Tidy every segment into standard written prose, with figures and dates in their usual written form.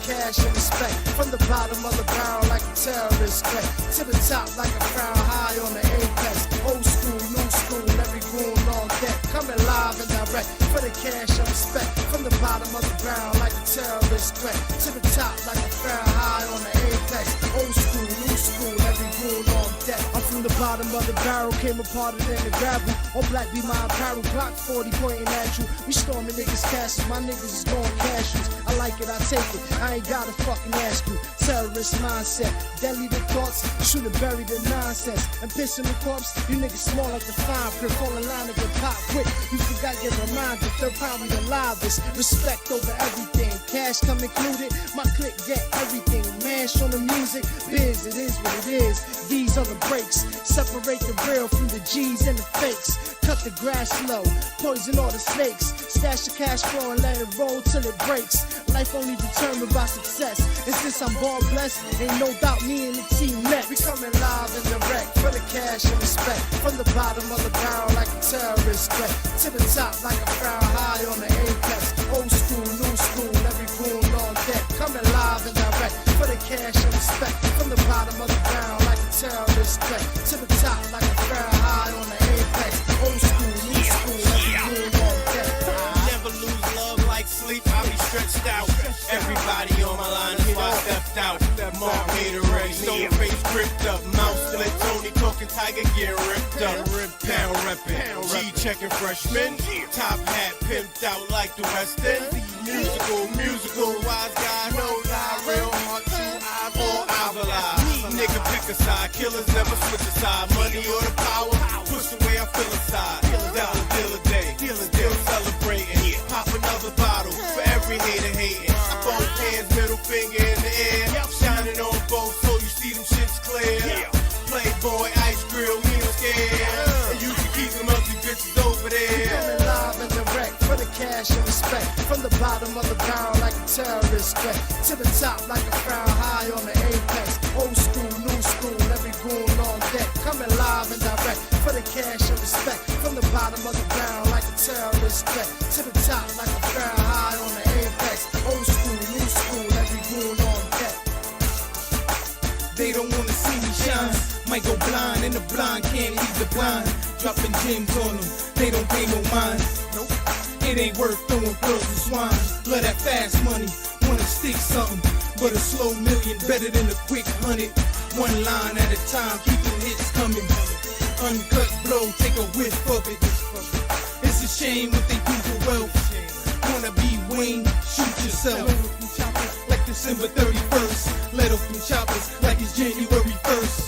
cash and respect. From the bottom of the barrel like a terrorist threat, to the top like a crown high on the apex. Old school, new school, every goon on deck. Coming live and direct for the cash and respect. From the bottom of the barrel like a terrorist threat, to the top like a crown high on the apex. Old school, new school, every goon on deck. I'm from the bottom of the barrel, came apart it in the gravel. All black be my apparel, Glock 40 pointing at you. We storming niggas' castles, my niggas is going cashews. I like it, I take it, I ain't gotta fucking ask you. Terrorist mindset, deadly the thoughts, shoot and bury the nonsense. And piss in the corpse, you niggas small like the fine print. Fall in line and get pop quick, you forgot your reminder. Third pound we the livest, respect over everything. Cash come included, my clique get everything. Mash on the music, biz, it is what it is. These are the breaks, separate the real from the G's and the fakes. Cut the grass slow, poison all the snakes. Stash the cash flow and let it roll till it breaks. Life only determined by success. And since I'm ball blessed, ain't no doubt me and the team next. We coming live and direct for the cash and respect. From the bottom of the barrel like a terrorist threat, to the top like a crown high on the apex. Old school, new school, every goon on deck. Coming live and direct for the cash and respect. From the bottom of the barrel like a terrorist threat, to the top like a crown high on the apex. Old school, new school, every goon on deck. Never lose love like sleep, I be stretched out. Everybody on my line, that's why I stepped out. Mark Haterade, stone face gripped up. Mouth split, Tony talking, Tiger gear ripped up. Pound reppin', G checking freshman. Top hat pimped out like the West End. Musical, wise guy, no lie. Real hard to eyeball, eyeball. Nigga pick a side, killers never switch a side. Money or the power, push the way I feel inside. Deal a day, still celebrating. Pop another bottle for every hater hating. Both hands, middle finger in the air. Shining on both so you see them shits clear. Playboy, ice grill, he don't scare. And you can keep them ugly bitches over there. Coming live and direct for the cash and respect. From the bottom of the barrel like a terrorist threat, to the top like a crown high on the apex. Old school, new school, every goon on deck. Coming live and direct for the cash and respect. From the bottom of the barrel like a terrorist threat, to the top like a crown high on the apex. Old school, new school, every goon on deck. They don't wanna see me shine. Might go blind and the blind can't leave the blind. Dropping gems on them, they don't pay no mind. Nope. It ain't worth throwing pearls and swine. Love that fast money, wanna stick something. But a slow million better than a quick 100. One line at a time, keeping hits coming. Uncut blow, take a whiff of it. It's a shame what they do for wealth. Wanna be Wayne, shoot yourself. Like December 31st, let off them choppers like it's January 1st.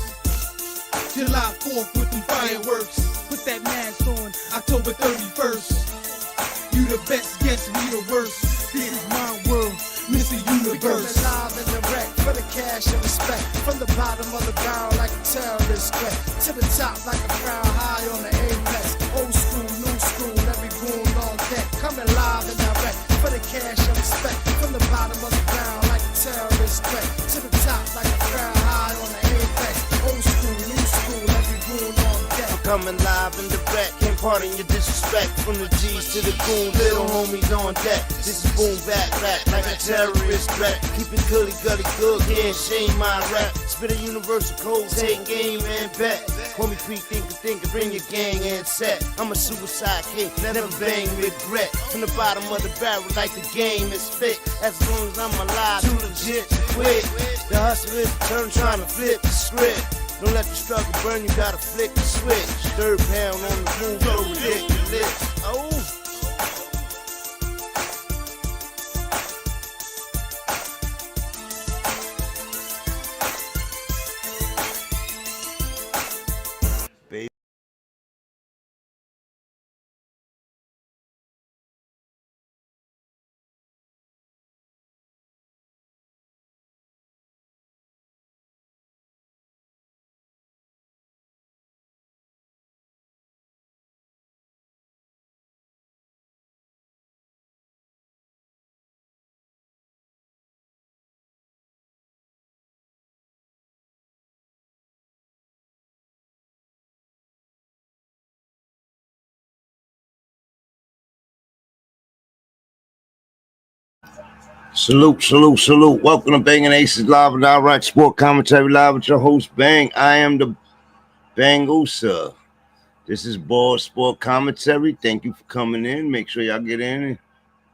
July 4th with them fireworks. Put that mask on, October 31st. You the best, guess we the worst. This is my world, Mr. We coming Universe. live and direct for the cash and respect. From the bottom of the barrel like a terrorist threat, to the top like a crown high on the apex. Old school, new school, every goon on deck. Coming live and direct for the cash and respect. From the bottom of the barrel like a terrorist threat, to the top like a crown high on the apex. Old school, new school, every goon on deck. Coming live and direct, can't pardon your disrespect. From the G's to the goons, little homies on deck. This is boom back rap like a terrorist threat. Keep it gully good, can't shame my rap. Spit a universal code, take game and bet. Homie pre-think, bring your gang and set. I'm a suicide kid, never bang regret. From the bottom of the barrel like the game is fit. As long as I'm alive, too legit to quit. The hustle is the turn, trying to flip the script. Don't let the struggle burn, you gotta flick the switch. Third pound on the move, so ridiculous. Oh. Salute. Welcome to Bangin' Aces Live and Direct Sport Commentary Live with your host, Bang. I am the Bangusa. This is Ball Sport Commentary. Thank you for coming in. Make sure y'all get in and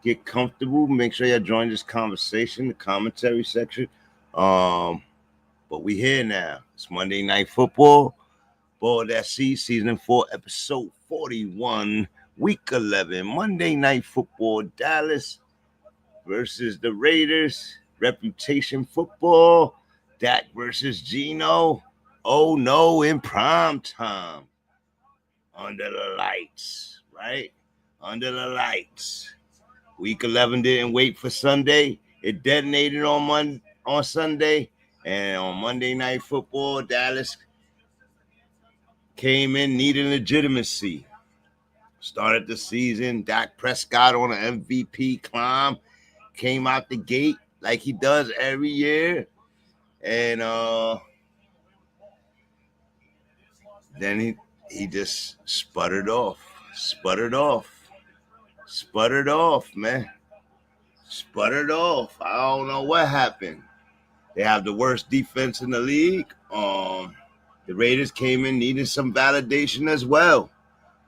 get comfortable. Make sure y'all join this conversation, the commentary section. But we here now. It's Monday Night Football. BALDSC Season 4, Episode 41, Week 11. Monday Night Football, Dallas versus the Raiders. Reputation football. DAK versus GENO OHNO in prime time. Under the lights, right? Under the lights. Week 11 didn't wait for Sunday. It detonated on Sunday. And on Monday Night Football, Dallas came in needing legitimacy. Started the season. Dak Prescott on an MVP climb. Came out the gate like he does every year. And then he just sputtered off, man. Sputtered off. I don't know what happened. They have the worst defense in the league. The Raiders came in needing some validation as well.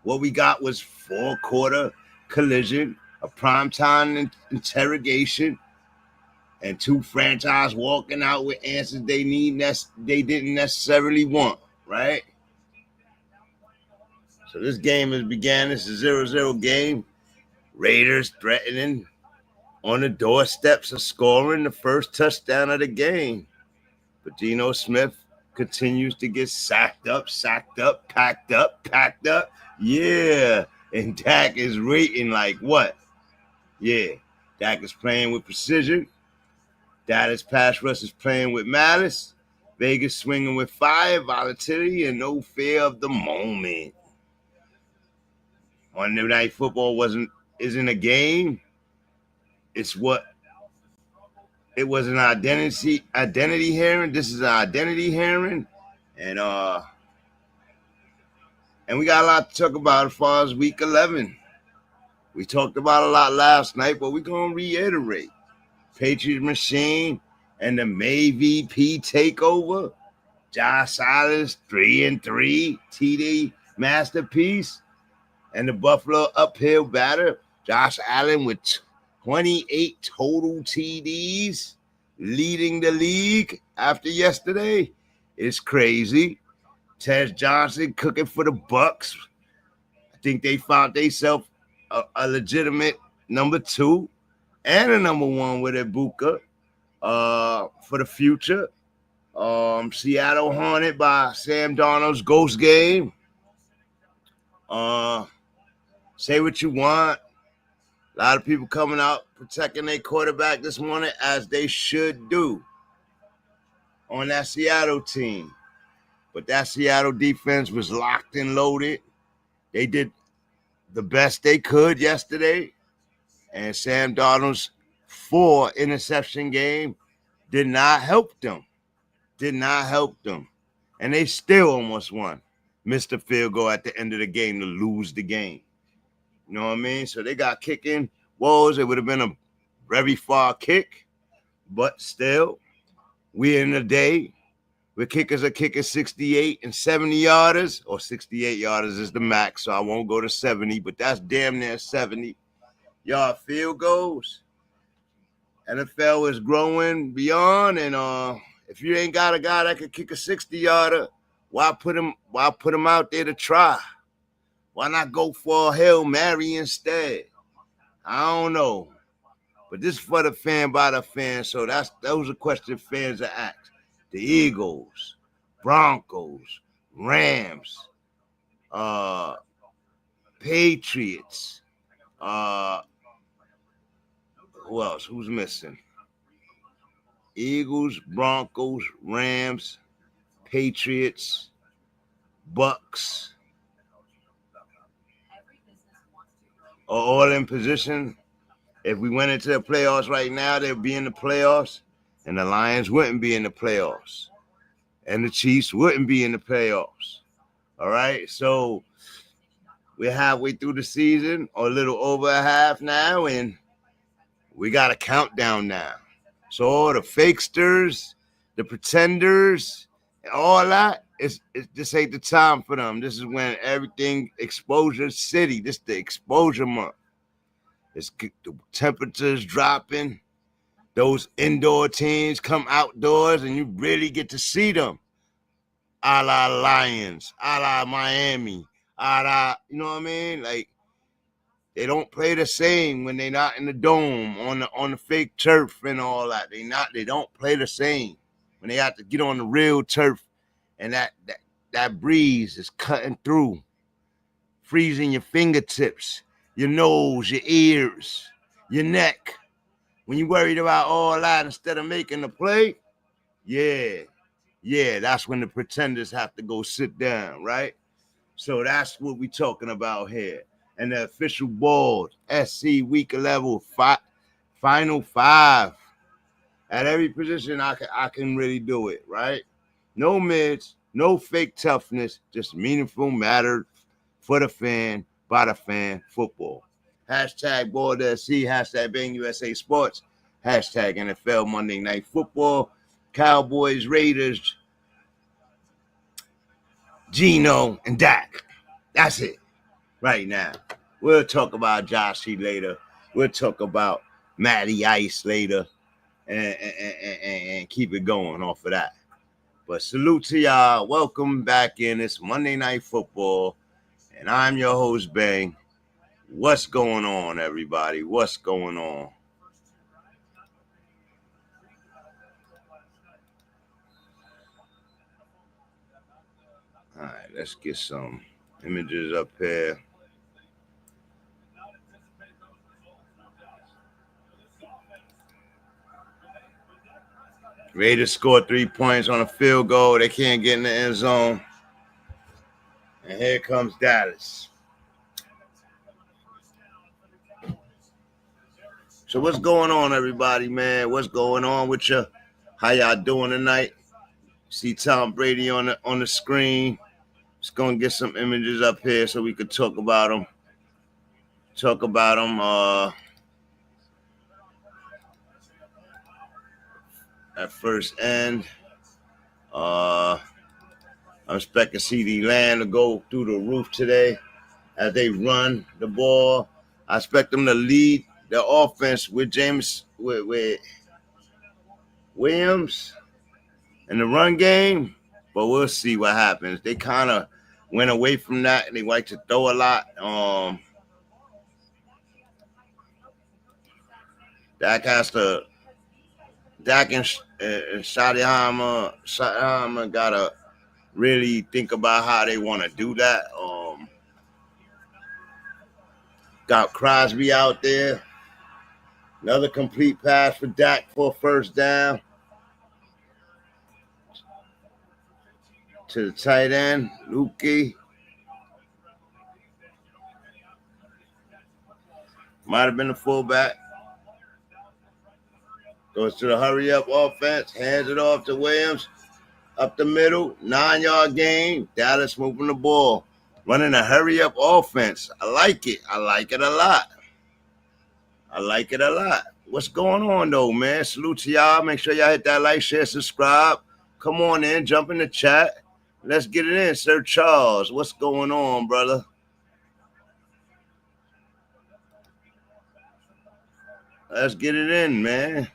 What we got was 4-quarter collision, a primetime interrogation, and two franchise walking out with answers they didn't necessarily want, right? So this game has began. This is a 0-0 game. Raiders threatening on the doorsteps of scoring the first touchdown of the game. But Geno Smith continues to get sacked up, packed up. Yeah. And Dak is rating like what? Yeah. Dak is playing with precision. Dallas pass rush is playing with malice. Vegas swinging with fire, volatility, and no fear of the moment. Monday Night Football isn't a game. It was an identity hearing. This is an identity hearing. And we got a lot to talk about as far as Week 11. We talked about a lot last night, but we're going to reiterate. Patriots machine and the MAYE-V-P takeover. Josh Allen's 3-3 TD masterpiece. And the Buffalo uphill batter. Josh Allen with 28 total TDs, leading the league after yesterday. It's crazy. Tez Johnson cooking for the Bucs. I think they found themselves a legitimate number 2 and a number 1 with Ibuka for the future. Seattle haunted by Sam Darnold's ghost game. Say what you want. A lot of people coming out protecting their quarterback this morning, as they should do on that Seattle team. But that Seattle defense was locked and loaded. They did the best they could yesterday. And Sam Darnold's 4 interception game did not help them. And they still almost won. Missed a field goal at the end of the game to lose the game. You know what I mean? So they got kicking woes. It would have been a very far kick. But still, we in the day where kickers are kicking 68 and 70 yarders, or 68 yarders is the max, so I won't go to 70, but that's damn near 70-yard field goals. NFL is growing beyond, and if you ain't got a guy that can kick a 60-yarder, why put him out there to try? Why not go for a Hail Mary instead? I don't know. But this is for the fan by the fan, so those are questions fans are asked. The Eagles, Broncos, Rams, Patriots. Who else? Who's missing? Eagles, Broncos, Rams, Patriots, Bucs. Are all in position. If we went into the playoffs right now, they'd be in the playoffs, and the Lions wouldn't be in the playoffs, and the Chiefs wouldn't be in the playoffs. All right, so we're halfway through the season, or a little over a half now, and We got a countdown now. So all the fakesters, the pretenders, and all that, this ain't the time for them. This is when everything exposure city. This the exposure month. It's the temperatures dropping. Those indoor teams come outdoors and you really get to see them. A la Lions, a la Miami, a la, you know what I mean? Like, they don't play the same when they're not in the dome on the fake turf and all that. They don't play the same when they have to get on the real turf, and that breeze is cutting through, freezing your fingertips, your nose, your ears, your neck. When you're worried about all that instead of making the play, yeah, that's when the pretenders have to go sit down, right? So that's what we talking about here. And the official board, SC week 11, final 5. At every position, I can really do it, right? No mids, no fake toughness, just meaningful matter for the fan, by the fan, football. Hashtag BALDSC, hashtag Bang USA Sports, hashtag NFL Monday Night Football, Cowboys, Raiders, GENO, and DAK. That's it right now. We'll talk about Joshy later. We'll talk about Matty Ice later and keep it going off of that. But salute to y'all. Welcome back in. It's Monday Night Football, and I'm your host, Bang. What's going on, everybody? What's going on? All right, let's get some images up here. Raiders scored 3 points on a field goal. They can't get in the end zone. And here comes Dallas. So what's going on, everybody, man? What's going on with you? How y'all doing tonight? See Tom Brady on the screen. Just gonna get some images up here so we could talk about them. At first end. I'm expecting CD Lamb to go through the roof today as they run the ball. I expect them to lead the offense with with Williams in the run game, but we'll see what happens. They kind of went away from that, and they like to throw a lot. Dak and Shadihama gotta really think about how they want to do that. Got Crosby out there. Another complete pass for Dak for a first down. To the tight end, Lukey. Might have been the fullback. Goes to the hurry-up offense. Hands it off to Williams. Up the middle. 9-yard gain. Dallas moving the ball. Running a hurry-up offense. I like it. I like it a lot. What's going on, though, man? Salute to y'all. Make sure y'all hit that like, share, subscribe. Come on in. Jump in the chat. Let's get it in. Sir Charles, what's going on, brother? Let's get it in, man.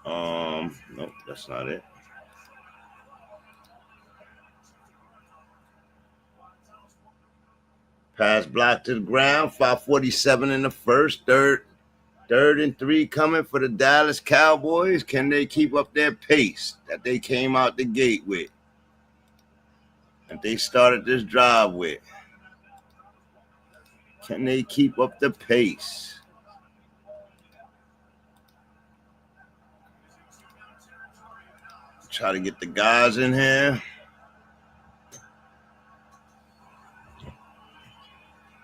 Nope, that's not it. Pass block to the ground. 5:47 in the first. Third and 3 coming for the Dallas Cowboys. Can they keep up their pace that they came out the gate with? That they started this drive with? Can they keep up the pace? Try to get the guys in here.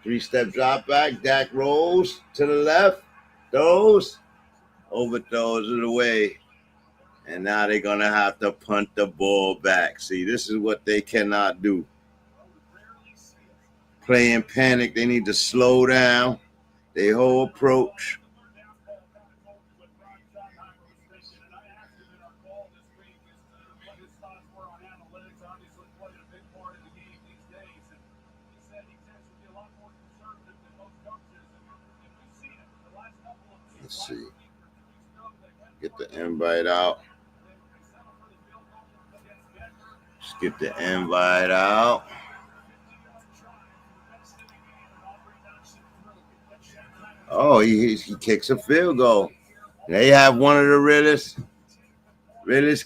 3-step drop back. Dak rolls to the left. Throws. Overthrows it away. And now they're going to have to punt the ball back. See, this is what they cannot do. Playing panic. They need to slow down. their whole approach. Let's see. Get the invite out. Just get the invite out. Oh, he kicks a field goal. They have one of the realest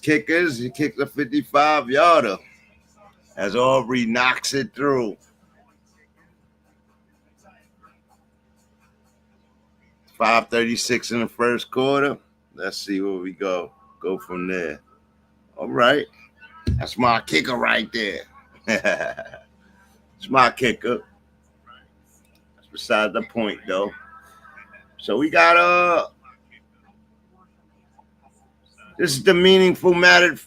kickers. He kicked a 55-yarder as Aubrey knocks it through. 5:36 in the first quarter. Let's see where we go. Go from there. All right. That's my kicker right there. It's my kicker. That's beside the point, though. So we got this is the meaningful mattered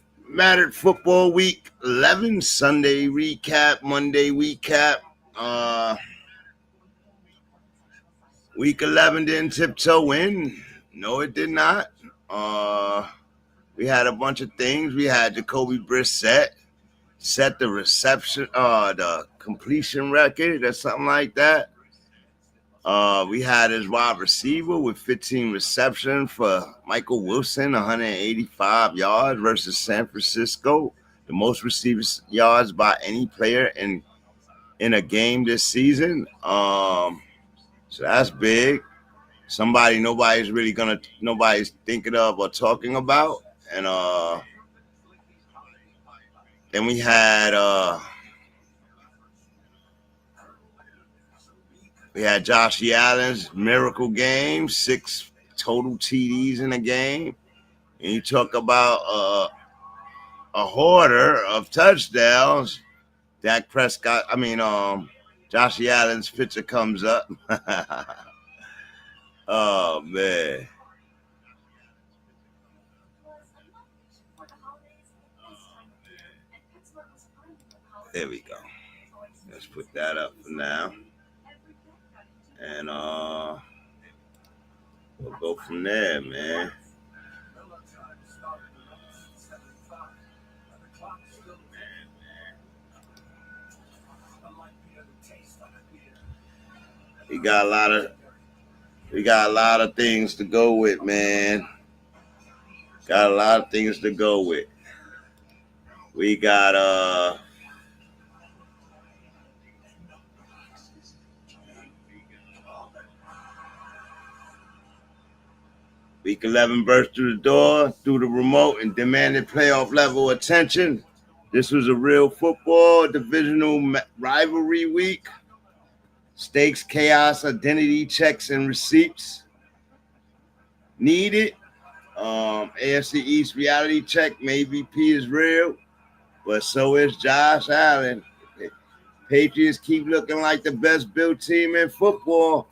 football week 11 Sunday recap, Monday recap. Week 11 didn't tiptoe in. No, it did not. We had a bunch of things. We had Jacoby Brissett set the the completion record or something like that. We had his wide receiver with 15 receptions for Michael Wilson, 185 yards versus San Francisco, the most receiving yards by any player in a game this season. So that's big. Somebody nobody's thinking of or talking about. And then we had Josh Allen's miracle game, 6 total TDs in a game. And you talk about a hoarder of touchdowns. Dak Prescott, Josh Allen's picture comes up. Oh, man. There we go. Let's put that up for now. And we'll go from there, man. We got a lot of things to go with, man. Got a lot of things to go with. We got Week 11 burst through the door, through the remote, and demanded playoff level attention. This was a real football divisional rivalry week. Stakes, chaos, identity checks, and receipts needed. AFC East reality check. MAYE-V-P is real, but so is Josh Allen. Patriots keep looking like the best built team in football,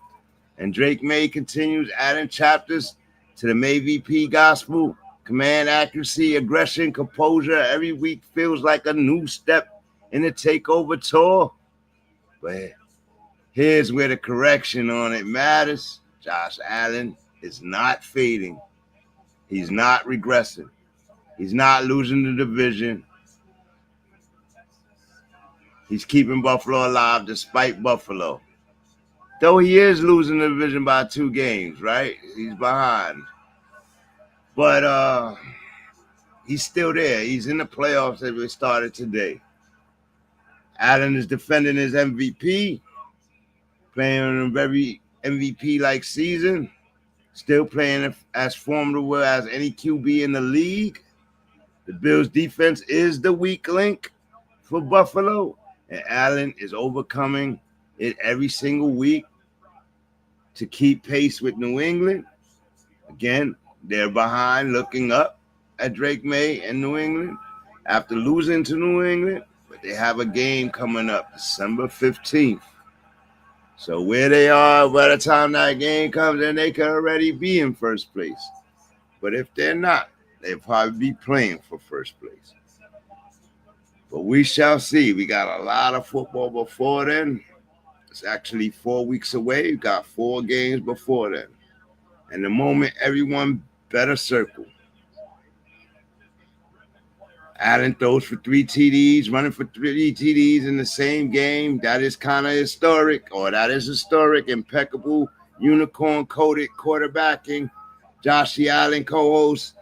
and Drake May continues adding chapters to the MAYE-V-P gospel. Command, accuracy, aggression, composure. Every week feels like a new step in the takeover tour. But here's where the correction on it matters. Josh Allen is not fading. He's not regressing. He's not losing the division. He's keeping Buffalo alive despite Buffalo. Though he is losing the division by 2 games, right? He's behind. But he's still there. He's in the playoffs as we started today. Allen is defending his MVP, playing a very MVP-like season, still playing as formidable as any QB in the league. The Bills' defense is the weak link for Buffalo, and Allen is overcoming it every single week to keep pace with New England. Again, they're behind, looking up at Drake May and New England after losing to New England, but they have a game coming up December 15th. So where they are, by the time that game comes in, they could already be in first place. But if they're not, they'll probably be playing for first place. But we shall see. We got a lot of football before then. It's actually 4 weeks away. You got 4 games before then. And the moment everyone better circle. Allen throws for 3 TDs, running for 3 TDs in the same game. That is kind of historic, or that is historic. Impeccable, unicorn-coated quarterbacking. Josh Allen, co-host,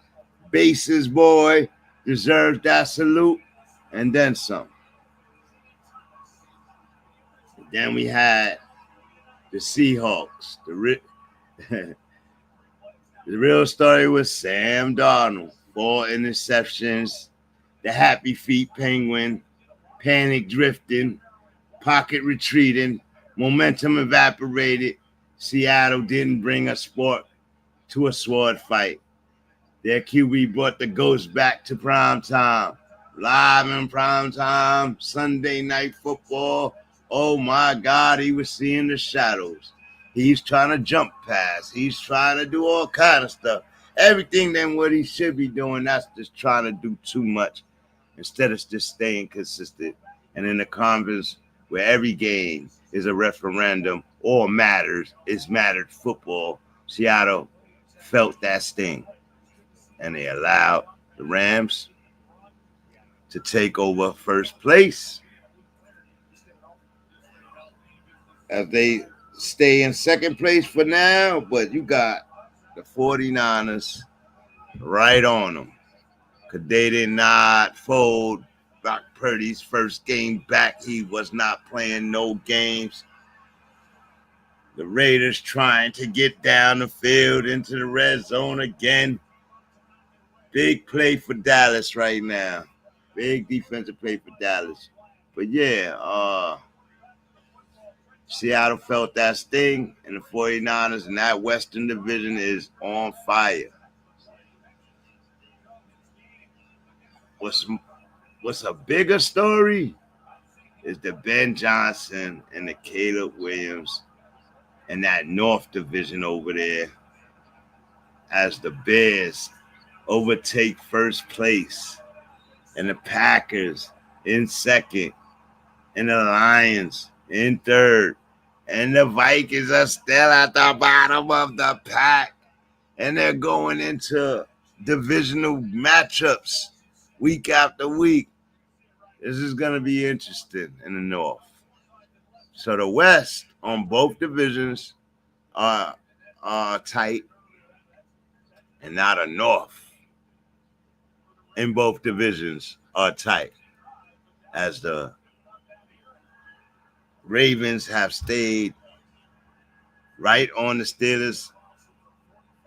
bases boy, deserves that salute, and then some. Then we had the Seahawks. The real story was Sam Darnold. 4 interceptions. The happy feet penguin, panic drifting, pocket retreating, momentum evaporated. Seattle didn't bring a sport to a sword fight. Their QB brought the ghost back to prime time. Live in prime time, Sunday night football. Oh my God, he was seeing the shadows. He's trying to jump past. He's trying to do all kind of stuff. Everything than what he should be doing, that's just trying to do too much instead of just staying consistent. And in the conference where every game is a referendum or matters, it's mattered football, Seattle felt that sting. And they allowed the Rams to take over first place as they stay in second place for now. But you got the 49ers right on them because they did not fold Brock Purdy's first game back. He was not playing no games. The Raiders trying to get down the field into the red zone again. Big play for Dallas right now. Big defensive play for Dallas. But yeah, Seattle felt that sting, and the 49ers in that Western Division is on fire. What's a bigger story is the Ben Johnson and the Caleb Williams and that North Division over there as the Bears overtake first place and the Packers in second and the Lions in third and the Vikings are still at the bottom of the pack and they're going into divisional matchups week after week. This is going to be interesting in the North. So the West on both divisions are tight, and now the North in both divisions are tight, as the Ravens have stayed right on the Steelers'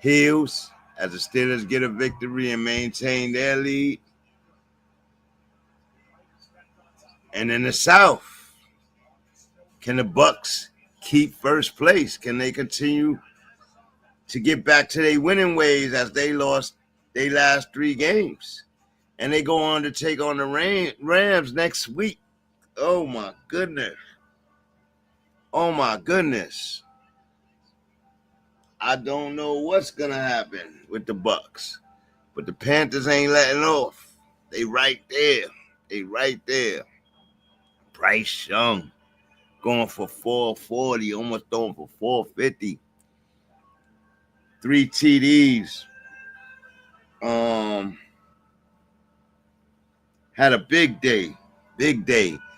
heels as the Steelers get a victory and maintain their lead. And in the South, can the Bucs keep first place? Can they continue to get back to their winning ways as they lost their last 3 games? And they go on to take on the Rams next week. Oh, my goodness. Oh, my goodness. I don't know what's going to happen with the Bucs. But the Panthers ain't letting off. They right there. Bryce Young going for 440, almost throwing for 450. 3 TDs. Had a big day,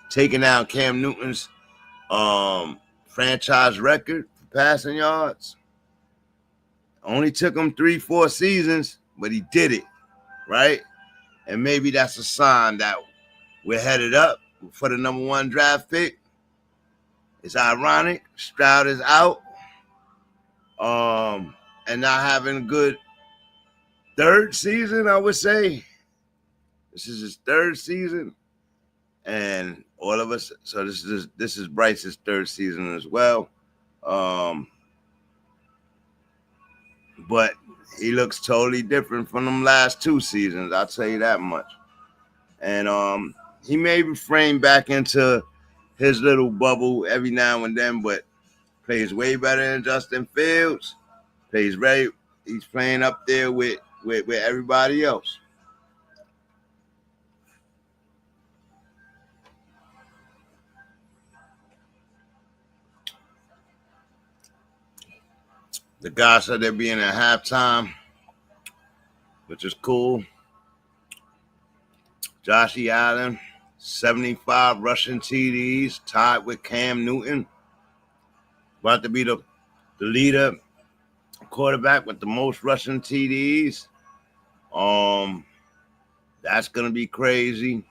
taking down Cam Newton's franchise record for passing yards. Only took him 3-4 seasons, but he did it, right? And maybe that's a sign that we're headed up for the number 1 draft pick. It's ironic. Stroud is out. And not having a good 3rd season, I would say. This is his 3rd season. And all of us, so this is Bryce's 3rd season as well. But he looks totally different from them last 2 seasons, I'll tell you that much. And he may refrain back into his little bubble every now and then, but plays way better than Justin Fields. He's playing up there with everybody else. The guy said they're being at halftime, which is cool. Josh Allen, 75 rushing TDs, tied with Cam Newton. About to be the leader quarterback with the most rushing TDs. That's gonna be crazy.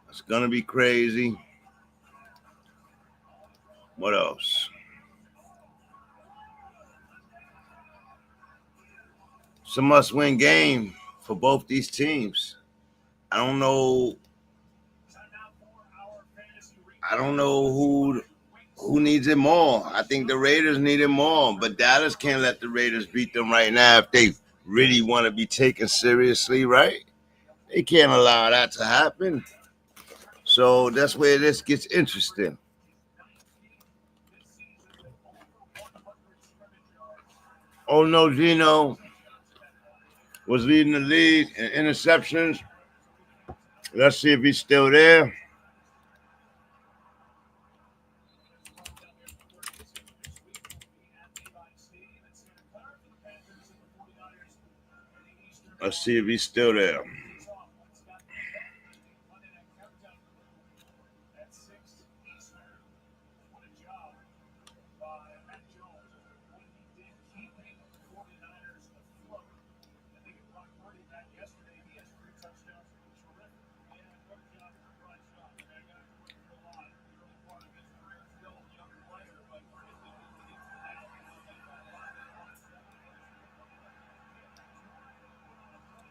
It's gonna be crazy. What else? It's a must-win game for both these teams. I don't know who needs it more. I think the Raiders need it more, but Dallas can't let the Raiders beat them right now if they really want to be taken seriously, right? They can't allow that to happen. So that's where this gets interesting. Oh no, GENO was leading the league in interceptions. Let's see if he's still there. Let's see if he's still there.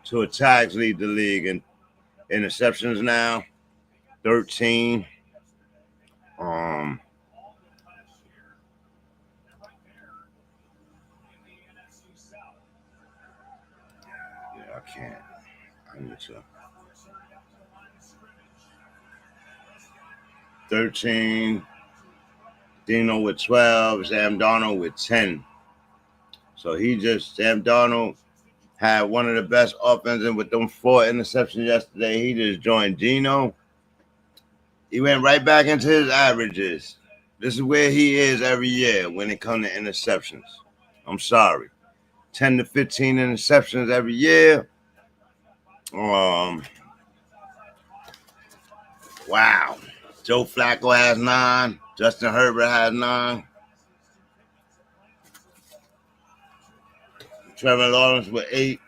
Tua Tags lead the league in interceptions now, 13. Yeah, I can't. I need to. 13. Dino with 12. Sam Darnold with 10. So Sam Darnold had one of the best offenses with them 4 interceptions yesterday. He just joined Geno. He went right back into his averages. This is where he is every year when it comes to interceptions. I'm sorry. 10 to 15 interceptions every year. Wow. Joe Flacco has 9. Justin Herbert has 9. Trevor Lawrence with 8.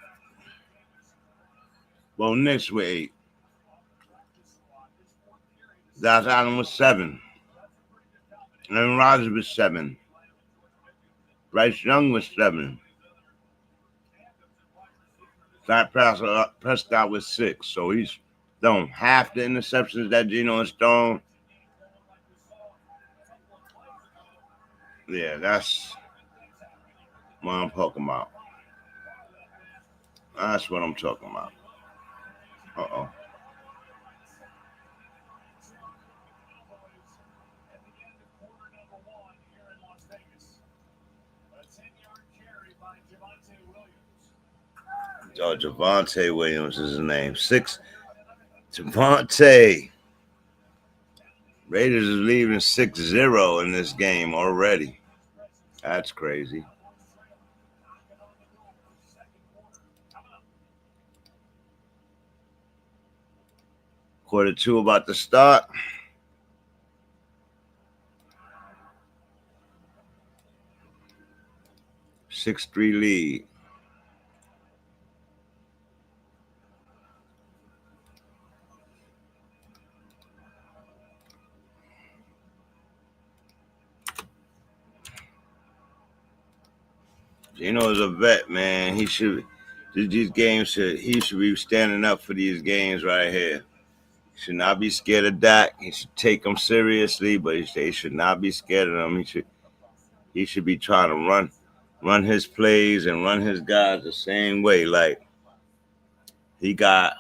Bo Nix with 8. Josh Allen with 7. Aaron Rodgers with 7. Bryce Young with 7. Dak Prescott with 6. So he's thrown half the interceptions that Geno has thrown. Yeah, that's what I'm talking about. That's what I'm talking about. Uh-oh. Oh, Javonte Williams is his name. 6. Javonte. Raiders is leaving 6-0 in this game already. That's crazy. Quarter 2 about to start. Six-3 lead. Geno is a vet, man. He should be standing up for these games right here. He should not be scared of Dak. He should take them seriously, but he should not be scared of them. He should be trying to run his plays and run his guys the same way. Like he got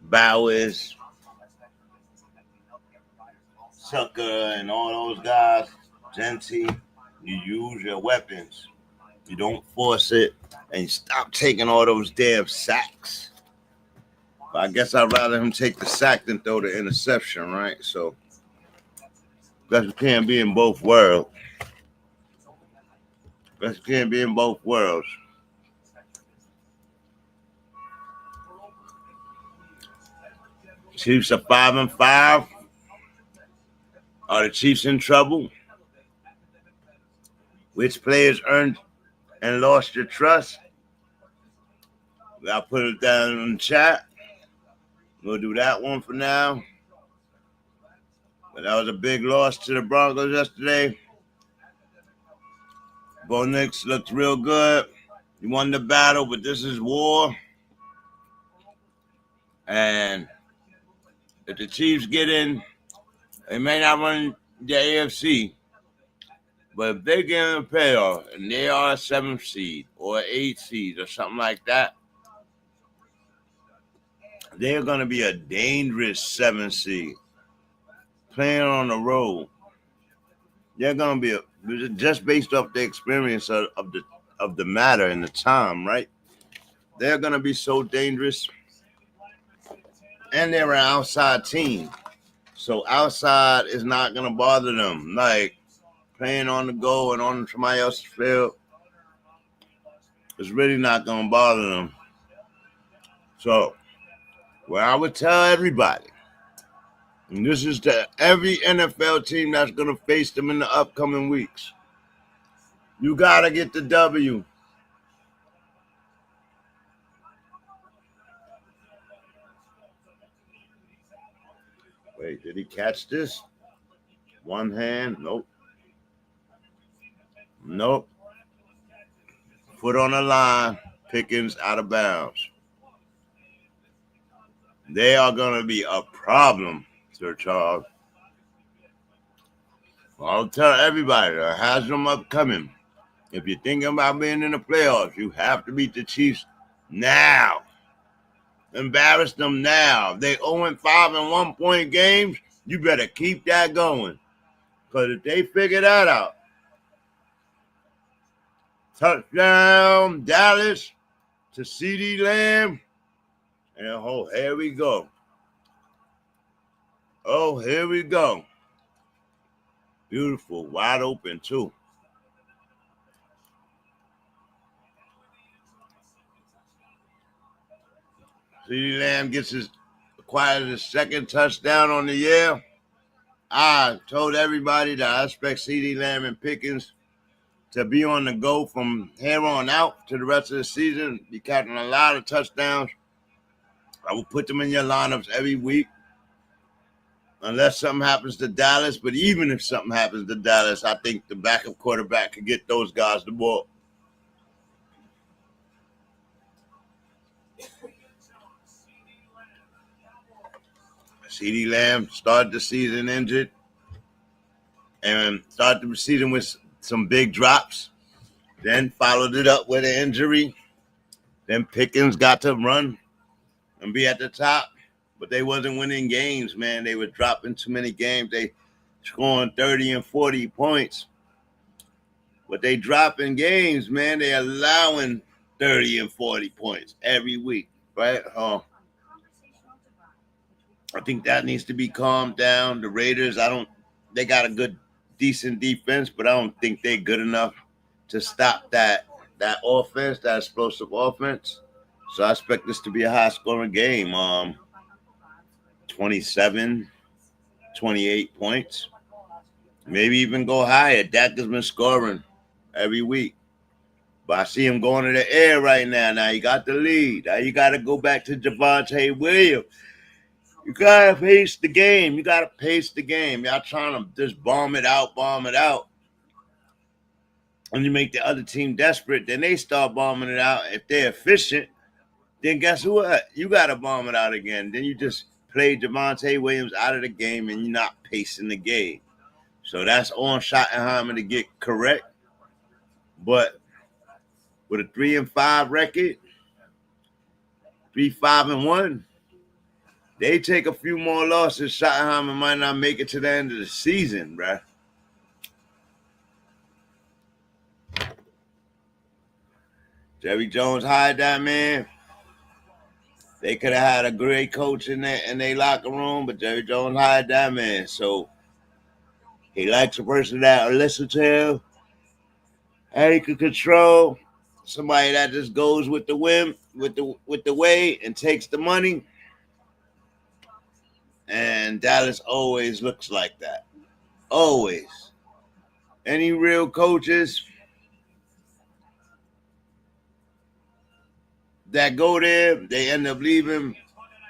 Bowers, Tucker, and all those guys. Genty, you use your weapons. You don't force it, and you stop taking all those damn sacks. But I guess I'd rather him take the sack than throw the interception, right? So, guess we can't be in both worlds. Best can't be in both worlds. Chiefs are 5-5. Are the Chiefs in trouble? Which players earned and lost your trust? I'll put it down in the chat. We'll do that one for now. But that was a big loss to the Broncos yesterday. Bo Nix looked real good. He won the battle, but this is war. And if the Chiefs get in, they may not run the AFC. But if they get in the playoff and they are a 7th seed or an 8th seed or something like that, they're going to be a dangerous 7th seed. Playing on the road. They're going to be just based off the experience of the matter and the time, right? They're going to be so dangerous. And they're an outside team. So outside is not going to bother them. Like playing on the goal and on somebody else's field is really not going to bother them. So, what I would tell everybody, and this is to every NFL team that's going to face them in the upcoming weeks, you got to get the W. Wait, did he catch this? One hand? Nope. Nope. Foot on the line. Pickens out of bounds. They are going to be a problem, Sir Charles. I'll tell everybody that has them upcoming. If you're thinking about being in the playoffs, you have to beat the Chiefs now. Embarrass them now. If they 0-5 in 1-point games, you better keep that going. Because if they figure that out, touchdown, Dallas to CeeDee Lamb, and oh, here we go. Oh, here we go. Beautiful, wide open too. CeeDee Lamb acquires his second touchdown on the year. I told everybody that I expect CeeDee Lamb and Pickens to be on the go from here on out to the rest of the season. Be catching a lot of touchdowns. I will put them in your lineups every week unless something happens to Dallas. But even if something happens to Dallas, I think the backup quarterback could get those guys the ball. CeeDee Lamb started the season injured and started the season with some big drops, then followed it up with an injury. Then Pickens got to run and be at the top, but they wasn't winning games, man. They were dropping too many games. They scoring 30 and 40 points, but they dropping games, man. They allowing 30 and 40 points every week, right? I think that needs to be calmed down. The Raiders, they got a good, decent defense, but I don't think they're good enough to stop that offense, that explosive offense. So I expect this to be a high-scoring game. 27, 28 points. Maybe even go higher. Dak has been scoring every week. But I see him going to the air right now. Now you got the lead. Now you got to go back to Javonte Williams. You got to pace the game. Y'all trying to just bomb it out. And you make the other team desperate, then they start bombing it out. If they're efficient, then guess what? You got to bomb it out again. Then you just play Javonte Williams out of the game and you're not pacing the game. So that's on Schottenheimer to get correct. But with a 3-5 record, 3-5-1, they take a few more losses. Schottenheimer might not make it to the end of the season, bruh. Jerry Jones hired that man. They could have had a great coach in their locker room, but Jerry Jones hired that man. So he likes a person that will listen to him, How he could control somebody that just goes with the whim, with the way, and takes the money. And Dallas always looks like that. Always. Any real coaches that go there, they end up leaving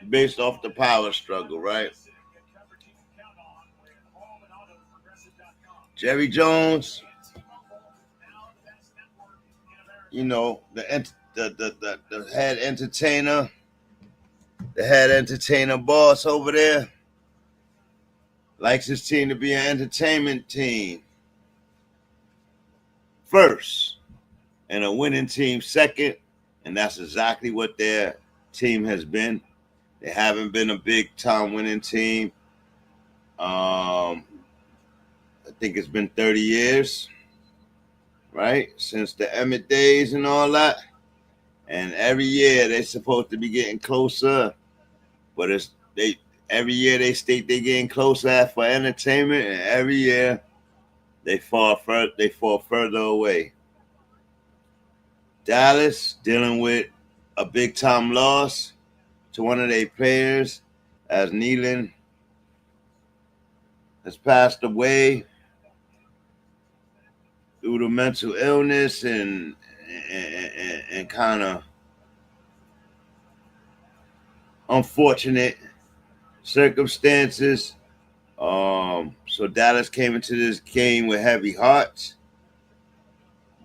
based off the power struggle, right? Jerry Jones, you know, the head entertainer, boss over there, likes his team to be an entertainment team first and a winning team second, and that's exactly what their team has been. They haven't been a big time winning team. I think it's been 30 years, right? Since the Emmett days and all that. And every year they're supposed to be getting closer, but every year they state they're getting closer for entertainment, and every year they fall further away. Dallas dealing with a big time loss to one of their players, as Nealon has passed away due to mental illness and kind of unfortunate circumstances. So Dallas came into this game with heavy hearts.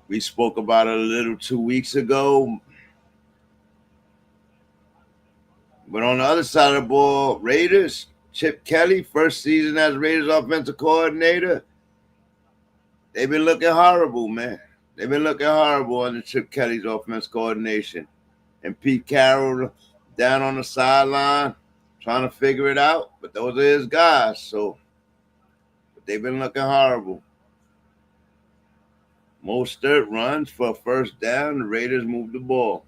We spoke about it a little 2 weeks ago. But on the other side of the ball, Raiders, Chip Kelly, first season as Raiders offensive coordinator, they've been looking horrible, man. They've been looking horrible under Chip Kelly's offense coordination. And Pete Carroll down on the sideline trying to figure it out. But those are his guys, so but they've been looking horrible. Mostert runs for a first down. The Raiders move the ball.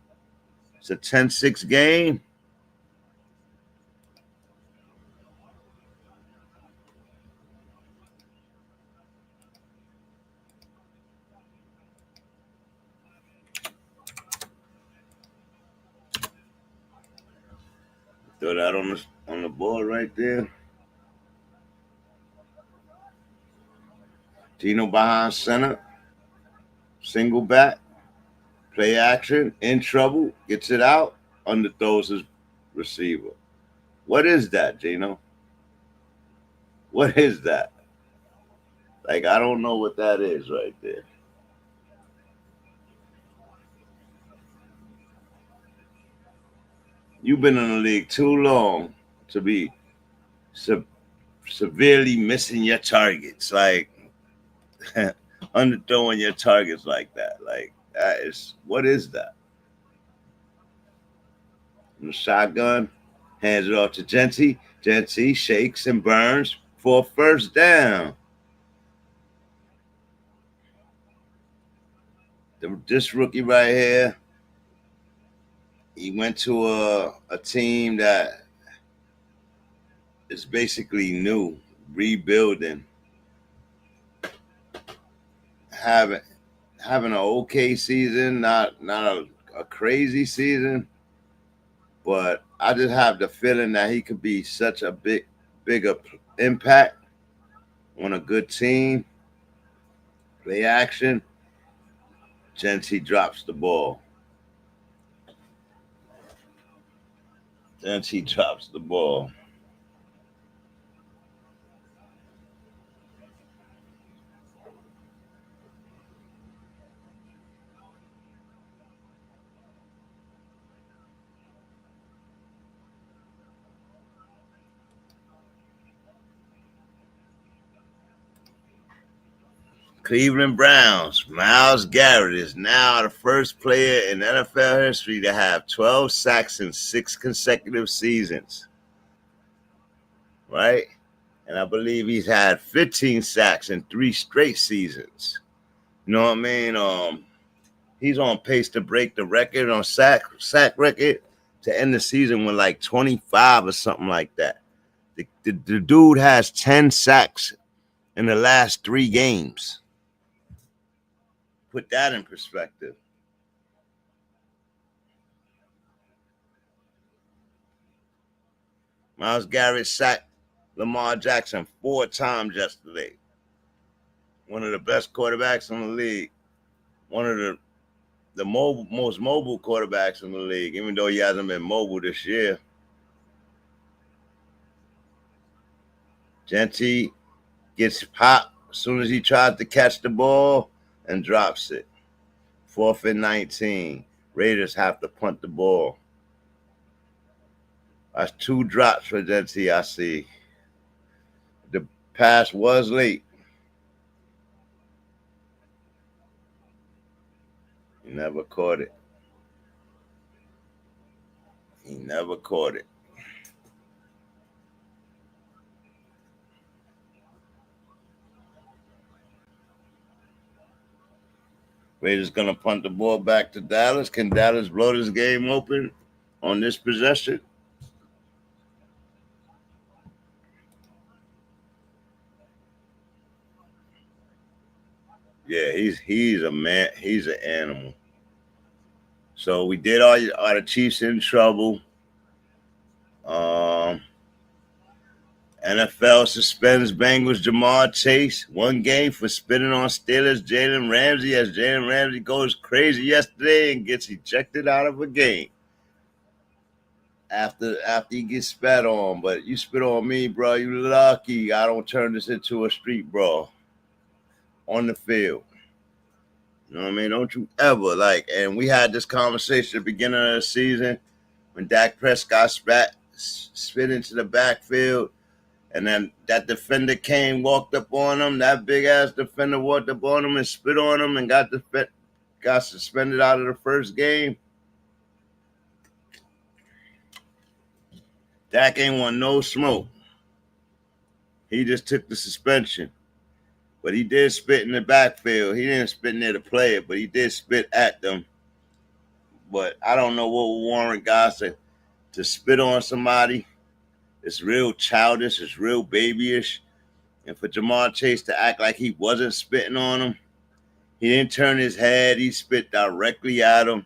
It's a 10-6 game. Throw that on the board right there. Geno behind center. Single back. Play action. In trouble. Gets it out. Underthrows his receiver. What is that, Geno? What is that? Like, I don't know what that is right there. You've been in the league too long to be severely missing your targets, like underthrowing your targets like that. Like, what is that? And the shotgun, hands it off to Genty. Genty shakes and burns for a first down. This rookie right here, he went to a team that is basically new, rebuilding, having an okay season, not a crazy season, but I just have the feeling that he could be such a bigger impact on a good team. Play action. Genty drops the ball. Genty drops the ball. Cleveland Browns, Myles Garrett is now the first player in NFL history to have 12 sacks in 6 consecutive seasons. Right? And I believe he's had 15 sacks in 3 straight seasons. You know what I mean? He's on pace to break the record on sack record to end the season with like 25 or something like that. The dude has 10 sacks in the last 3 games. Put that in perspective. Myles Garrett sacked Lamar Jackson 4 times yesterday. One of the best quarterbacks in the league. One of the most mobile quarterbacks in the league, even though he hasn't been mobile this year. Genty gets popped as soon as he tries to catch the ball and drops it. 4th and 19. Raiders have to punt the ball. That's 2 drops for Genty, I see. The pass was late. He never caught it. He never caught it. Raiders going to punt the ball back to Dallas. Can Dallas blow this game open on this possession? Yeah, he's a man. He's an animal. So we did are the Chiefs in trouble. NFL suspends Bengals Jamar Chase 1 game for spitting on Steelers Jalen Ramsey as Jalen Ramsey goes crazy yesterday and gets ejected out of a game after he gets spat on. But you spit on me, bro. You lucky I don't turn this into a street brawl on the field. You know what I mean? Don't you ever and we had this conversation at the beginning of the season when Dak Prescott spit into the backfield. And then that defender walked up on him. That big-ass defender walked up on him and spit on him and got suspended out of the first game. Dak ain't want no smoke. He just took the suspension. But he did spit in the backfield. He didn't spit near the player, but he did spit at them. But I don't know what would warrant guys to spit on somebody. It's real childish. It's real babyish. And for Jamar Chase to act like he wasn't spitting on him, he didn't turn his head. He spit directly at him.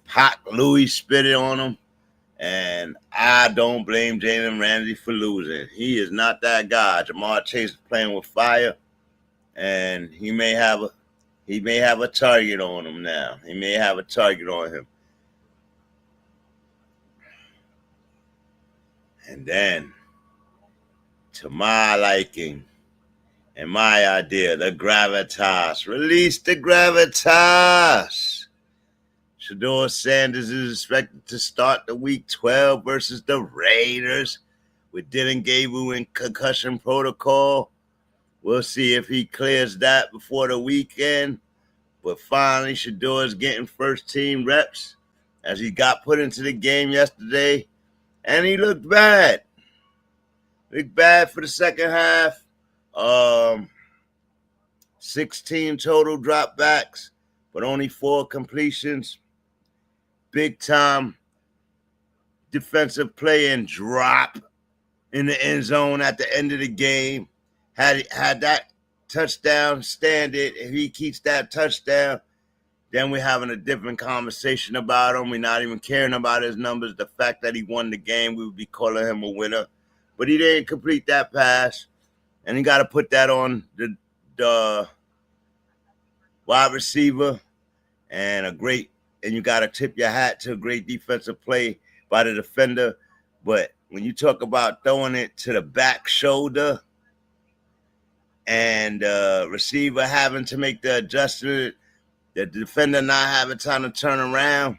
Hot Louis spitted on him. And I don't blame Jalen Ramsey for losing. He is not that guy. Jamar Chase is playing with fire. And he may have a target on him now. He may have a target on him. And then, to my liking and my idea, the gravitas. Release the gravitas. Shedeur Sanders is expected to start the Week 12 versus the Raiders with Dylan Gabriel in concussion protocol. We'll see if he clears that before the weekend. But finally, Shedeur is getting first-team reps as he got put into the game yesterday. And he looked bad. Looked bad for the second half. 16 total dropbacks, but only 4 completions. Big time defensive play and drop in the end zone at the end of the game. Had that touchdown standard, if he keeps that touchdown, then we're having a different conversation about him. We're not even caring about his numbers. The fact that he won the game, we would be calling him a winner. But he didn't complete that pass. And you got to put that on the wide receiver and you got to tip your hat to a great defensive play by the defender. But when you talk about throwing it to the back shoulder and receiver having to make the adjustment, the defender not having time to turn around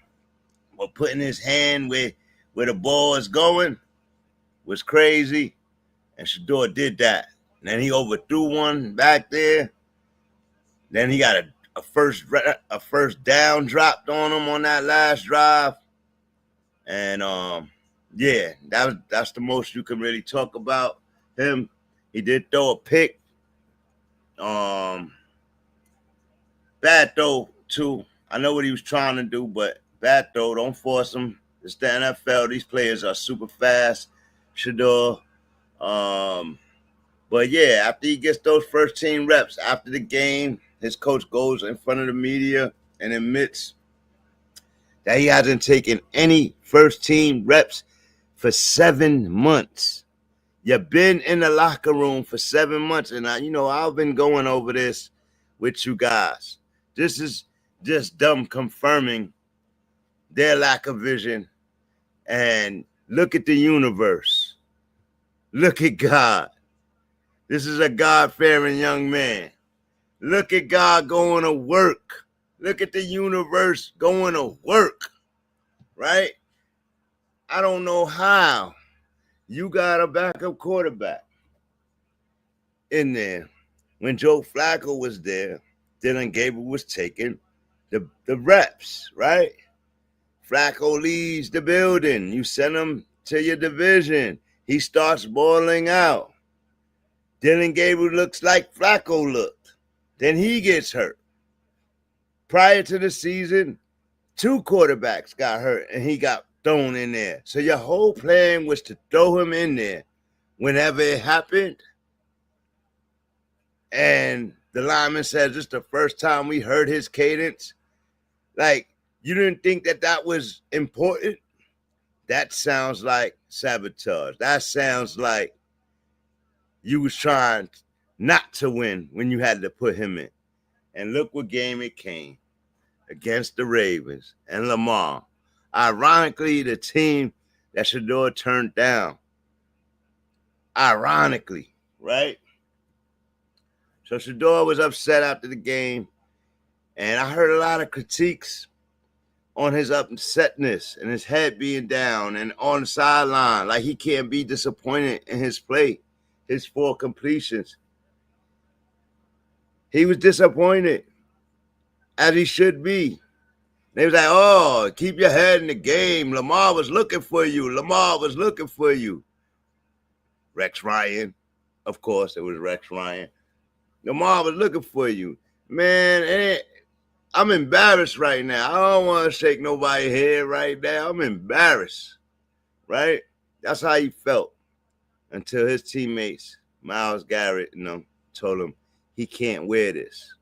or putting his hand where the ball is going was crazy. And Shedeur did that. And then he overthrew one back there. Then he got a first down dropped on him on that last drive. And that's the most you can really talk about him. He did throw a pick. Bad throw, too. I know what he was trying to do, but bad throw. Don't force him. It's the NFL. These players are super fast. Shedeur. But, yeah, after he gets those first team reps, after the game, his coach goes in front of the media and admits that he hasn't taken any first team reps for 7 months. You've been in the locker room for 7 months, and I've been going over this with you guys. This is just them confirming their lack of vision. And look at the universe. Look at God. This is a God-fearing young man. Look at God going to work. Look at the universe going to work, right? I don't know how you got a backup quarterback in there. When Joe Flacco was there, Dylan Gabriel was taking the reps, right? Flacco leaves the building. You send him to your division. He starts balling out. Dylan Gabriel looks like Flacco looked. Then he gets hurt. Prior to the season, 2 quarterbacks got hurt, and he got thrown in there. So your whole plan was to throw him in there whenever it happened. And the lineman says, this is the first time we heard his cadence. Like, you didn't think that was important? That sounds like sabotage. That sounds like you was trying not to win when you had to put him in. And look what game it came. Against the Ravens and Lamar. Ironically, the team that Shedeur turned down. Ironically, right? So Shedeur was upset after the game, and I heard a lot of critiques on his upsetness and his head being down and on the sideline, like he can't be disappointed in his play, his 4 completions. He was disappointed, as he should be. They was like, oh, keep your head in the game. Lamar was looking for you. Lamar was looking for you. Rex Ryan. Of course, it was Rex Ryan. Lamar was looking for you. Man, I'm embarrassed right now. I don't want to shake nobody's head right now. I'm embarrassed, right? That's how he felt until his teammates, Myles Garrett, told him he can't wear this.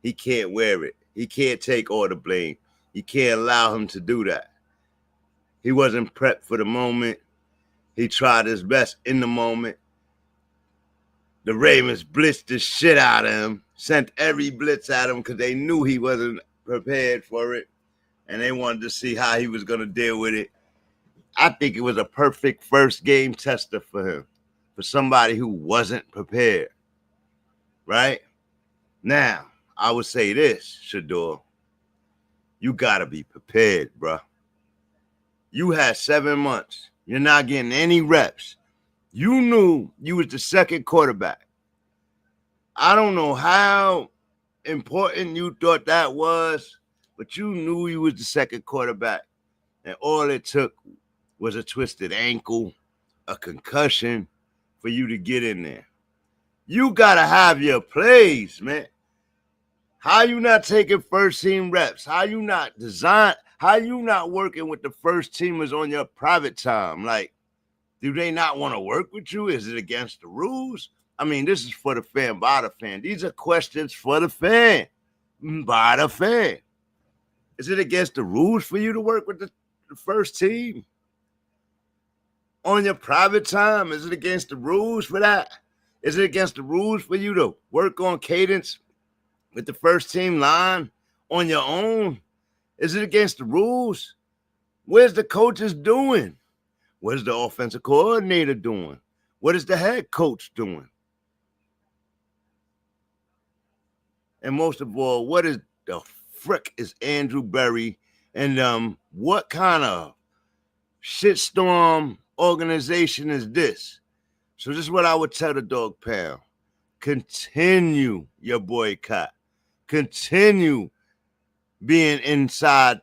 He can't wear it. He can't take all the blame. You can't allow him to do that. He wasn't prepped for the moment. He tried his best in the moment. The Ravens blitzed the shit out of him, sent every blitz at him because they knew he wasn't prepared for it, and they wanted to see how he was going to deal with it. I think it was a perfect first game tester for him, for somebody who wasn't prepared, right? Now, I would say this, Shedeur. You got to be prepared, bro. You had 7 months. You're not getting any reps. You knew you was the second quarterback. I don't know how important you thought that was, but you knew you was the second quarterback. And all it took was a twisted ankle, a concussion for you to get in there. You got to have your plays, man. How you not taking first team reps? How you not working with the first teamers on your private time? Like, do they not want to work with you? Is it against the rules? I mean, this is for the fan, by the fan. These are questions for the fan, by the fan. Is it against the rules for you to work with the first team on your private time? Is it against the rules for that? Is it against the rules for you to work on cadence with the first team line on your own? Is it against the rules? Where's the coaches doing? What is the offensive coordinator doing? What is the head coach doing? And most of all, what is the frick is Andrew Berry? And what kind of shitstorm organization is this? So this is what I would tell the dog pound. Continue your boycott. Continue being inside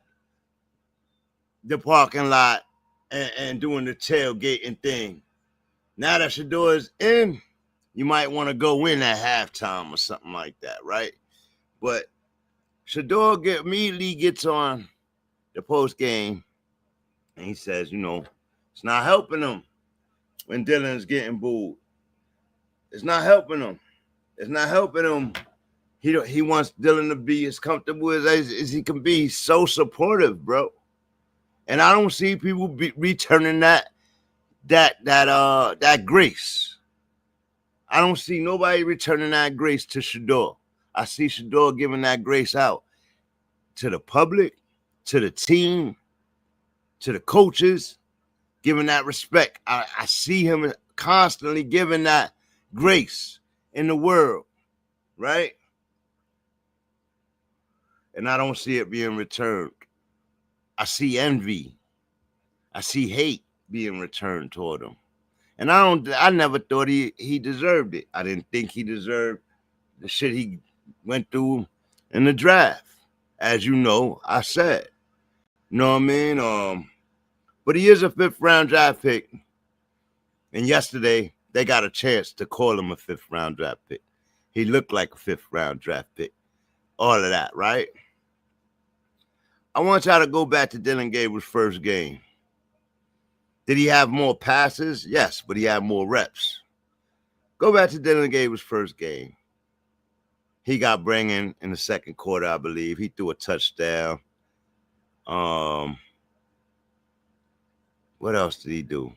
the parking lot and doing the tailgating thing. Now that Shedeur is in, you might want to go in at halftime or something like that, right? But Shedeur immediately gets on the post game and he says, it's not helping him when Dylan's getting booed. It's not helping him. It's not helping him He wants Dylan to be as comfortable as he can be. He's so supportive, bro. And I don't see people returning that grace. I don't see nobody returning that grace to Shador. I see Shador giving that grace out to the public, to the team, to the coaches, giving that respect. I see him constantly giving that grace in the world, right? And I don't see it being returned. I see envy. I see hate being returned toward him. And I never thought he deserved it. I didn't think he deserved the shit he went through in the draft. As you know, I said. You know what I mean? But he is a 5th round draft pick. And yesterday, they got a chance to call him a 5th round draft pick. He looked like a 5th round draft pick. All of that, right? I want y'all to go back to Dylan Gable's first game. Did he have more passes? Yes, but he had more reps. Go back to Dylan Gable's first game. He got bringing in the second quarter, I believe. He threw a touchdown. What else did he do?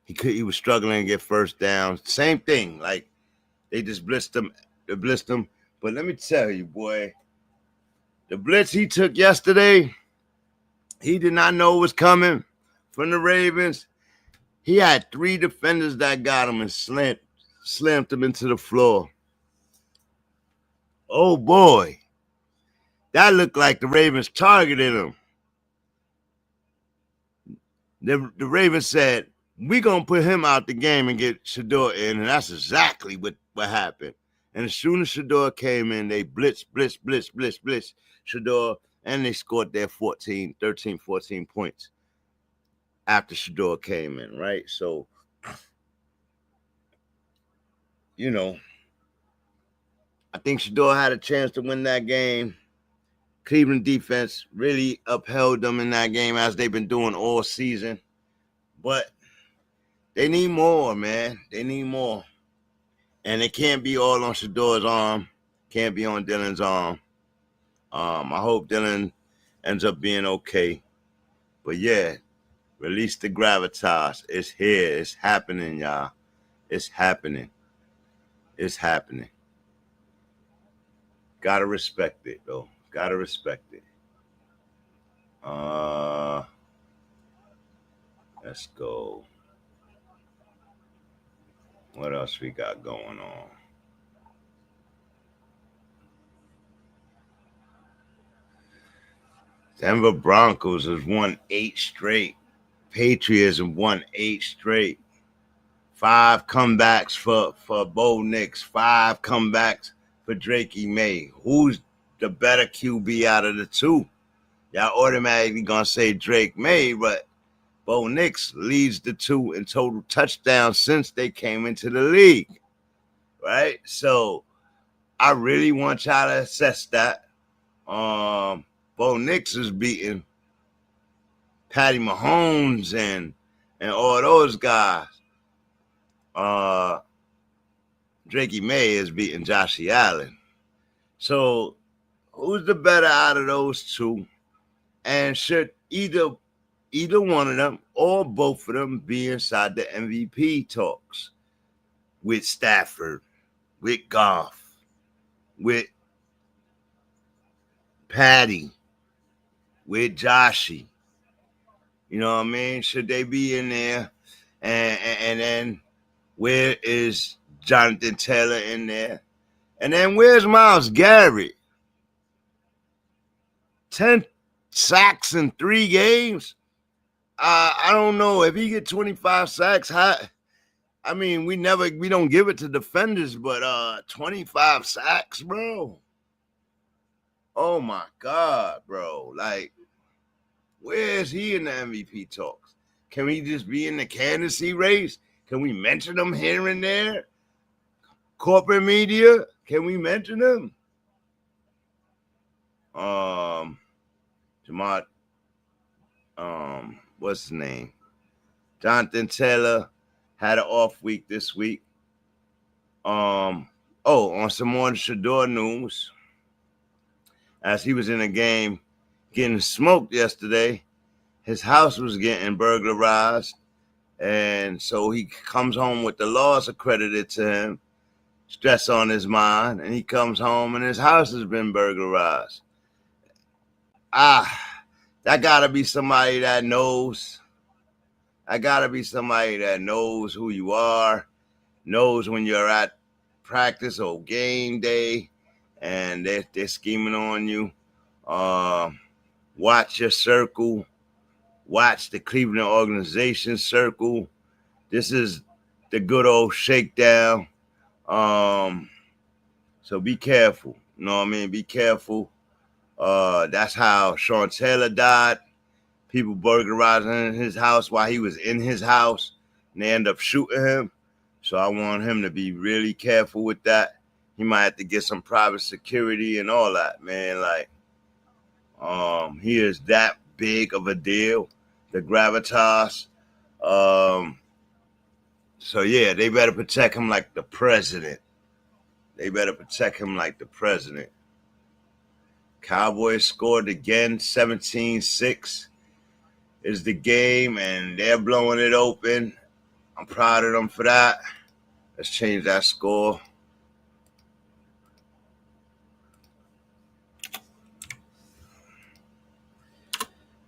He was struggling to get first down. Same thing. Like, they just blitzed him. But let me tell you, boy, the blitz he took yesterday, he did not know it was coming from the Ravens. He had 3 defenders that got him and slammed him into the floor. Oh, boy. That looked like the Ravens targeted him. The Ravens said, we're going to put him out the game and get Shador in, and that's exactly what happened. And as soon as Shador came in, they blitz Shador, and they scored their 13, 14 points after Shador came in, right? So, you know, I think Shador had a chance to win that game. Cleveland defense really upheld them in that game as they've been doing all season. But they need more, man. They need more. And it can't be all on Shador's arm. Can't be on Dylan's arm. I hope Dylan ends up being okay. But yeah, release the gravitas. It's here. It's happening, y'all. It's happening. It's happening. Gotta respect it, though. Gotta respect it. Let's go. What else we got going on? Denver Broncos has won 8 straight. Patriots have won 8 straight. 5 comebacks for Bo Nix. 5 comebacks for Drakey May. Who's the better QB out of the 2? Y'all automatically gonna say Drake May, but Bo Nix leads the 2 in total touchdowns since they came into the league, right? So I really want y'all to assess that. Bo Nix is beating Patty Mahomes and all those guys. Drakey May is beating Josh Allen. So who's the better out of those 2? And should either one of them or both of them be inside the MVP talks with Stafford, with Goff, with Patty, with Joshy? You know what I mean? Should they be in there? And then where is Jonathan Taylor in there? And then where's Myles Garrett? 10 sacks in 3 games? I don't know. If he get 25 sacks, I mean, we don't give it to defenders, but 25 sacks, bro. Oh my God, bro. Like, where is he in the MVP talks? Can we just be in the candidacy race? Can we mention him here and there? Corporate media, can we mention him? Jamar, what's his name? Jonathan Taylor had an off week this week. Oh, on some more Shador news, as he was in a game getting smoked yesterday, his house was getting burglarized, and so he comes home with the loss accredited to him, stress on his mind, and he comes home and his house has been burglarized. That gotta be somebody that knows. I gotta be somebody that knows who you are, knows when you're at practice or game day, and they're scheming on you. Watch your circle. Watch the Cleveland organization circle. This is the good old shakedown. So be careful. You know what I mean? Be careful. That's how Sean Taylor died. People burglarizing his house while he was in his house, and they end up shooting him. So I want him to be really careful with that. He might have to get some private security and all that, man. Like, he is that big of a deal, the gravitas. So yeah, they better protect him like the president. They better protect him like the president. Cowboys scored again, 17-6 is the game, and they're blowing it open. I'm proud of them for that. Let's change that score.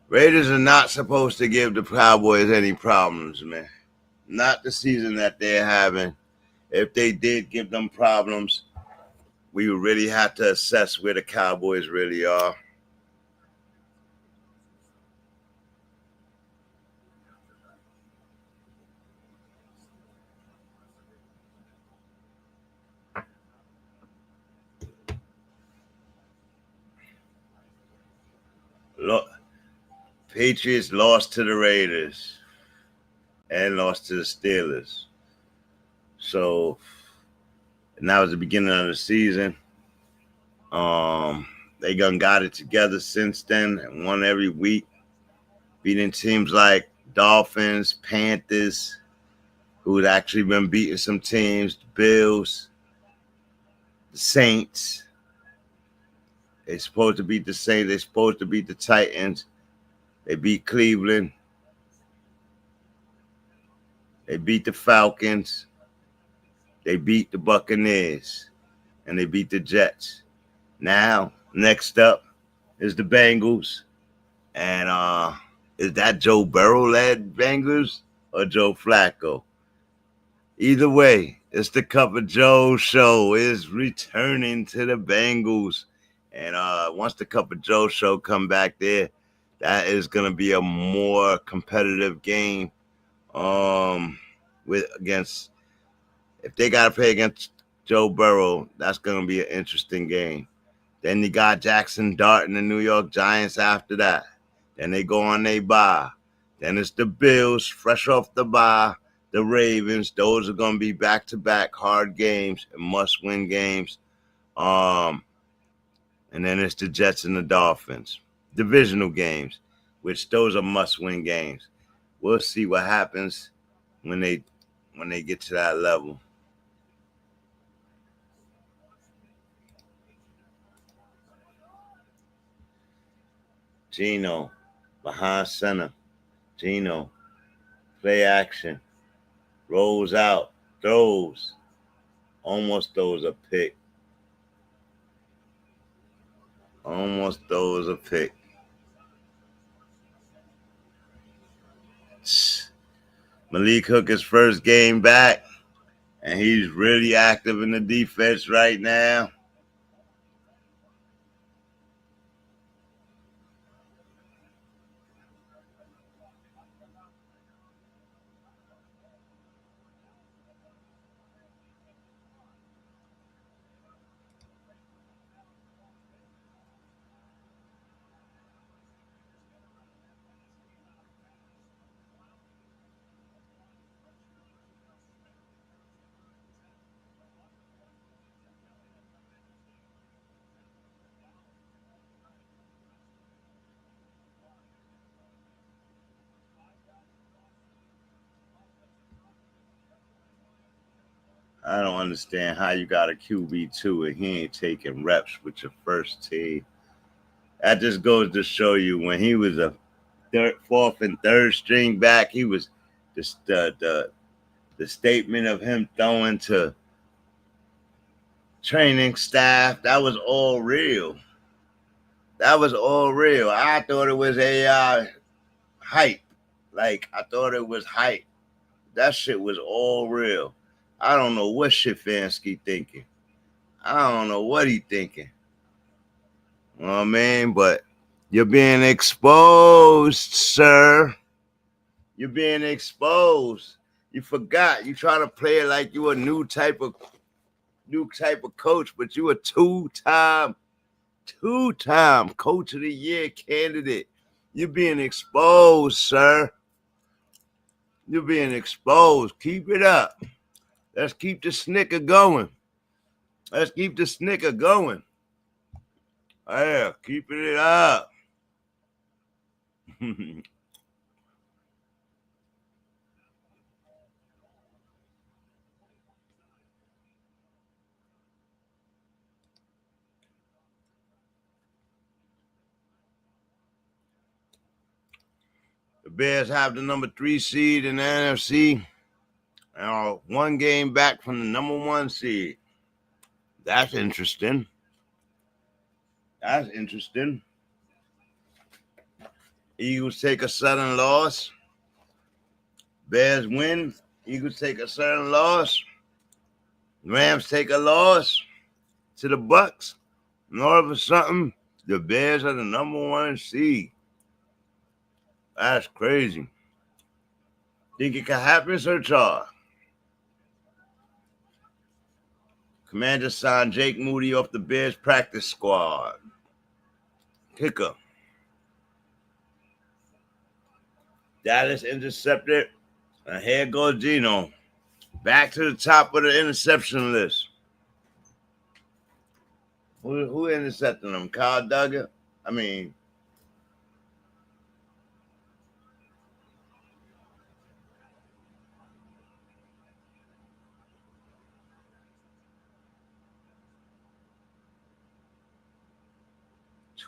Raiders are not supposed to give the Cowboys any problems, man. Not the season that they're having. If they did give them problems, we would really have to assess where the Cowboys really are. Look, Patriots lost to the Raiders and lost to the Steelers. So, and that was the beginning of the season. They done got it together since then and won every week, beating teams like Dolphins, Panthers, who had actually been beating some teams, the Bills, the Saints. They're supposed to beat the Saints. They're supposed to beat the Titans. They beat Cleveland. They beat the Falcons. They beat the Buccaneers. And they beat the Jets. Now, next up is the Bengals. And is that Joe Burrow-led Bengals or Joe Flacco? Either way, it's the Cup of Joe show is returning to the Bengals. And once the Cup of Joe show come back there, that is going to be a more competitive game. If they got to play against Joe Burrow, that's going to be an interesting game. Then you got Jackson Dart and the New York Giants after that. Then they go on their bye. Then it's the Bills, fresh off the bye. The Ravens, those are going to be back-to-back hard games and must-win games. And then it's the Jets and the Dolphins. Divisional games, which those are must-win games. We'll see what happens when they get to that level. GENO, behind center. GENO, play action. Rolls out, throws. Almost throws a pick. Almost throws a pick. Malik Hook, his first game back, and he's really active in the defense right now. I don't understand how you got a QB2 and he ain't taking reps with your first team. That just goes to show you when he was a fourth and third string back, he was just the statement of him throwing to training staff. That was all real. That was all real. I thought it was AI hype. Like, I thought it was hype. That shit was all real. I don't know what Stefanski thinking. I don't know what he thinking. You know what I mean? But you're being exposed, sir. You're being exposed. You forgot. You trying to play it like you a new type of coach, but you a two-time coach of the year candidate. You're being exposed, sir. You're being exposed. Keep it up. Let's keep the snicker going. Let's keep the snicker going. Yeah, keeping it up. The Bears have the number 3 seed in the NFC. One game back from the number 1 seed. That's interesting. That's interesting. Eagles take a sudden loss. Bears win. Eagles take a sudden loss. Rams take a loss to the Bucs. And all of a sudden, the Bears are the number 1 seed. That's crazy. Think it could happen, Sir Charles? Commander signed Jake Moody off the Bears practice squad. Kicker. Dallas intercepted. And here goes Geno. Back to the top of the interception list. Who intercepted him? Kyle Duggar? I mean,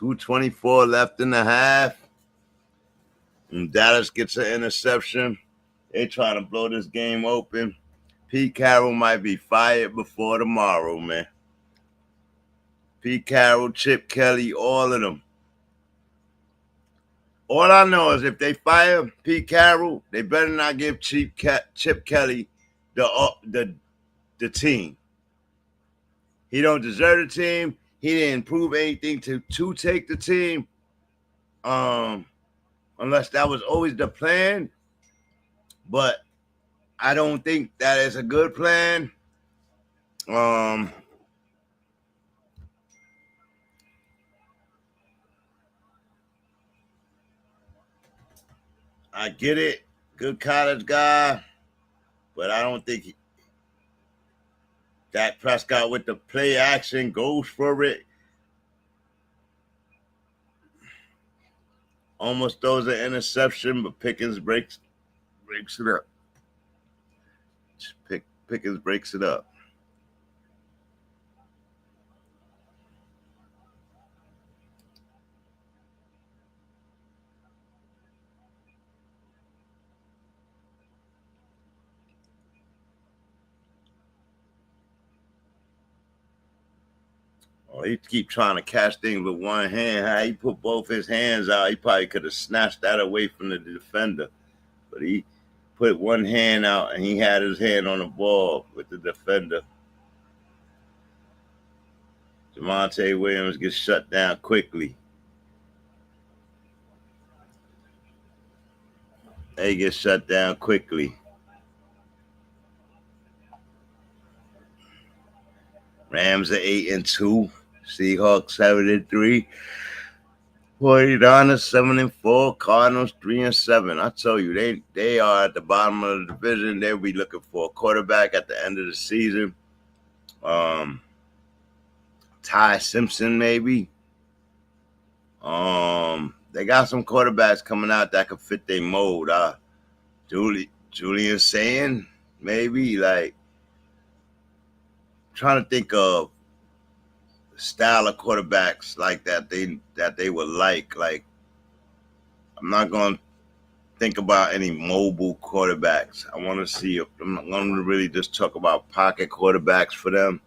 .224 left in the half. And Dallas gets an interception. They trying to blow this game open. Pete Carroll might be fired before tomorrow, man. Pete Carroll, Chip Kelly, all of them. All I know is if they fire Pete Carroll, they better not give Chip Kelly the team. He don't deserve the team. He didn't prove anything to take the team. Unless that was always the plan. But I don't think that is a good plan. I get it. Good college guy. But I don't think Dak Prescott with the play action goes for it. Almost throws an interception, but Pickens breaks it up. Pickens breaks it up. Oh, he keep trying to catch things with one hand. How he put both his hands out, he probably could have snatched that away from the defender. But he put one hand out, and he had his hand on the ball with the defender. Javonte Williams gets shut down quickly. They get shut down quickly. Rams are 8-2. Seahawks 7-3. 49ers 7-4. Cardinals 3-7. I tell you, they are at the bottom of the division. They'll be looking for a quarterback at the end of the season. Ty Simpson, maybe. They got some quarterbacks coming out that could fit their mold. Julian Sand, maybe. Like, trying to think of style of quarterbacks like that they would like. Like, I'm not going to think about any mobile quarterbacks. I want to see if I'm going to really just talk about pocket quarterbacks for them.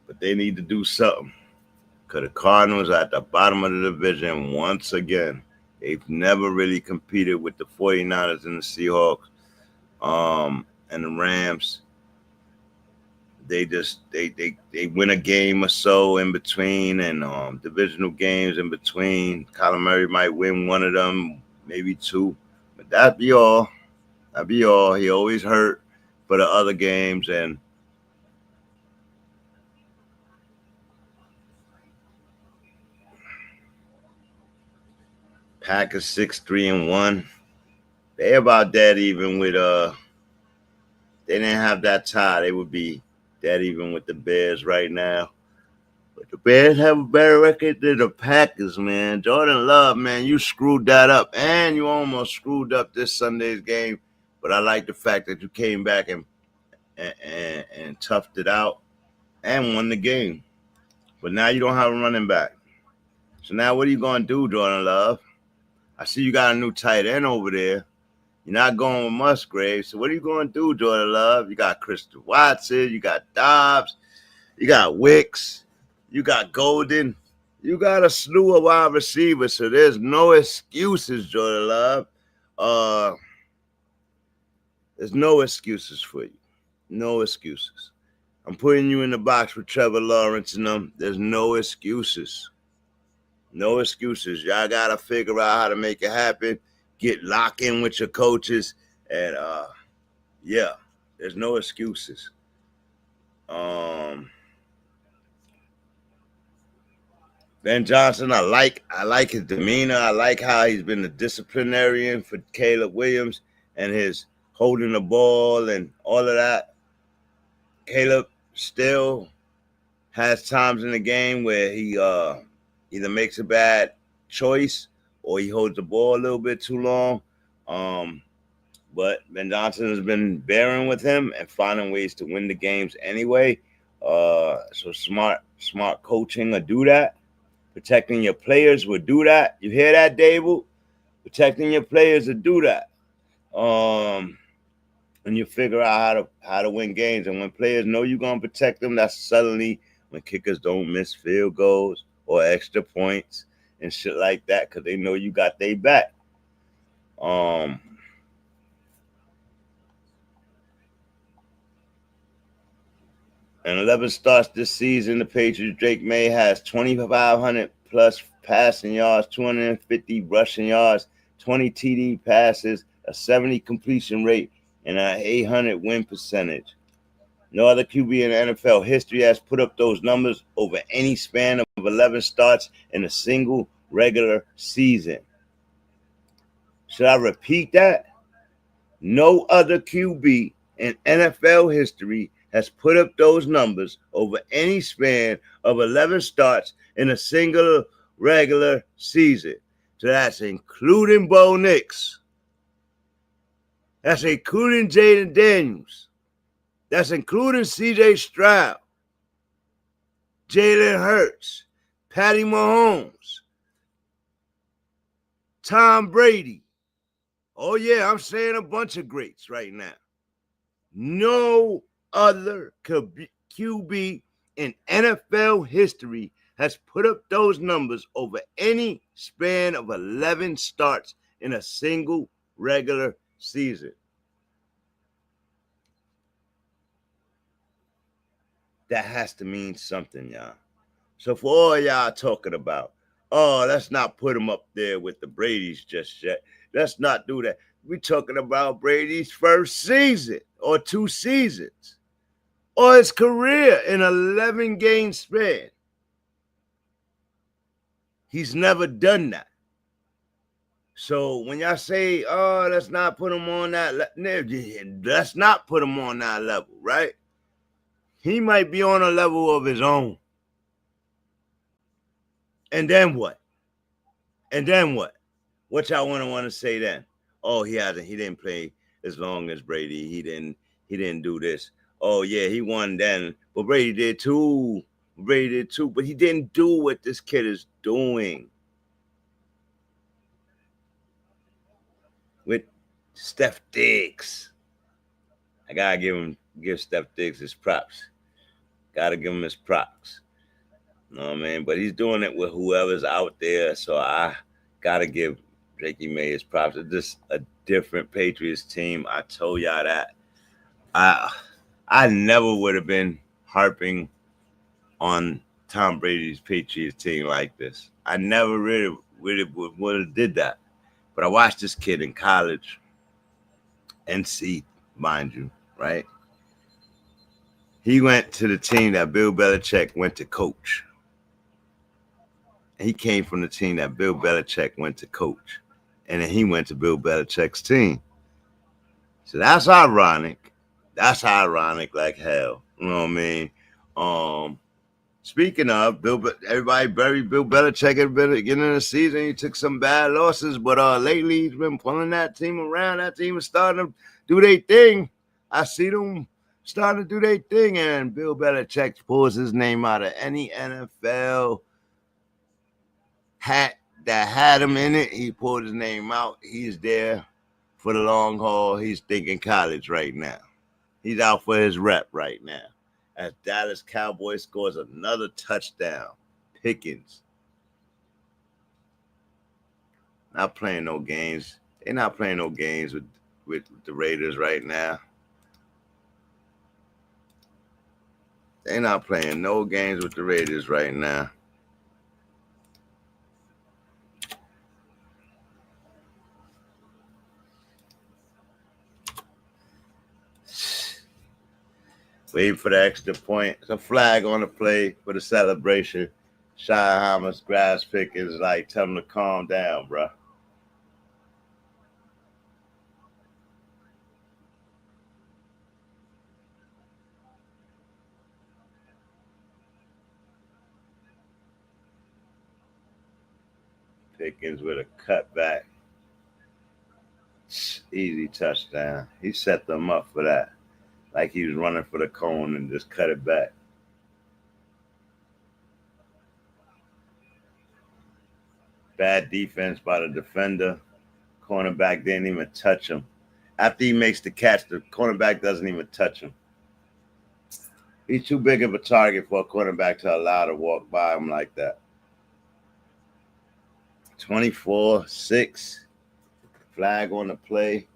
But they need to do something, because the Cardinals are at the bottom of the division once again. They've never really competed with the 49ers and the Seahawks and the Rams. They win a game or so in between, and divisional games in between. Kyler Murray might win one of them, maybe two, but that'd be all. That'd be all. He always hurt for the other games, and Packers 6-3-1. They about dead even with they didn't have that tie. They would be dead even with the Bears right now. But the Bears have a better record than the Packers, man. Jordan Love, man, you screwed that up. And you almost screwed up this Sunday's game. But I like the fact that you came back and toughed it out and won the game. But now you don't have a running back. So now what are you going to do, Jordan Love? I see you got a new tight end over there. You're not going with Musgrave. So what are you going to do, Jordan Love? You got Christian Watson. You got Dobbs. You got Wicks. You got Golden. You got a slew of wide receivers. So there's no excuses, Jordan Love. There's no excuses for you. No excuses. I'm putting you in the box with Trevor Lawrence and them. There's no excuses. No excuses. Y'all got to figure out how to make it happen. Get locked in with your coaches. And, yeah, there's no excuses. Ben Johnson, I like his demeanor. I like how he's been the disciplinarian for Caleb Williams and his holding the ball and all of that. Caleb still has times in the game where he either makes a bad choice or he holds the ball a little bit too long. But Ben Johnson has been bearing with him and finding ways to win the games anyway. So smart coaching will do that. Protecting your players will do that. You hear that, Dable? Protecting your players will do that. And you figure out how to win games. And when players know you're going to protect them, that's suddenly when kickers don't miss field goals or extra points and shit like that, because they know you got their back. And 11 starts this season, the Patriots. Drake May has 2,500 plus passing yards, 250 rushing yards, 20 TD passes, a 70 completion rate, and an 800 win percentage. No other QB in NFL history has put up those numbers over any span of 11 starts in a single regular season. Should I repeat that? No other QB in NFL history has put up those numbers over any span of 11 starts in a single regular season. So that's including Bo Nix. That's including Jaden Daniels. That's including C.J. Stroud, Jalen Hurts, Patty Mahomes, Tom Brady. Oh, yeah, I'm saying a bunch of greats right now. No other QB in NFL history has put up those numbers over any span of 11 starts in a single regular season. That has to mean something, y'all. So for all y'all talking about, oh, let's not put him up there with the Brady's just yet. Let's not do that. We're talking about Brady's first season or 2 seasons or his career in 11-game span. He's never done that. So when y'all say, oh, let's not put him on that, let's not put him on that level, right? He might be on a level of his own. And then what? And then what? What y'all want to say then? Oh, he didn't play as long as Brady. He didn't he didn't do this. Oh, yeah, he won then. But Brady did too. But he didn't do what this kid is doing with Steph Diggs. I gotta give Steph Diggs his props. Gotta give him his props. You know what I mean? But he's doing it with whoever's out there. So I gotta give Jakey May his props. It's just a different Patriots team. I told y'all that. I never would have been harping on Tom Brady's Patriots team like this. I never really would have did that. But I watched this kid in college, NC, mind you, right? He went to the team that Bill Belichick went to coach. He came from the team that Bill Belichick went to coach. And then he went to Bill Belichick's team. So that's ironic. That's ironic like hell. You know what I mean? Speaking of, everybody buried Bill Belichick at the beginning of the season. He took some bad losses, but lately he's been pulling that team around. That team is starting to do their thing. I see them starting to do their thing, and Bill Belichick pulls his name out of any NFL hat that had him in it. He pulled his name out. He's there for the long haul. He's thinking college right now. He's out for his rep right now. As Dallas Cowboys scores another touchdown. Pickens. Not playing no games. They're not playing no games with the Raiders right now. They're not playing no games with the Raiders right now. Waiting for the extra point. It's a flag on the play for the celebration. Schottenheimer's grass Pickens like, tell him to calm down, bro. Pickens with a cutback. Easy touchdown. He set them up for that. Like he was running for the cone and just cut it back. Bad defense by the defender. Cornerback didn't even touch him. After he makes the catch, the cornerback doesn't even touch him. He's too big of a target for a cornerback to allow to walk by him like that. 24-6. Flag on the play.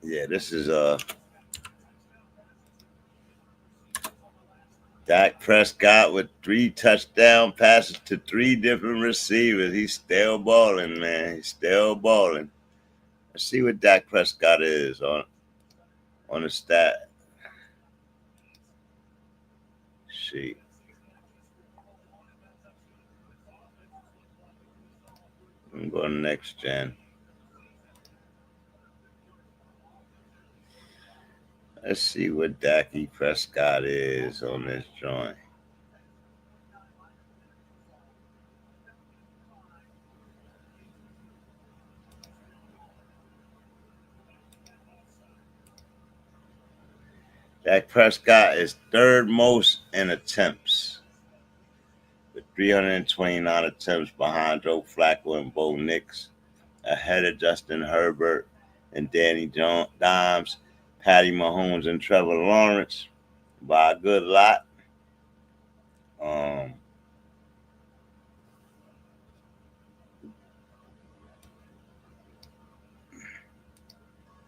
Yeah, this is Dak Prescott with 3 touchdown passes to 3 different receivers. He's still balling, man. He's still balling. Let's see what Dak Prescott is on the stat sheet. I'm going next gen. Let's see what Dak Prescott is on this joint. Dak Prescott is 3rd most in attempts with 329 attempts behind Joe Flacco and Bo Nix, ahead of Justin Herbert and Danny Dimes, Patty Mahomes and Trevor Lawrence by a good lot.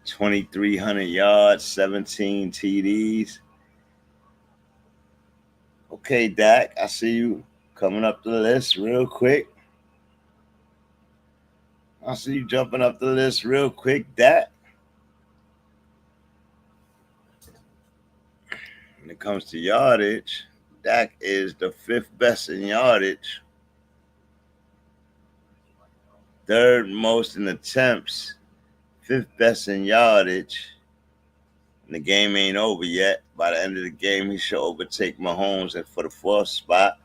2,300 yards, 17 TDs. Okay, Dak, I see you coming up the list real quick. I see you jumping up the list real quick, Dak. When it comes to yardage, Dak is the 5th best in yardage, 3rd most in attempts, 5th best in yardage, And the game ain't over yet. By the end of the game, he should overtake Mahomes for the 4th spot.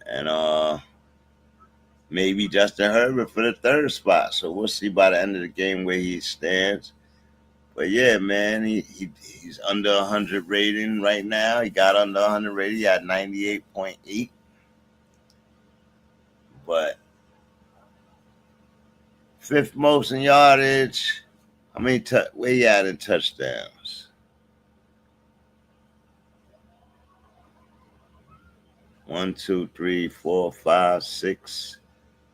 And maybe Justin Herbert for the 3rd spot. So we'll see by the end of the game where he stands. But yeah, man, he's under 100 rating right now. He got under 100 rating. He had 98.8. But 5th most in yardage. I mean, where he at in touchdowns? 1, 2, 3, 4, 5, 6,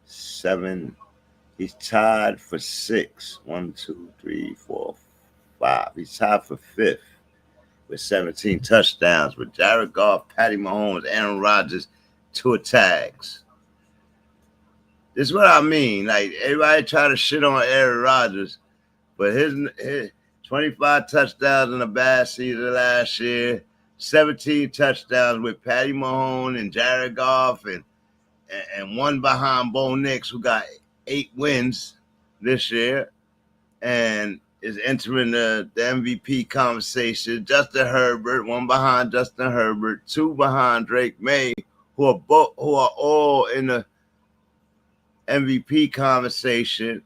7. He's tied for 6. 1, 2, 3, 4, 5. He's tied for 5th with 17 touchdowns with Jared Goff, Patty Mahomes, Aaron Rodgers, 2 tags. This is what I mean. Like, everybody try to shit on Aaron Rodgers, but his 25 touchdowns in a bad season last year, 17 touchdowns with Patty Mahomes and Jared Goff, and one behind Bo Nix, who got 8 wins this year and is entering the MVP conversation. Justin Herbert, 1 behind Justin Herbert, 2 behind Drake May, who are all in the MVP conversation.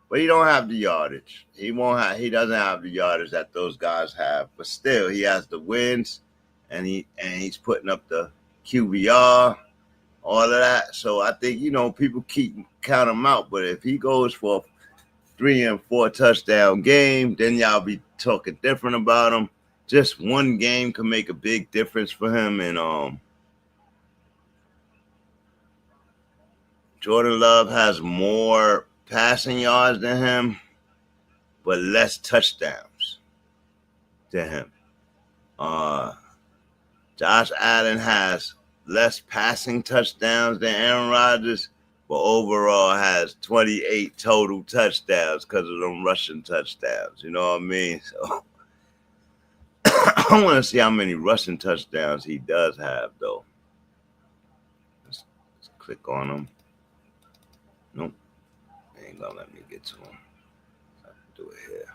But he don't have the yardage. He doesn't have the yardage that those guys have. But still, he has the wins, and he's putting up the QBR, all of that. So I think, people count him out. But if he goes for a 3 and 4 touchdown game, then y'all be talking different about him. Just one game can make a big difference for him. And Jordan Love has more passing yards than him, but less touchdowns than him. Josh Allen has less passing touchdowns than Aaron Rodgers, but overall has 28 total touchdowns because of them rushing touchdowns. You know what I mean? So I want to see how many rushing touchdowns he does have, though. Let's click on him. Nope. They ain't gonna let me get to him. I have to do it here.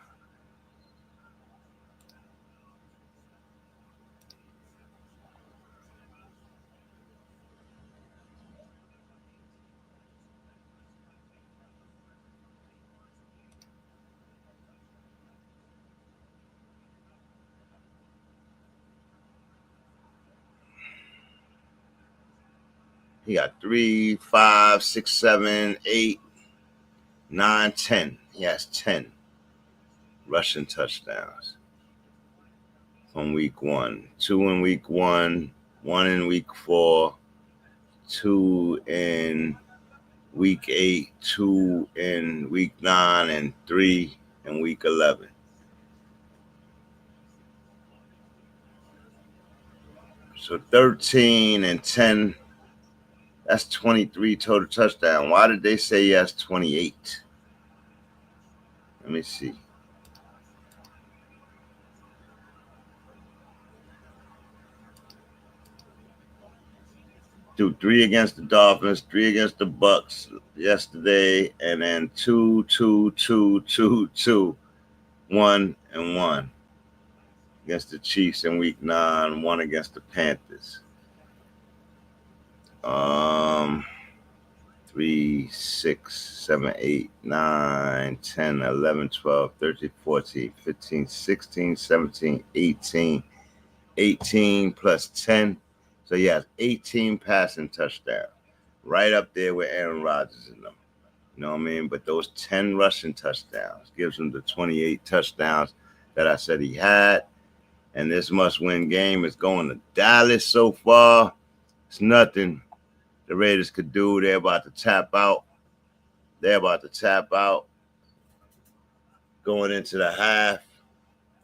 He got 3, 5, 6, 7, 8, 9, 10. He has 10 rushing touchdowns from week 1. 2 in week 1, 1 in week 4, 2 in week 8, 2 in week 9, and 3 in week 11. So 13 and 10. That's 23 total touchdowns. Why did they say he has 28? Let me see. Dude, 3 against the Dolphins, 3 against the Bucs yesterday, and then 2, 2, 2, 2, 2, 1 and 1 against the Chiefs in week 9, 1 against the Panthers. 3, 6, 7, 8, 9, 10, 11, 12, 13, 14, 15, 16, 17, 18. 18 plus 10. So he has 18 passing touchdowns. Right up there with Aaron Rodgers in them. You know what I mean? But those 10 rushing touchdowns gives him the 28 touchdowns that I said he had. And this must-win game is going to Dallas so far. It's nothing the Raiders could do. They're about to tap out. Going into the half.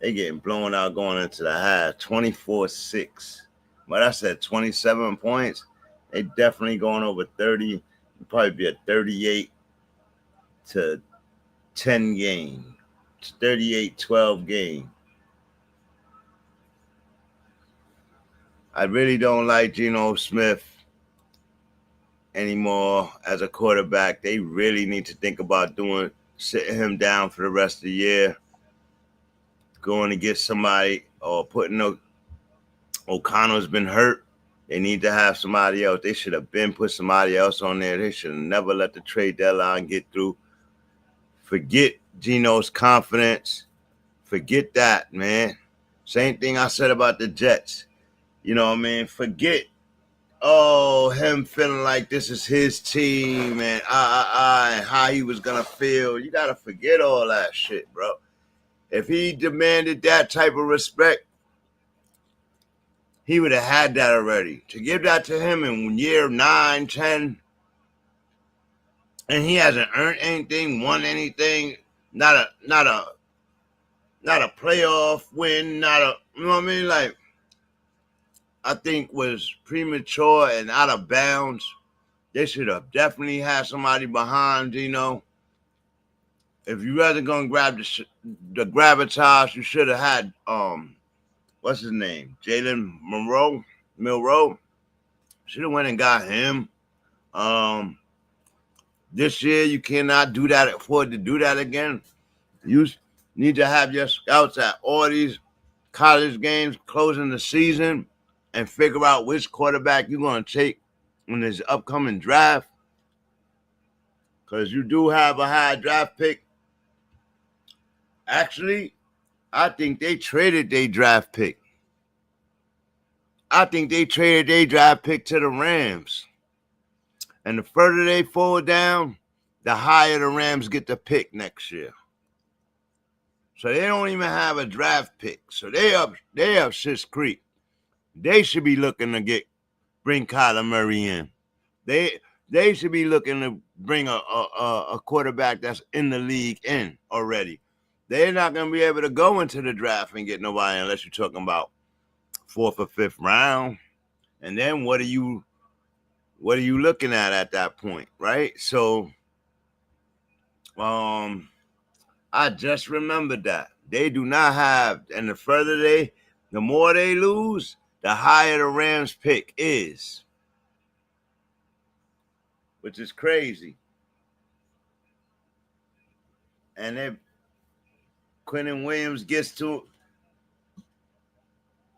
They're getting blown out going into the half. 24-6. But I said 27 points. They definitely going over 30. It'll probably be a 38-10 game. 38-12 game. I really don't like Geno Smith anymore as a quarterback. They really need to think about sitting him down for the rest of the year. going to get somebody or putting O'Connell's been hurt. They need to have somebody else. They should have put somebody else on there. They should have never let the trade deadline get through. Forget Geno's confidence. Forget that, man. Same thing I said about the Jets. You know what I mean? Forget, him feeling like this is his team and and how he was going to feel. You got to forget all that shit, bro. If he demanded that type of respect, he would have had that already. To give that to him in year 9, 10, and he hasn't earned anything, won anything, not a playoff win, you know what I mean? Like, I think was premature and out of bounds. They should have definitely had somebody behind, If you wasn't going to grab the gravitas, you should have had, what's his name? Jalen Milroe. Should have went and got him. This year, you cannot afford to do that again. You need to have your scouts at all these college games closing the season and figure out which quarterback you're going to take in this upcoming draft. Because you do have a high draft pick. Actually, I think they traded their draft pick. I think they traded their draft pick to the Rams. And the further they fall down, the higher the Rams get the pick next year. So they don't even have a draft pick. So they up Schitt's Creek. They should be looking to bring Kyler Murray in. They should be looking to bring a quarterback that's in the league in already. They're not going to be able to go into the draft and get nobody unless you're talking about 4th or 5th round. And then what are you looking at that point, right? So I just remembered that. They do not have, and the more they lose, the higher the Rams pick is. Which is crazy. And if Quentin Williams gets to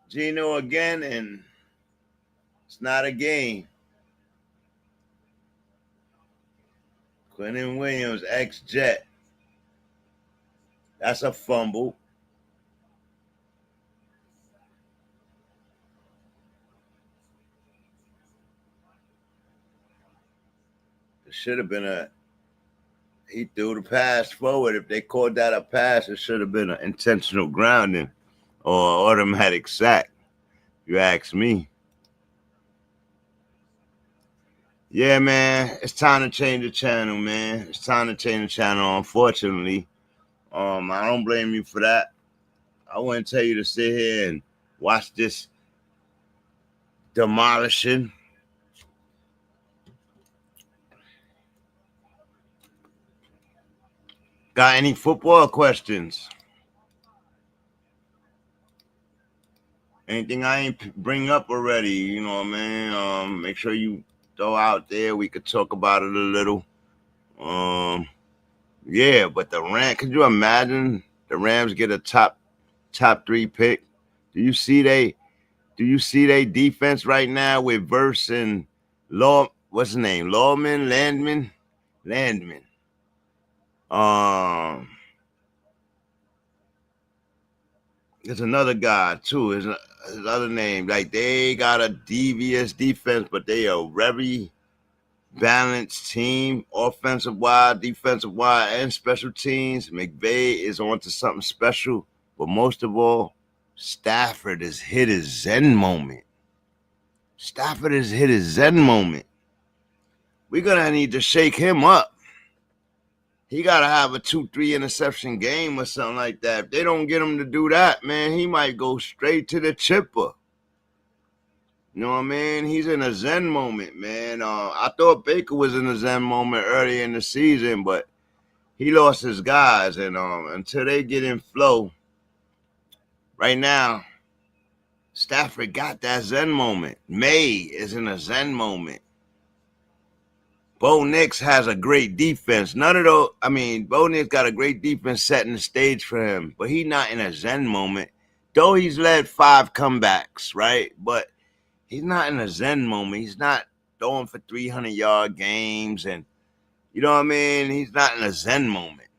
Geno again, and it's not a game. Quentin Williams, ex-Jet. That's a fumble. It should have been he threw the pass forward. If they called that a pass, it should have been an intentional grounding or automatic sack, if you ask me. Yeah, man, it's time to change the channel, man. It's time to change the channel, unfortunately. I don't blame you for that. I wouldn't tell you to sit here and watch this demolishing. Got any football questions? Anything I ain't bring up already, you know what I mean? Make sure you throw out there. We could talk about it a little. Yeah, but the Rams, could you imagine the Rams get a top 3 pick? Do you see they defense right now with Verse and what's his name? Landman. There's another guy too. His other name. Like, they got a devious defense, but they are very balanced team, offensive wide, defensive wide, and special teams. McVay is on to something special, but most of all, Stafford has hit his zen moment. We're gonna need to shake him up. He gotta have a 2-3 interception game or something like that. If they don't get him to do that, man, he might go straight to the chipper. You know what I mean? He's in a zen moment, man. I thought Baker was in a zen moment early in the season, but he lost his guys. And until they get in flow, right now, Stafford got that zen moment. May is in a zen moment. Bo Nix has a great defense. None of those, Bo Nix got a great defense setting the stage for him, but he's not in a zen moment. Though he's led 5 comebacks, right? But he's not in a zen moment. He's not throwing for 300-yard games, and you know what I mean? He's not in a zen moment.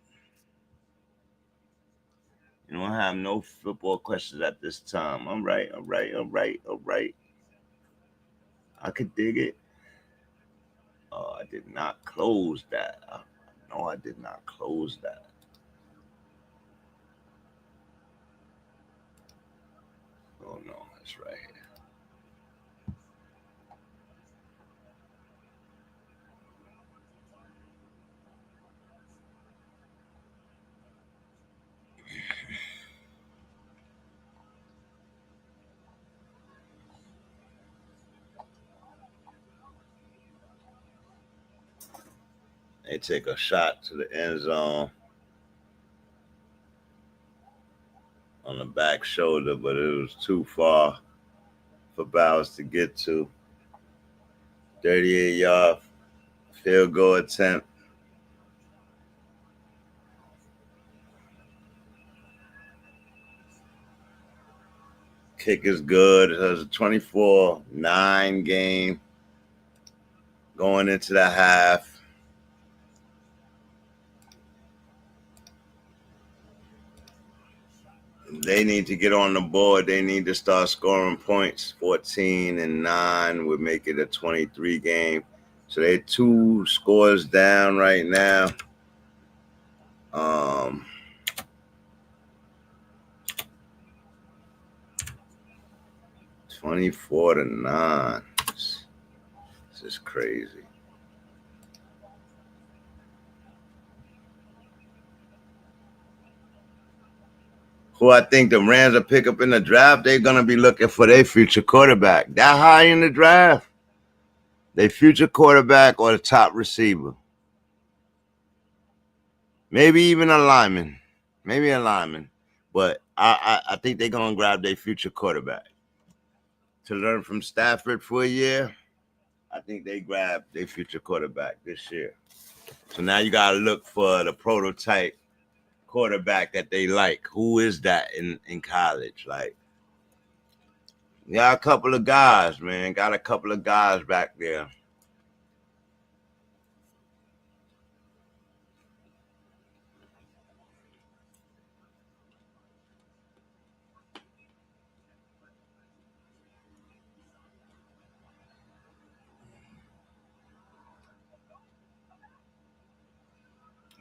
You don't have no football questions at this time. All right. I could dig it. Oh, I did not close that. No, I did not close that. Oh, no, that's right here. They take a shot to the end zone on the back shoulder, but it was too far for Bowers to get to. 38-yard field goal attempt. Kick is good. It was a 24-9 game going into the half. They need to get on the board. They need to start scoring points. 14-9 would make it a 23 game. So they're 2 scores down right now. 24-9. This is crazy. Who I think the Rams will pick up in the draft, they're going to be looking for their future quarterback. That high in the draft, their future quarterback or the top receiver. Maybe even a lineman. But I think they're going to grab their future quarterback. To learn from Stafford for a year, I think they grab their future quarterback this year. So now you got to look for the prototype quarterback that they like. Who is that in college? Like, got a couple of guys, man. Got a couple of guys back there.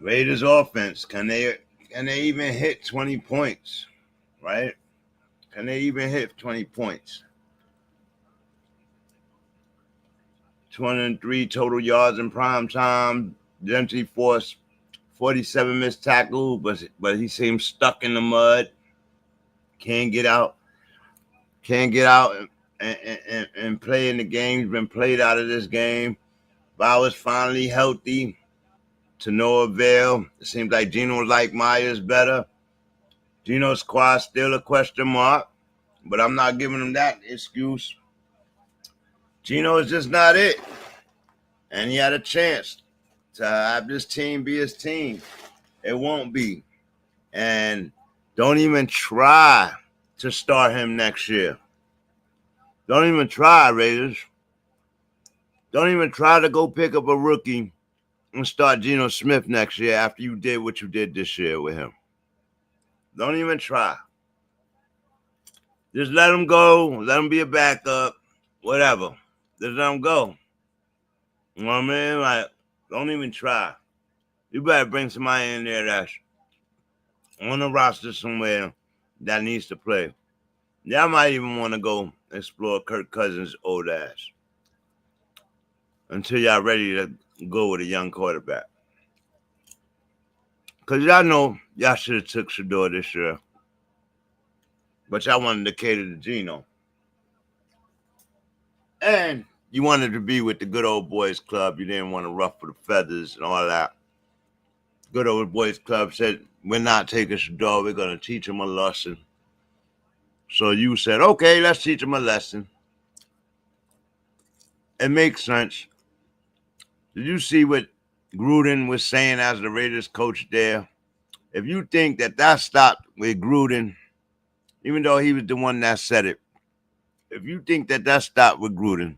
Raiders offense, can they even hit 20 points, right? Can they even hit 20 points? 203 total yards in prime time. Dempsey forced 47 missed tackles, but he seems stuck in the mud. Can't get out and play in the game. He's been played out of this game. Bowers finally healthy. To no avail. It seems like Geno like Myers better. Geno's squad still a question mark, but I'm not giving him that excuse. Geno is just not it. And he had a chance to have this team be his team. It won't be. And don't even try to start him next year. Don't even try, Raiders. Don't even try to go pick up a rookie and start Geno Smith next year after you did what you did this year with him. Don't even try. Just let him go. Let him be a backup. Whatever. Just let him go. You know what I mean? Like, don't even try. You better bring somebody in there that's on the roster somewhere that needs to play. Y'all might even want to go explore Kirk Cousins' old ass until y'all ready to go with a young quarterback. Because y'all know y'all should have took Shador this year. But y'all wanted to cater to Geno. And you wanted to be with the good old boys club. You didn't want to ruffle the feathers and all that. Good old boys club said, we're not taking Shador. We're going to teach him a lesson. So you said, okay, let's teach him a lesson. It makes sense. Did you see what Gruden was saying as the Raiders coach there? If you think that stopped with Gruden, even though he was the one that said it, if you think that stopped with Gruden,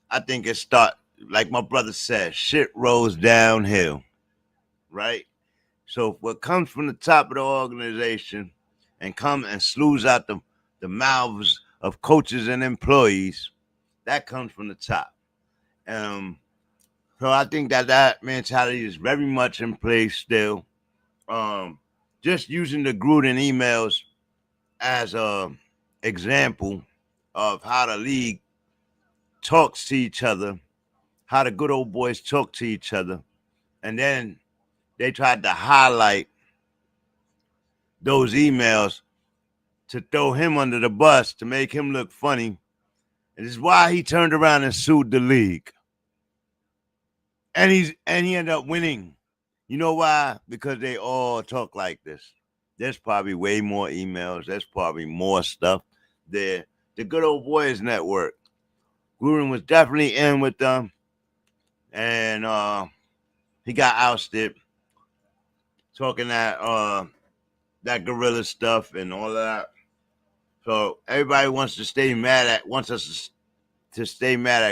I think it start, like my brother said, shit rolls downhill, right? So what comes from the top of the organization and come and slews out the mouths of coaches and employees, that comes from the top. So I think that mentality is very much in place still. Just using the Gruden emails as a example of how the league talks to each other, how the good old boys talk to each other, and then they tried to highlight those emails to throw him under the bus to make him look funny. And this is why he turned around and sued the league. And he ended up winning. You know why? Because they all talk like this. There's probably way more emails. There's probably more stuff there. The Good Old Boys Network. Gruden was definitely in with them. And he got ousted. Talking that guerrilla stuff and all of that. So everybody wants us to stay mad at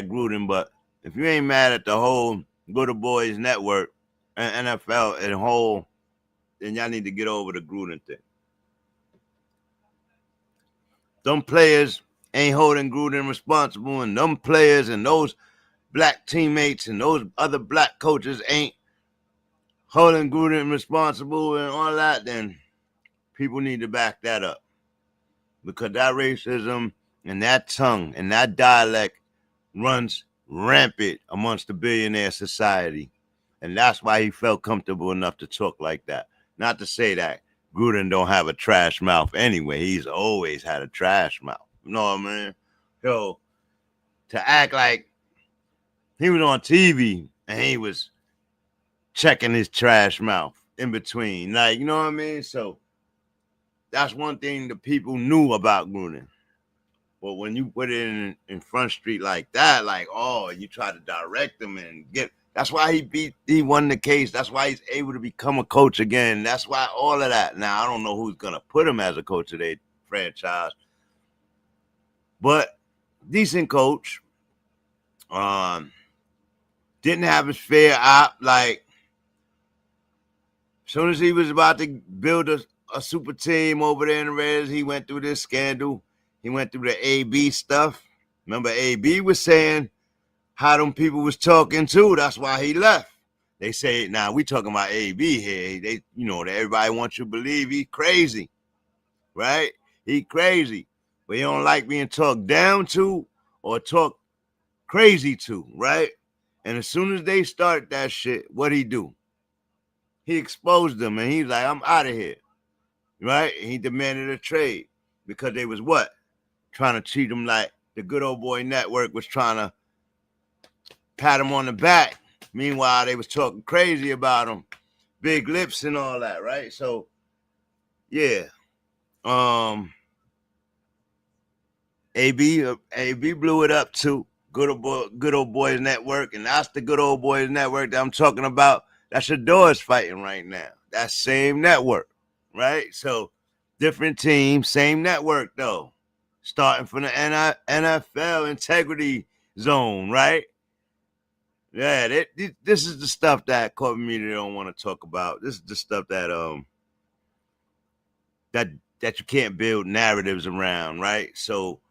Gruden, but if you ain't mad at the whole Good Old Boys Network and NFL as a whole, then y'all need to get over the Gruden thing. Them players ain't holding Gruden responsible, and them players and those black teammates and those other black coaches ain't holding Gruden responsible and all that, then people need to back that up. Because that racism and that tongue and that dialect runs rampant amongst the billionaire society. And that's why he felt comfortable enough to talk like that. Not to say that Gruden don't have a trash mouth anyway. He's always had a trash mouth. You know what I mean? So to act like he was on TV and he was checking his trash mouth in between. Like, you know what I mean? So that's one thing the people knew about Gruden. But when you put it in Front Street like that, like, oh, you try to direct him and that's why he won the case. That's why he's able to become a coach again. That's why all of that. Now, I don't know who's going to put him as a coach of their franchise. But decent coach. Didn't have his fair op. Like, as soon as he was about to build a super team over there in the Raiders, he went through this scandal. He went through the AB stuff. Remember, AB was saying how them people was talking too. That's why he left. They say, now we talking about AB here. Everybody wants you to believe he's crazy, right? He crazy. But he don't like being talked down to or talked crazy to, right? And as soon as they start that shit, what'd he do? He exposed them, and he's like, I'm out of here, right? And he demanded a trade because they was what? Trying to treat him like the Good Old Boy Network was trying to pat him on the back. Meanwhile, they was talking crazy about him. Big lips and all that, right? So, yeah. AB blew it up too. Good Old Boys Network, and that's the Good Old Boys Network that I'm talking about. That's Shador's fighting right now. That same network, right? So, different team, same network though. Starting from the NFL integrity zone, right? Yeah, this is the stuff that corporate media don't want to talk about. This is the stuff that that you can't build narratives around, right? So,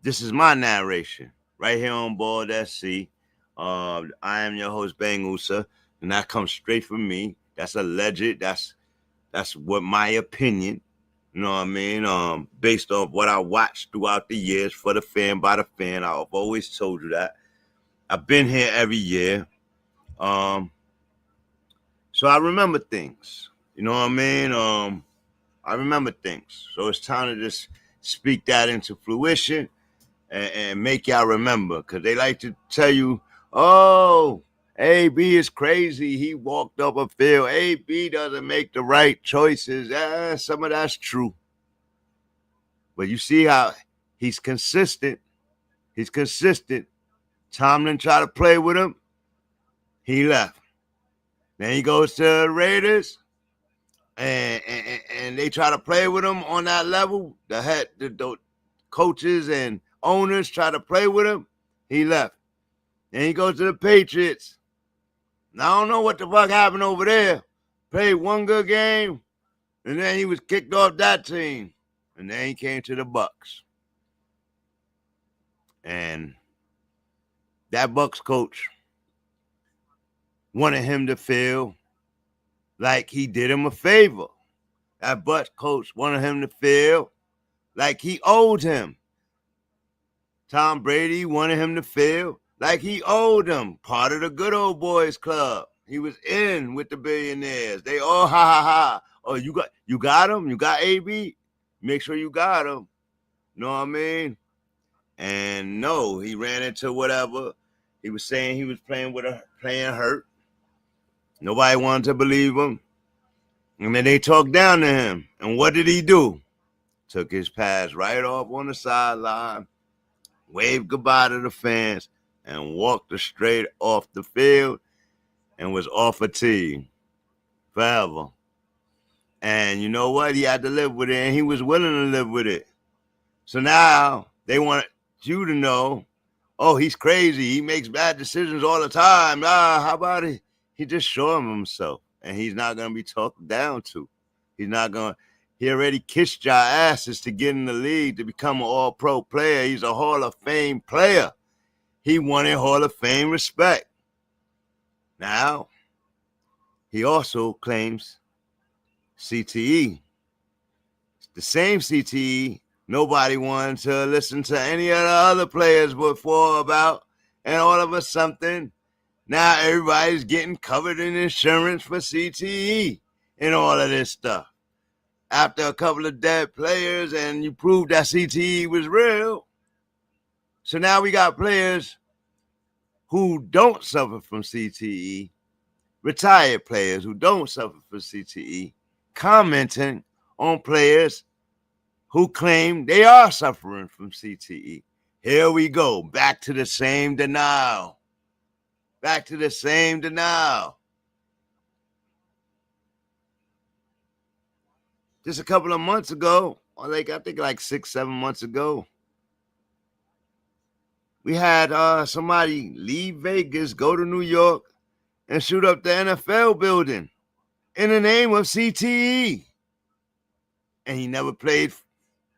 this is my narration right here on BALDSC. I am your host, Bang Usa, and that comes straight from me. That's alleged. That's what my opinion. You know what I mean? Based on what I watched throughout the years for the fan, by the fan. I've always told you that. I've been here every year. So I remember things. You know what I mean? I remember things. So it's time to just speak that into fruition and make y'all remember. Because they like to tell you, oh, AB is crazy. He walked up a field. AB doesn't make the right choices. Some of that's true. But you see how he's consistent. He's consistent. Tomlin tried to play with him. He left. Then he goes to the Raiders, and they try to play with him on that level. The coaches and owners try to play with him. He left. Then he goes to the Patriots. Now, I don't know what the fuck happened over there. Played one good game, and then he was kicked off that team. And then he came to the Bucs. And that Bucs coach wanted him to feel like he did him a favor. That Bucs coach wanted him to feel like he owed him. Tom Brady wanted him to feel like he owed him. Part of the good old boys club. He was in with the billionaires. They all ha. Oh, you got him? You got AB? Make sure you got him. Know what I mean? And no, he ran into whatever. He was saying he was playing hurt. Nobody wanted to believe him. And then they talked down to him. And what did he do? Took his pass right off on the sideline, waved goodbye to the fans, and walked straight off the field and was off a team forever. And you know what? He had to live with it, and he was willing to live with it. So now they want you to know, oh, he's crazy. He makes bad decisions all the time. How about it? He just show him himself, and he's not going to be talked down to. He's not going to. He already kissed your asses to get in the league to become an all-pro player. He's a Hall of Fame player. He wanted Hall of Fame respect. Now, he also claims CTE. It's the same CTE nobody wanted to listen to any of the other players before about, and all of a sudden, now everybody's getting covered in insurance for CTE and all of this stuff. After a couple of dead players and you proved that CTE was real. So now we got players who don't suffer from CTE, retired players who don't suffer from CTE, commenting on players who claim they are suffering from CTE. Here we go, back to the same denial. Back to the same denial. Just a couple of months ago, or I think 6-7 months ago, we had somebody leave Vegas, go to New York, and shoot up the NFL building in the name of CTE. And he never played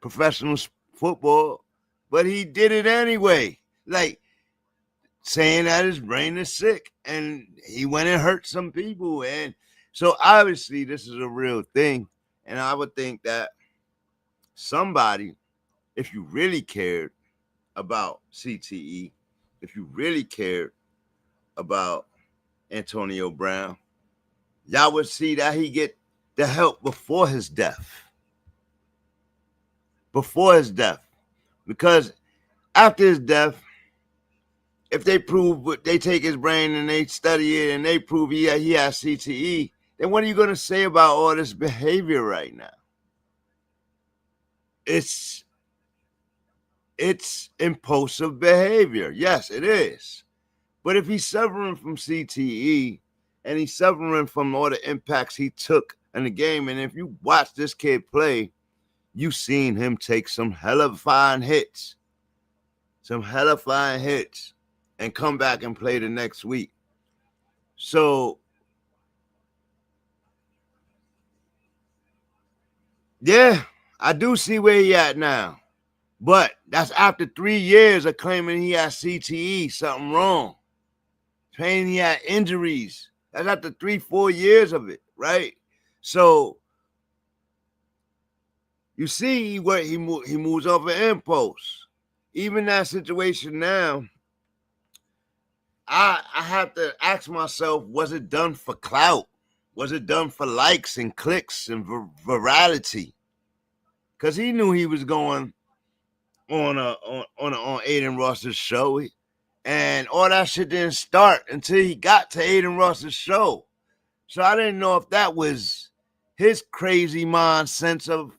professional football, but he did it anyway. Like, saying that his brain is sick, and he went and hurt some people. And so obviously this is a real thing. And I would think that somebody, if you really cared about CTE, if you really cared about Antonio Brown, y'all would see that he get the help before his death. Before his death. Because after his death, if they prove, they take his brain and they study it and they prove he has CTE, then what are you going to say about all this behavior right now? It's impulsive behavior. Yes, it is. But if he's suffering from CTE and he's suffering from all the impacts he took in the game, and if you watch this kid play, you've seen him take some hella fine hits. Some hella fine hits. And come back and play the next week. So, yeah, I do see where he at now. But that's after 3 years of claiming he has CTE, something wrong. Claiming he had injuries. That's after 3-4 years of it, right? So, you see where he moves off an impulse. Even that situation now, I have to ask myself, was it done for clout? Was it done for likes and clicks and virality? Because he knew he was going on Aiden Ross's show, and all that shit didn't start until he got to Aiden Ross's show. So I didn't know if that was his crazy mind sense of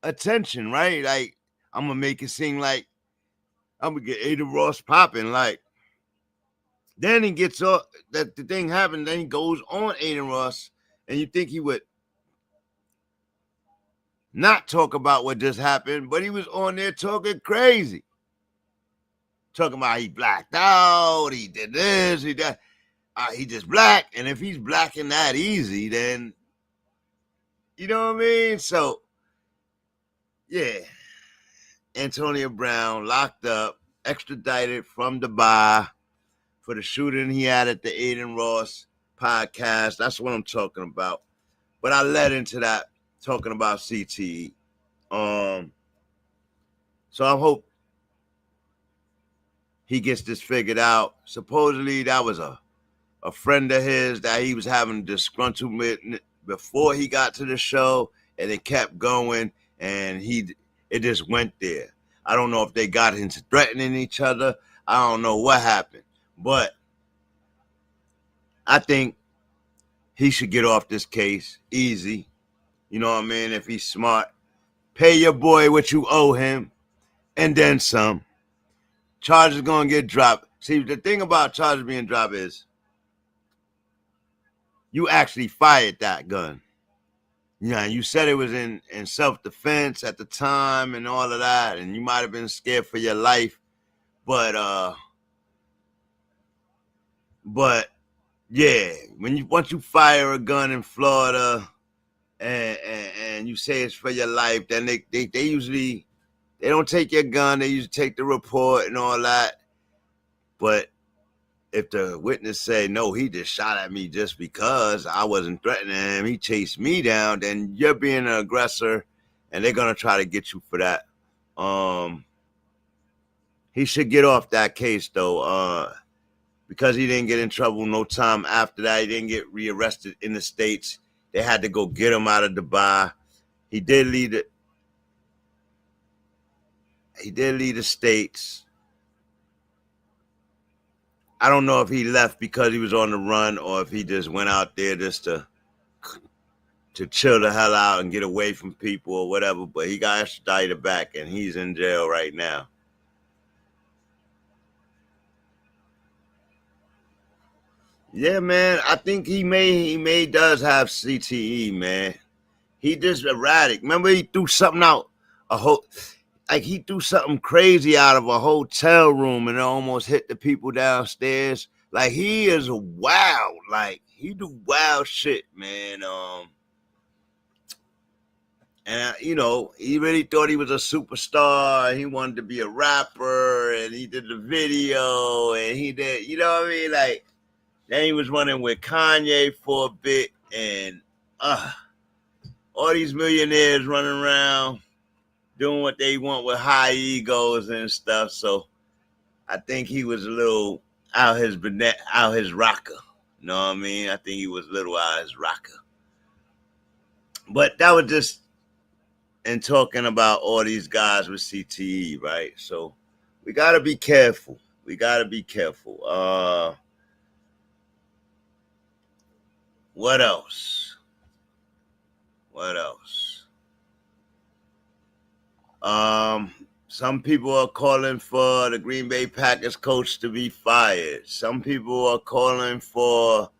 attention, right? Like, I'm gonna make it seem like I'm gonna get Ada Ross popping. Like, then he gets off that the thing happened, then he goes on Aiden Ross, and you think he would not talk about what just happened, but he was on there talking crazy. Talking about he blacked out, he did this, he did he just black. And if he's blacking that easy, then you know what I mean? So yeah. Antonio Brown locked up, extradited from Dubai for the shooting he had at the Aiden Ross podcast. That's what I'm talking about. But I led into that talking about CTE. So I hope he gets this figured out. Supposedly that was a friend of his that he was having disgruntlement before he got to the show, and it kept going, and it just went there. I don't know if they got into threatening each other. I don't know what happened, but I think he should get off this case easy. You know what I mean? If he's smart, pay your boy what you owe him, and then some. Charges gonna get dropped. See, the thing about charges being dropped is you actually fired that gun. Yeah, you said it was in self-defense at the time and all of that, and you might have been scared for your life, but yeah, once you fire a gun in Florida and you say it's for your life, then they usually they don't take your gun, they usually take the report and all that. But if the witness say, no, he just shot at me just because I wasn't threatening him, he chased me down, then you're being an aggressor, and they're going to try to get you for that. He should get off that case, though, because he didn't get in trouble no time after that. He didn't get rearrested in the States. They had to go get him out of Dubai. He did leave the States. I don't know if he left because he was on the run or if he just went out there just to chill the hell out and get away from people or whatever, but he got extradited back and he's in jail right now. Yeah, man, I think he may does have CTE, man. He just erratic. Remember he threw something out he threw something crazy out of a hotel room and it almost hit the people downstairs. Like, he is wild. Like, he do wild shit, man. And he really thought he was a superstar. He wanted to be a rapper, and he did the video, and he did, you know what I mean? Like, then he was running with Kanye for a bit, and all these millionaires running around doing what they want with high egos and stuff. So I think he was a little out his rocker. You know what I mean? I think he was a little out his rocker. But that was just in talking about all these guys with CTE, right? So we got to be careful. What else? Some people are calling for the Green Bay Packers coach to be fired. Some people are calling for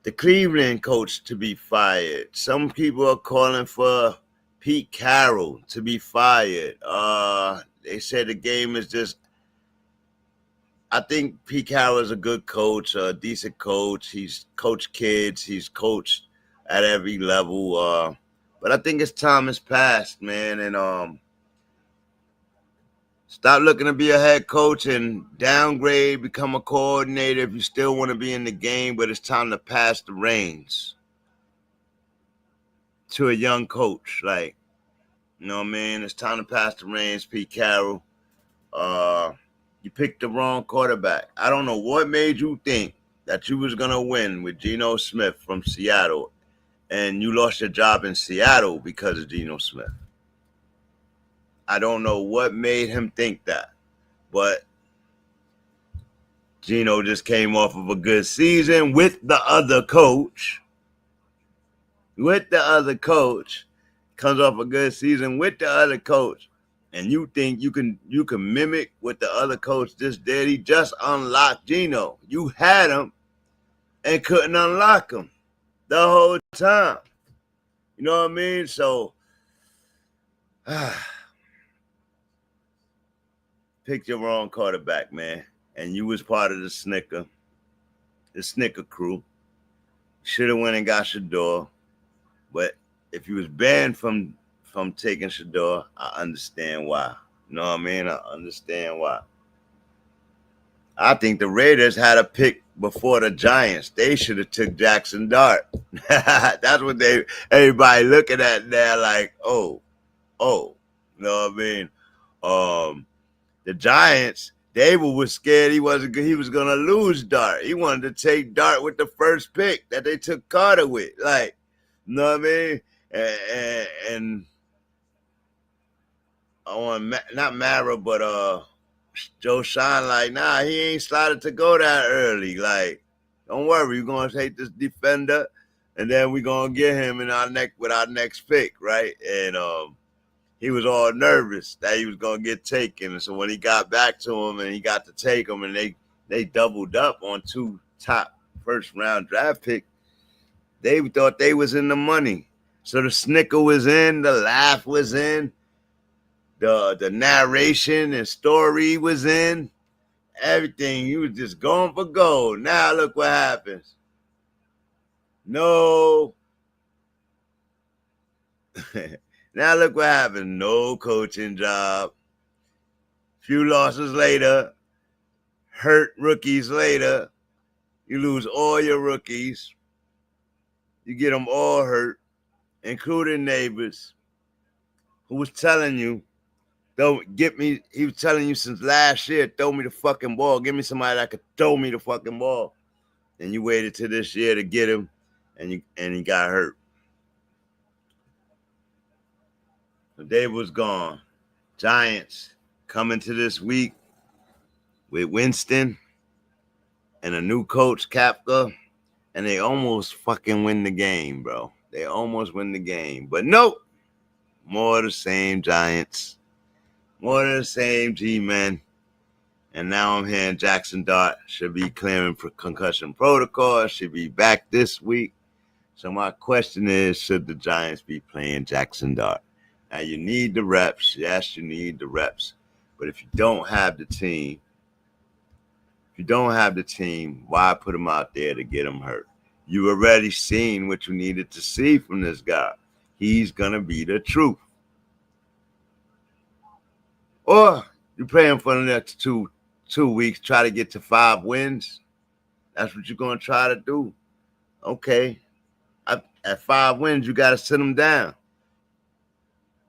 the Cleveland coach to be fired. Some people are calling for Pete Carroll to be fired. They said the game is just, I think Pete Carroll is a good coach, a decent coach. He's coached kids. He's coached at every level. But I think his time has passed, man. And stop looking to be a head coach and downgrade, become a coordinator if you still want to be in the game, but it's time to pass the reins to a young coach. Like, you know what I mean? It's time to pass the reins, Pete Carroll. You picked the wrong quarterback. I don't know what made you think that you was going to win with Geno Smith from Seattle, and you lost your job in Seattle because of Geno Smith. I don't know what made him think that, but Geno just came off of a good season with the other coach. Comes off a good season with the other coach. and you think you can mimic what the other coach just did. He just unlocked Geno. You had him and couldn't unlock him the whole time. You know what I mean? So picked your wrong quarterback, man. And you was part of the Snicker crew. Should have went and got Shador. But if you was banned from taking Shador, I understand why. You know what I mean? I understand why. I think the Raiders had a pick before the Giants. They should have took Jackson Dart. That's what everybody looking at now like, oh. You know what I mean? The Giants, Dable was scared he was gonna lose Dart. He wanted to take Dart with the first pick that they took Carter with. Like, you know what I mean? And I want not Mara, but Joe Shine, like, nah, he ain't slotted to go that early. Like, don't worry, we're gonna take this defender, and then we're gonna get him with our next pick, right? And he was all nervous that he was gonna get taken. And so when he got back to him and he got to take him, and they doubled up on 2 top first round draft picks, they thought they was in the money. So the snicker was in, the laugh was in, the narration and story was in, everything. He was just going for gold. Now look what happens. No. Now look what happened. No coaching job. Few losses later. Hurt rookies later. You lose all your rookies. You get them all hurt, including Neighbors, who was telling you, he was telling you since last year, throw me the fucking ball. Give me somebody that could throw me the fucking ball. And you waited till this year to get him, and he got hurt. So Dave was gone. Giants coming to this week with Winston and a new coach, Kapka, and they almost fucking win the game, bro. They almost win the game. But nope. More of the same Giants. More of the same G-men. And now I'm hearing Jackson Dart should be clearing for concussion protocol, should be back this week. So my question is, should the Giants be playing Jackson Dart? Now, you need the reps. Yes, you need the reps. But if you don't have the team, why put him out there to get him hurt? You already seen what you needed to see from this guy. He's going to be the truth. Or you play him for the next two weeks, try to get to 5 wins. That's what you're going to try to do. Okay. At 5 wins, you got to sit him down.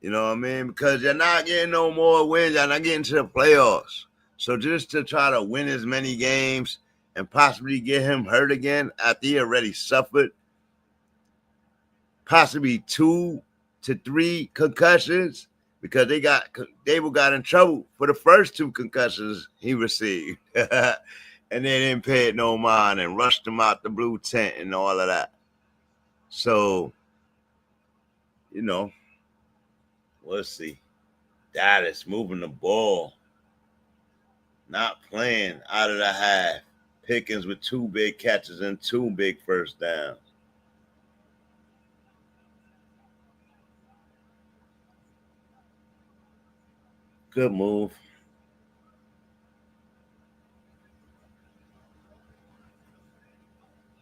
You know what I mean? Because you're not getting no more wins. You're not getting to the playoffs. So just to try to win as many games and possibly get him hurt again after he already suffered possibly 2 to 3 concussions, because they got in trouble for the first 2 concussions he received. And they didn't pay it no mind and rushed him out the blue tent and all of that. So, you know, we'll see. Dallas moving the ball. Not playing out of the half. Pickens with 2 big catches and 2 big first downs. Good move.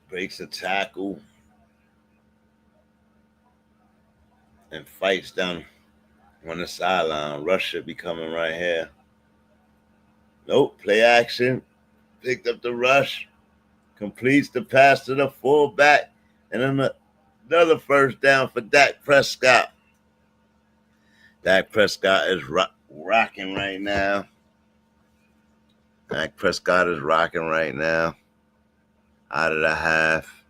Breaks a tackle. And fights down on the sideline. Rush should be coming right here. Nope, play action. Picked up the rush. Completes the pass to the fullback. And then another first down for Dak Prescott. Dak Prescott is rocking right now. Dak Prescott is rocking right now. Out of the half.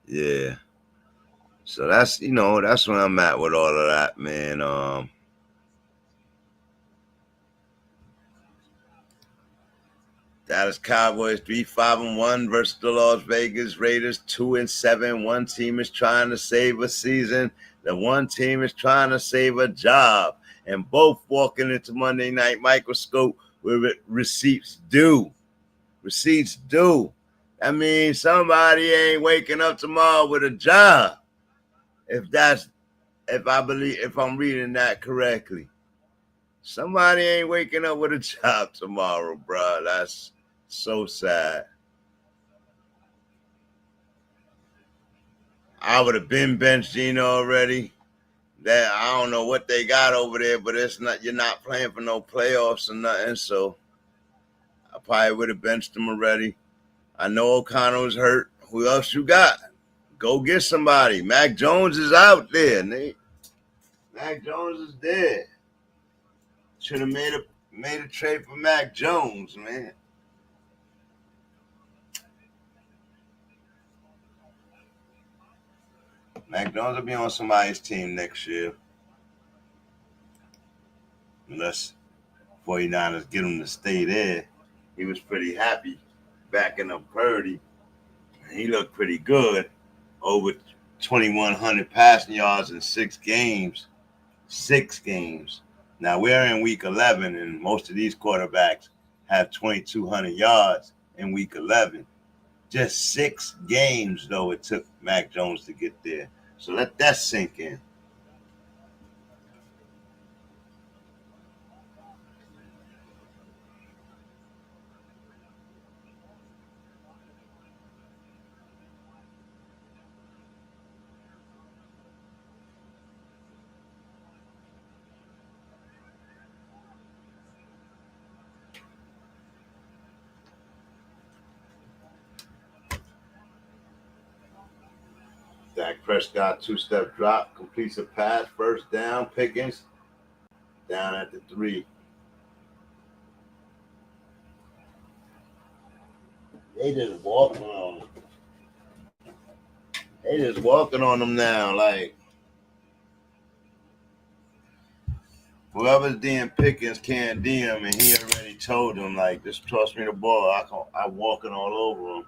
Yeah. So that's where I'm at with all of that, man. Dallas Cowboys 3-5-1 versus the Las Vegas Raiders 2-7. One team is trying to save a season. The one team is trying to save a job. And both walking into Monday Night Microscope with receipts due. Receipts due. That means somebody ain't waking up tomorrow with a job. If I'm reading that correctly. Somebody ain't waking up with a job tomorrow, bro. That's so sad. I would have been benched Geno already. That I don't know what they got over there, but it's not. You're not playing for no playoffs or nothing. So I probably would have benched him already. I know O'Connell's hurt. Who else you got? Go get somebody. Mac Jones is out there, Nate. Mac Jones is dead. Should have made a trade for Mac Jones, man. Mac Jones will be on somebody's team next year. Unless 49ers get him to stay there. He was pretty happy backing up Purdy. He looked pretty good. Over 2,100 passing yards in 6 games. 6 games. Now, we're in week 11, and most of these quarterbacks have 2,200 yards in week 11. Just 6 games, though, it took Mac Jones to get there. So let that sink in. Dak Prescott, 2-step drop, completes a pass, first down, Pickens, down at the 3. They just walking on him. They just walking on them now, like whoever's DM Pickens can't DM, and he already told them, like, just toss me the ball. I'm walking all over him.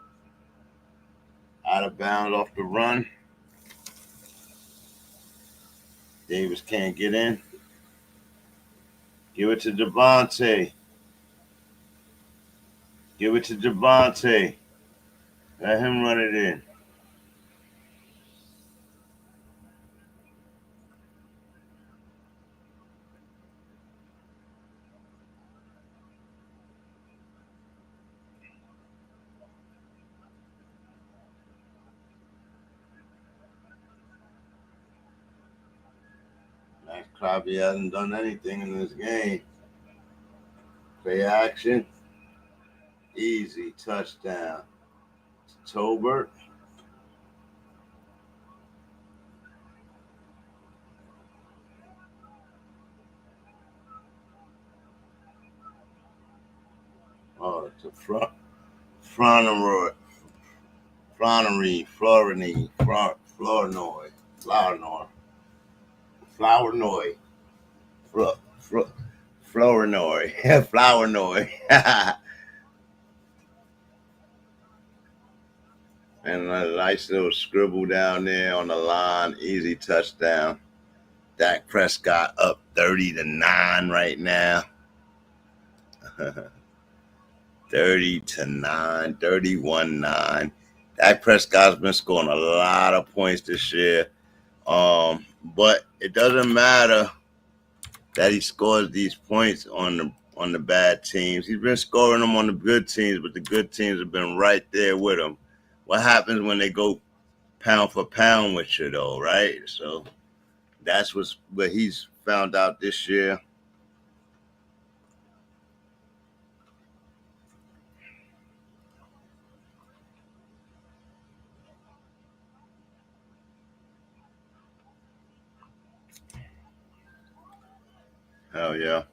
Out of bounds off the run. Davis can't get in. Give it to Devontae. Give it to Devontae. Let him run it in. Max Crosby hasn't done anything in this game. Play action. Easy touchdown. Tolbert. Oh, it's a Flournoy, And a nice little scribble down there on the line. Easy touchdown. Dak Prescott up 30-9 right now. 30-9, 31-9. Dak Prescott's been scoring a lot of points this year. But it doesn't matter that he scores these points on the bad teams. He's been scoring them on the good teams, but the good teams have been right there with him. What happens when they go pound for pound with you, though, right? So that's what he's found out this year. Hell yeah.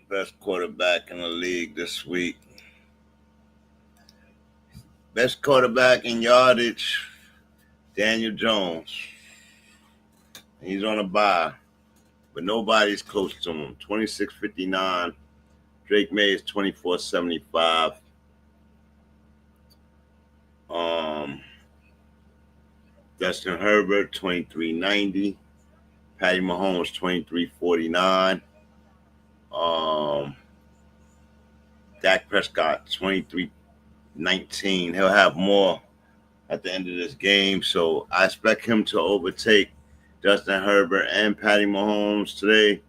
Best quarterback in the league this week. Best quarterback in yardage, Daniel Jones. He's on a bye, but nobody's close to him. 26.59. Drake May is 24.75. Justin Herbert 23.90. Patty Mahomes 23.49. Dak Prescott 23.19. He'll have more at the end of this game, so I expect him to overtake Justin Herbert and Patty Mahomes today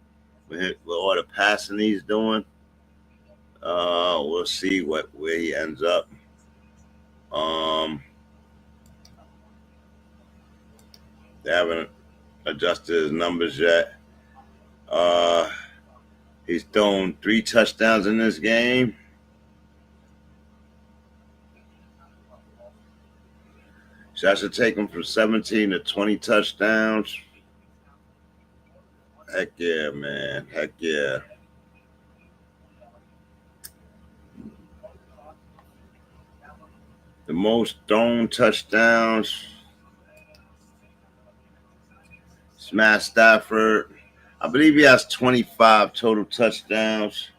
with all the passing he's doing. We'll see where he ends up. They haven't adjusted his numbers yet. He's thrown 3 touchdowns in this game. So I should take him from 17 to 20 touchdowns. Heck yeah, man. Heck yeah. The most thrown touchdowns. Matt Stafford. I believe he has 25 total touchdowns.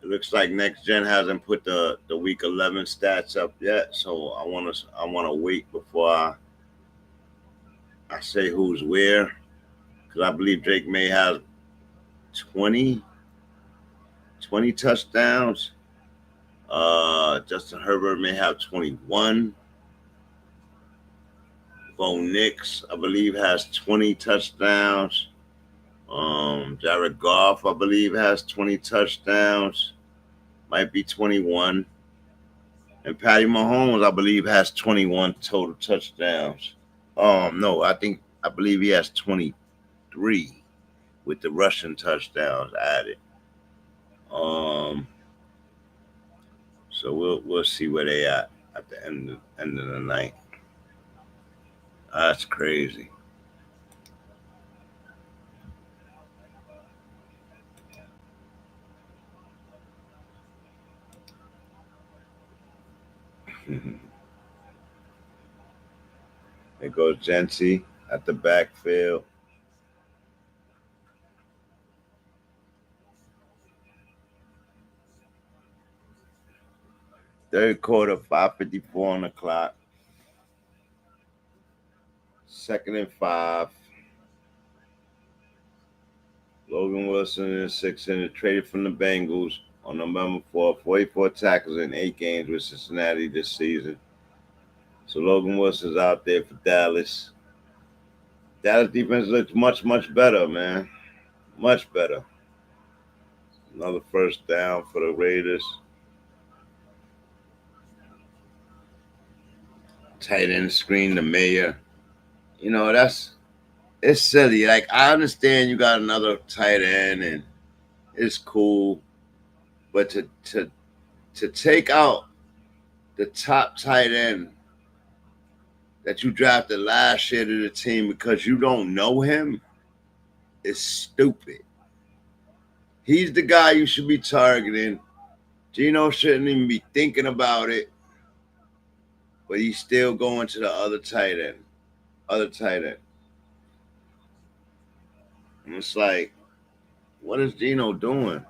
It looks like Next Gen hasn't put the week 11 stats up yet, so I want to wait before I say who's where, because I believe Drake May has 20 touchdowns. Justin Herbert may have 21. Bo Nix, I believe, has 20 touchdowns. Jared Goff, I believe, has 20 touchdowns. Might be 21. And Patty Mahomes, I believe, has 21 total touchdowns. No, I believe he has 23 with the rushing touchdowns added. So we'll see where they at the end of the night. That's crazy. There goes Jency at the backfield. Third quarter, 5:54 on the clock. 2nd and 5. Logan Wilson is 600, traded from the Bengals on November 4th. 44 tackles in 8 games with Cincinnati this season. So Logan Wilson's out there for Dallas. Dallas defense looks much, much better, man. Much better. Another first down for the Raiders. Tight end screen to Mayer. You know, it's silly. Like, I understand you got another tight end and it's cool, but to take out the top tight end that you drafted last year to the team because you don't know him is stupid. He's the guy you should be targeting. Geno shouldn't even be thinking about it, but he's still going to the other tight end. And it's like, what is Geno doing?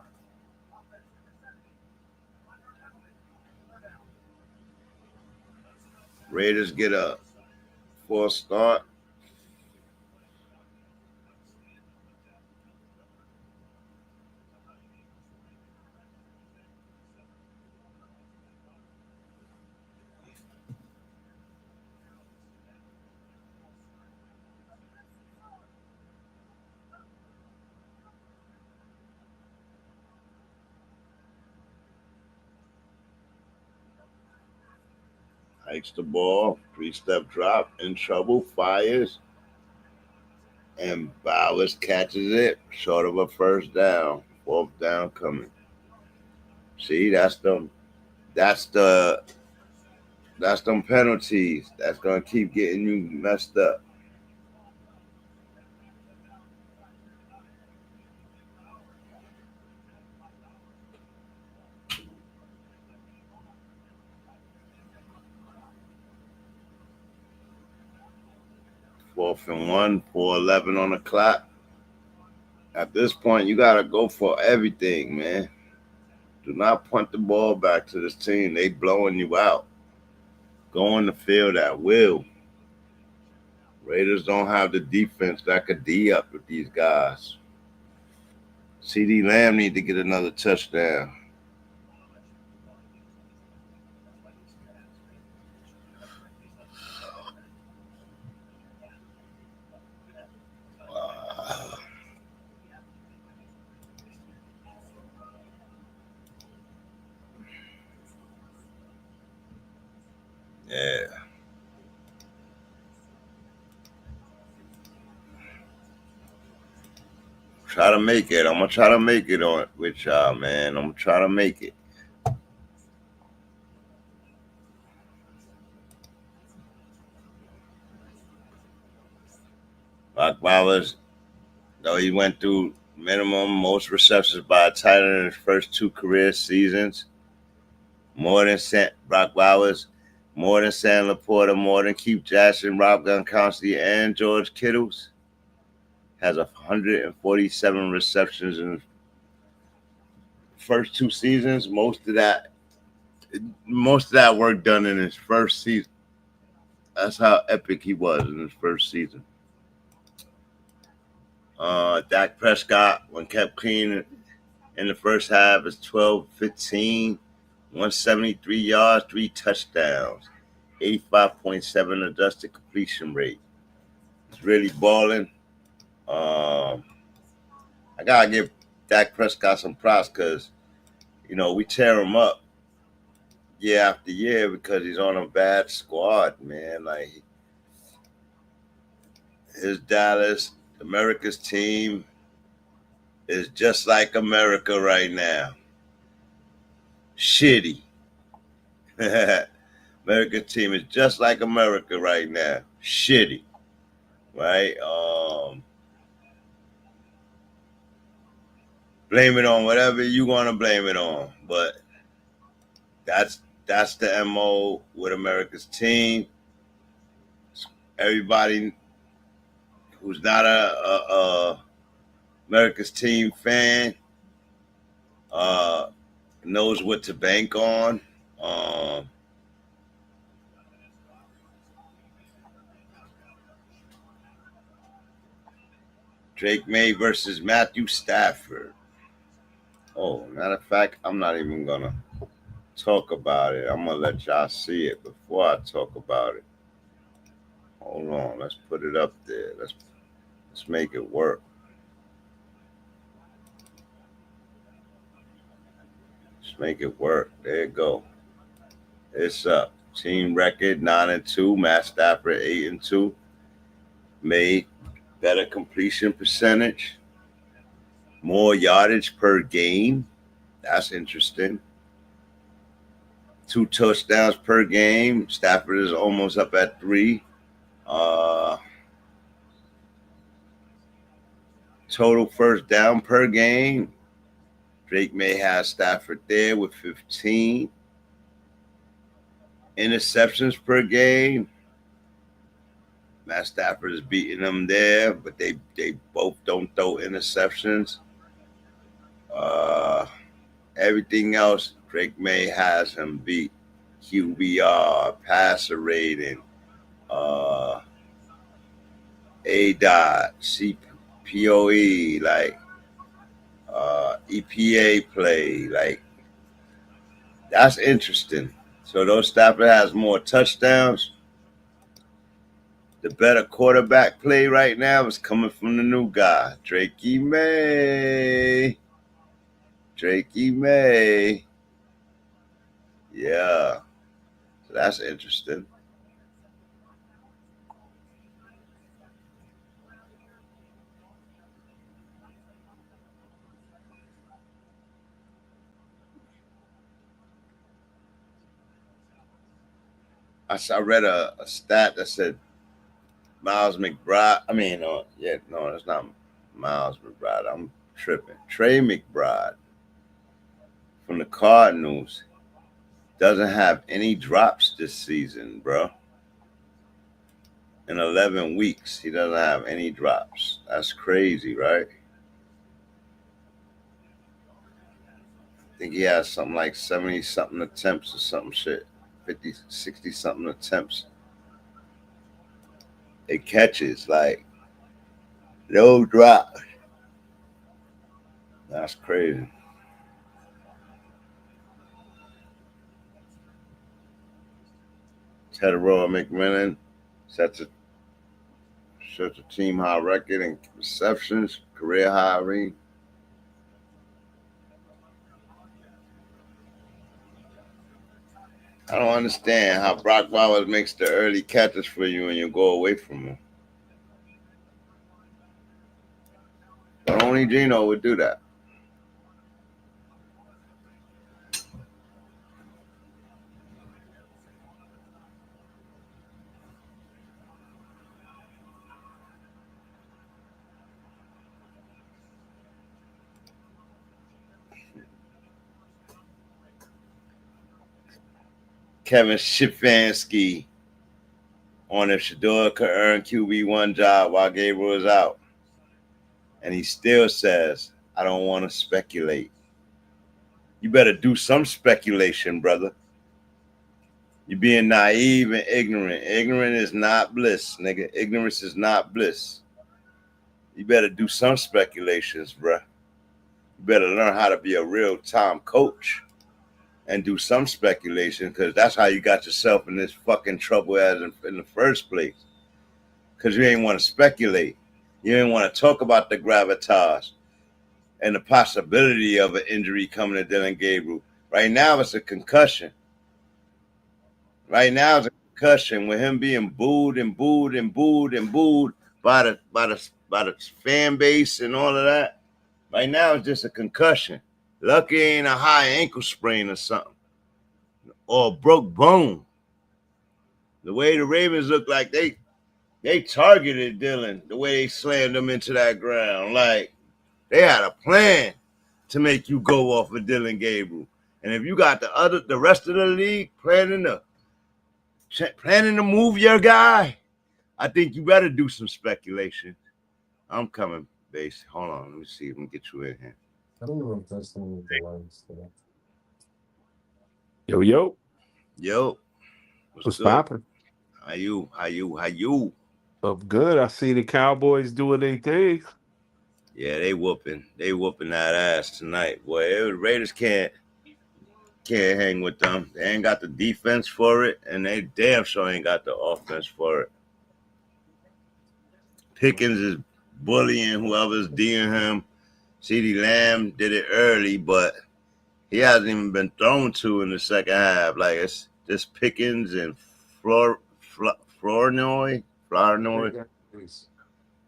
Raiders get a 4 start. Hikes the ball, 3-step drop, in trouble, fires, and Bowers catches it, short of a first down. 4th down coming. See, that's them penalties. That's gonna keep getting you messed up. 4th and 1, 4:11 on the clock. At this point, you gotta go for everything, man. Do not punt the ball back to this team. They blowing you out. Go on the field at will. Raiders don't have the defense that could D up with these guys. CD Lamb need to get another touchdown. Yeah. Try to make it. I'm gonna try to make it on with y'all, man. I'm gonna try to make it. Brock Bowers, though he went through minimum most receptions by a tight end in his first 2 career seasons. More than Brock Bowers, more than Sam Laporta, more than Keith Jackson, Rob Gronkowski, and George Kittles. Has 147 receptions in the first 2 seasons. Most of that work done in his first season. That's how epic he was in his first season. Dak Prescott, when kept clean in the first half, is 12-15, 173 yards, 3 touchdowns, 85.7 adjusted completion rate. He's really balling. I gotta give Dak Prescott some props because, we tear him up year after year because he's on a bad squad, man. Like, his Dallas, America's team, is just like America right now. Shitty. America's team is just like America right now. Shitty. Right? Blame it on whatever you want to blame it on. But that's the MO with America's team. Everybody who's not a America's team fan knows what to bank on. Drake May versus Matthew Stafford. Oh, matter of fact, I'm not even gonna talk about it. I'm gonna let y'all see it before I talk about it. Hold on, let's put it up there. Let's make it work. Let's make it work. There you go. It's up. Team record 9-2. Matt Stafford 8-2. Made better completion percentage. More yardage per game. That's interesting. 2 touchdowns per game. Stafford is almost up at 3. Total first down per game. Drake May has Stafford there with 15. Interceptions per game. Matt Stafford is beating them there, but they both don't throw interceptions. Everything else, Drake May has him beat. QBR, passer rating, ADOT, CPOE, like EPA play, like that's interesting. So though Stafford has more touchdowns, the better quarterback play right now is coming from the new guy, Drakey May. Drakey May. Yeah. So that's interesting. I read a stat that said Miles McBride. It's not Miles McBride. I'm tripping. Trey McBride from the Cardinals doesn't have any drops this season, bro. In 11 weeks, he doesn't have any drops. That's crazy, right? I think he has something like 70-something attempts or some shit. 50, 60-something attempts. It catches, like, no drops. That's crazy. Tedroa McMillan sets a team high record in receptions, career high rate. I don't understand how Brock Bowers makes the early catches for you and you go away from him. But only Geno would do that. Kevin Stefanski on if Shador could earn QB1 job while Gabriel is out. And he still says, I don't want to speculate. You better do some speculation, brother. You're being naive and ignorant. Ignorant is not bliss, nigga. Ignorance is not bliss. You better do some speculations, bruh. You better learn how to be a real-time coach and do some speculation, because that's how you got yourself in this fucking trouble as in the first place. Because you ain't want to speculate. You ain't want to talk about the gravitas and the possibility of an injury coming to Dylan Gabriel. Right now, it's a concussion. Right now, it's a concussion with him being booed and booed and booed and booed by the fan base and all of that. Right now, it's just a concussion. Lucky ain't a high ankle sprain or something, or a broke bone. The way the Ravens look like they targeted Dylan, the way they slammed him into that ground. Like, they had a plan to make you go off of Dylan Gabriel. And if you got the rest of the league planning to move your guy, I think you better do some speculation. I'm coming, base. Hold on, let me see if we can get you in here. I don't know if that's the lines today. Yo. What's poppin'? How you? I'm good. I see the Cowboys doing their thing. Yeah, they whooping that ass tonight. Boy, the Raiders can't hang with them. They ain't got the defense for it, and they damn sure ain't got the offense for it. Pickens is bullying whoever's D'ing him. CeeDee Lamb did it early, but he hasn't even been thrown to in the second half. Like, it's just Pickens and Flournoy.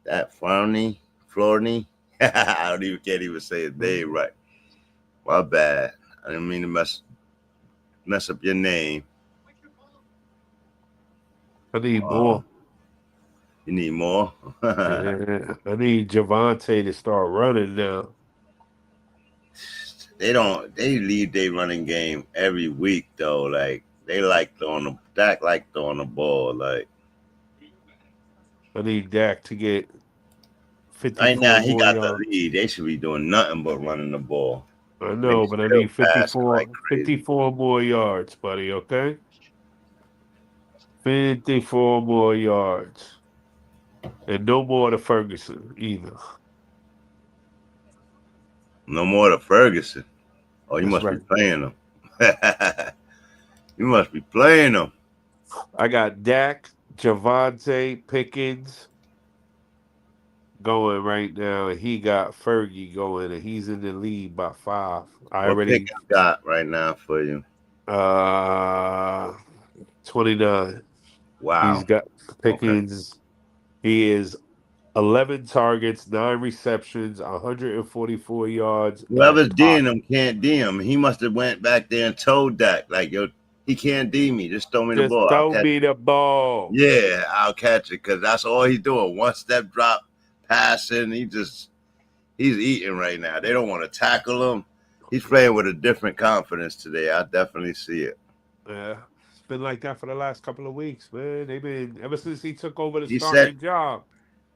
That Flournoy. I can't even say his name right. My bad. I didn't mean to mess up your name. I need more. You need more? Yeah, I need Javonte to start running now. They lead their running game every week though. Like, they like throwing Dak like throwing the ball. Like, I need Dak to get 54 right now he got yards. the lead. They should be doing nothing but running the ball. I know, but I need 54 more yards, buddy, okay? 54 more yards. And no more to Ferguson either. No more to Ferguson. Oh, you That's must be playing them. You must be playing them. I got Dak, Javonte, Pickens going right now, and he got Fergie going, and he's in the lead by 5. What Pickens got right now for you? 29. Wow. He's got Pickens. Okay. He is 11 targets, 9 receptions, 144 yards. Whoever's D'ing him can't D him. He must have went back there and told Dak, like, yo, he can't D me. Just throw me the ball. Throw me the ball. Yeah, I'll catch it, because that's all he's doing. One step drop, passing. He's eating right now. They don't want to tackle him. He's playing with a different confidence today. I definitely see it. Yeah. been like that for the last couple of weeks, man. They've been ever since he took over the He starting job.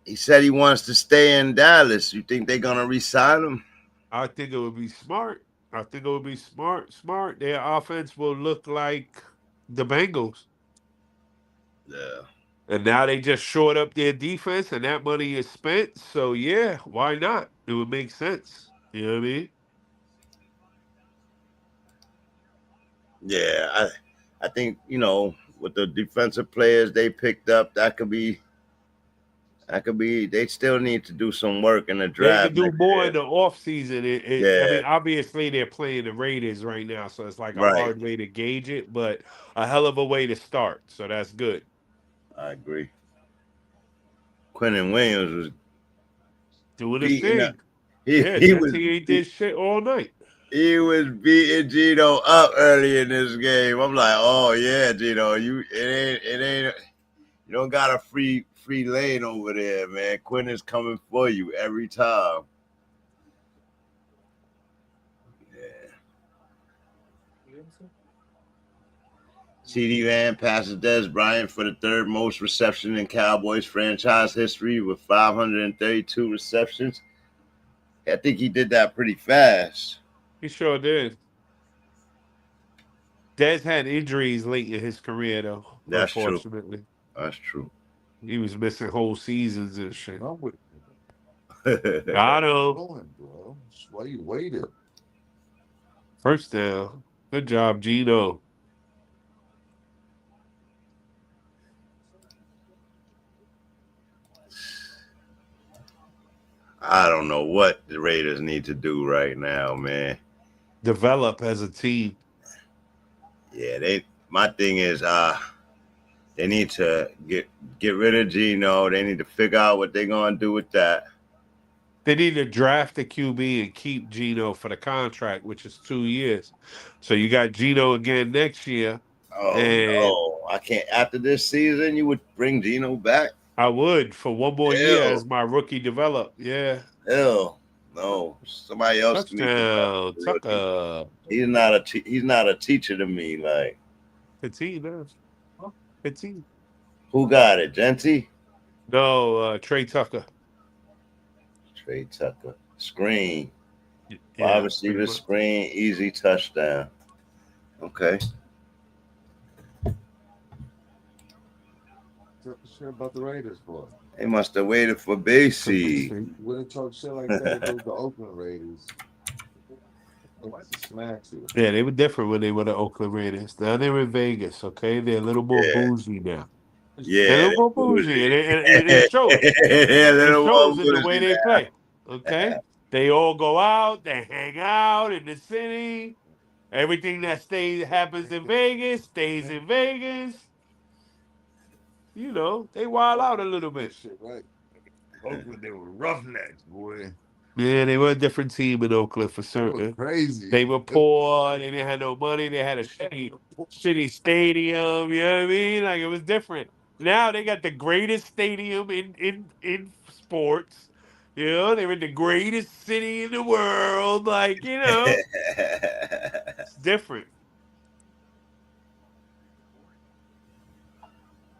He said he wants to stay in Dallas. You think they're gonna re-sign him? I think it would be smart. I think it would be smart. Their offense will look like the Bengals. Yeah. And now they just shored up their defense, and that money is spent. So yeah, why not? It would make sense. You know what I mean? Yeah, I think, with the defensive players they picked up, that could be. They still need to do some work in the They draft. can do next more year. in the offseason. I Yeah. mean, obviously they're playing the Raiders right now, so it's like a Right. hard way to gauge it, but a hell of a way to start. So that's good. I agree. Quentin Williams was Doing his beating up. thing. He did shit all night. He was beating Geno up early in this game. I'm like, oh yeah, Geno, it ain't you don't got a free lane over there, man. Quentin's coming for you every time. Yeah. CeeDee Lamb passes Dez Bryant for the third most reception in Cowboys franchise history with 532 receptions. I think he did that pretty fast. He sure did. Dez had injuries late in his career, though. That's unfortunately. True. That's true. He was missing whole seasons and shit. I'm with I know. going, bro. That's why you waited. First down. Good job, Geno. I don't know what the Raiders need to do right now, man. Develop as a team. Yeah, my thing is they need to get rid of Geno. They need to figure out what they're gonna do with that. They need to draft a QB and keep Geno for the contract, which is 2 years. So you got Geno again next year. Oh no, I can't. After this season, you would bring Geno back? I would for one more year as my rookie develop. Yeah. Hell, no. Somebody else. Touchdown, Tucker. He's not a teacher to me. Like 15, 15. Who got it, Genty? No, Trey Tucker. Trey Tucker. Screen. Yeah, Wide receiver screen, easy touchdown. Okay. Shit about the Raiders, boy. They must have waited for Basie. Wouldn't talk shit like that if the Oakland Raiders. Yeah, they were different when they were the Oakland Raiders. Now they're in Vegas, okay? They're a little more bougie now. Yeah. They're a little more bougie, and it shows. It shows in the way they play, okay? They all go out, they hang out in the city. Everything that happens in Vegas stays in Vegas. You know, they wild out a little bit. Shit, right? Oakland, they were roughnecks, boy. Yeah, they were a different team in Oakland for certain. Crazy. They were poor. They didn't have no money. They had a shitty stadium. You know what I mean? Like, it was different. Now they got the greatest stadium in sports. You know, they're in the greatest city in the world. Like, you know, it's different.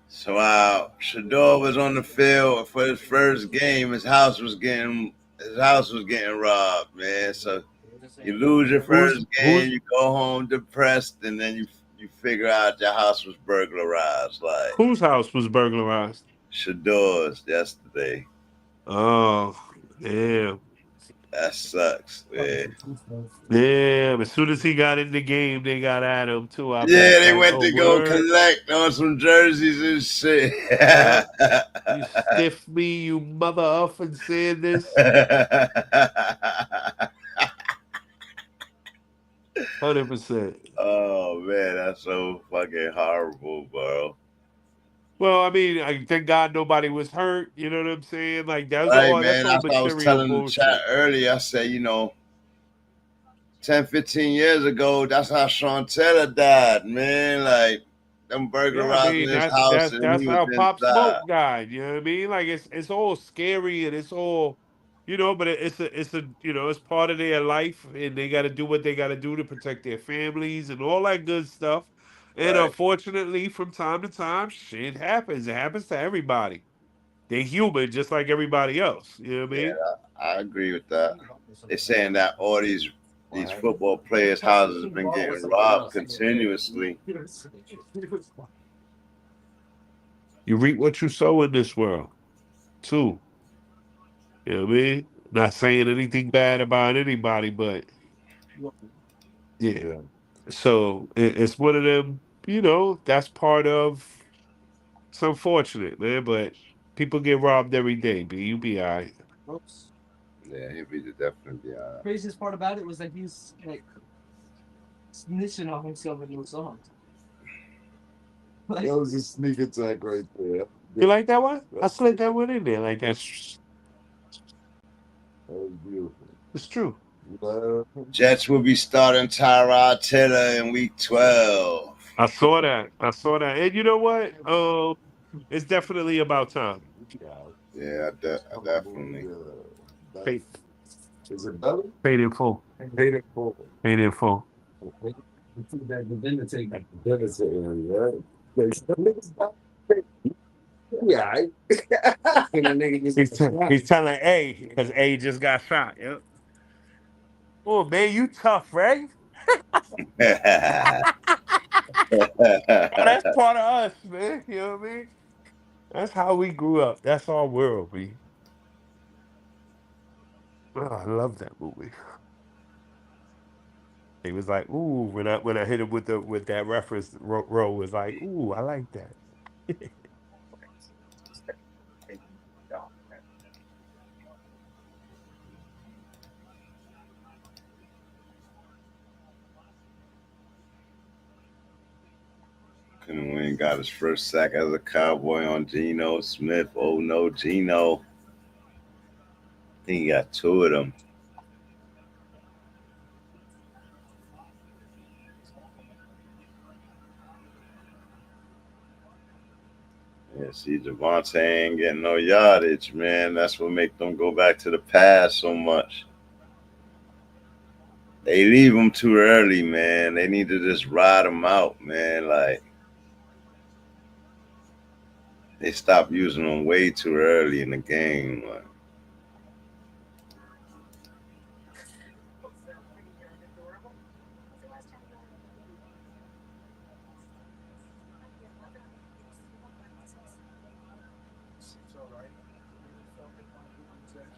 So Shador was on the field for his first game. His house was getting robbed, man. So you lose your first game, you go home depressed, and then you figure out your house was burglarized. Like, whose house was burglarized? Shador's yesterday. Oh, damn. That sucks, man. Yeah, as soon as he got in the game, they got at him too. They went to go collect on some jerseys and shit. You stiff me, you mother effing said this. 100%. Oh man, that's so fucking horrible, bro. Well, I mean, thank God nobody was hurt. You know what I'm saying? Like that's right, all. Man, that's all I was telling the chat earlier. I said, 10, 15 years ago, that's how Sean Taylor died, man. Like them burglarizing his house. That's how Pop Smoke died. You know what I mean? Like it's all scary and it's all, but it's it's part of their life and they got to do what they got to do to protect their families and all that good stuff. And unfortunately, from time to time, shit happens. It happens to everybody. They human just like everybody else. You know what I Yeah, mean? I agree with that. They're saying that all these football players' houses have been getting robbed continuously. You reap what you sow in this world, too. You know what I mean? Not saying anything bad about anybody, but yeah. So it's one of them, that's part of, it's unfortunate, man, but people get robbed every day, B. You be all right. Yeah, he'd be definitely. Craziest part about it was that he's like snitching on himself in those songs. Like, That was a sneak attack right there. You like that one? I slid that one in there. Like that's That was beautiful. it's true. Jets will be starting Tyrod Taylor in week 12. I saw that. I saw that. And you know what? It's definitely about time. Yeah, I definitely. Paid, Is it better? paid in full. Paid it forward. Paid in full. Yeah. He's telling A because A just got shot. Yep. Oh man, you tough, right? Yeah, That's part of us, man. You know what I mean? That's how we grew up. That's our world, man. Oh, I love that movie. He was like, "Ooh," when I hit him with that reference. Ro was like, "Ooh, I like that." Wayne got his first sack as a Cowboy on Geno Smith. Oh no, Geno. I think he got two of them. Yeah, see, Javonte ain't getting no yardage, man. That's what make them go back to the pass so much. They leave them too early, man. They need to just ride them out, man. Like, they stop using them way too early in the game. Like.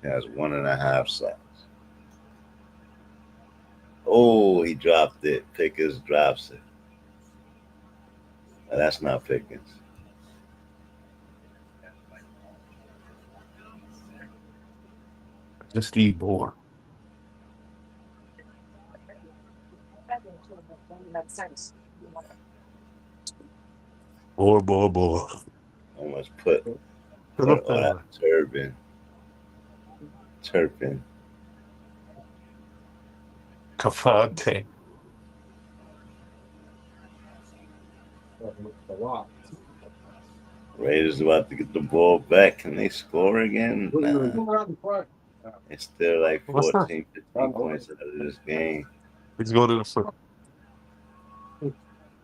He has 1.5 sacks. Oh, he dropped it. Pickens drops it. That's not Pickens. Just need more. More. Almost put on that Turpin. Cafante. Raiders about to get the ball back. Can they score again? Nah. It's still like 14, 15 points out of this game. He's going to the front.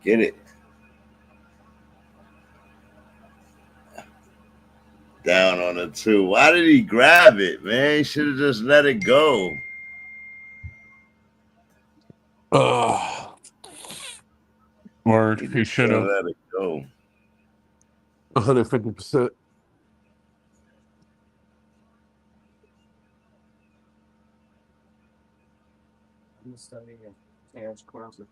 Get it. Down on the 2. Why did he grab it, man? He should have just let it go. Word. He should have. Let it go. 150%. I'm studying Terrence Clemson.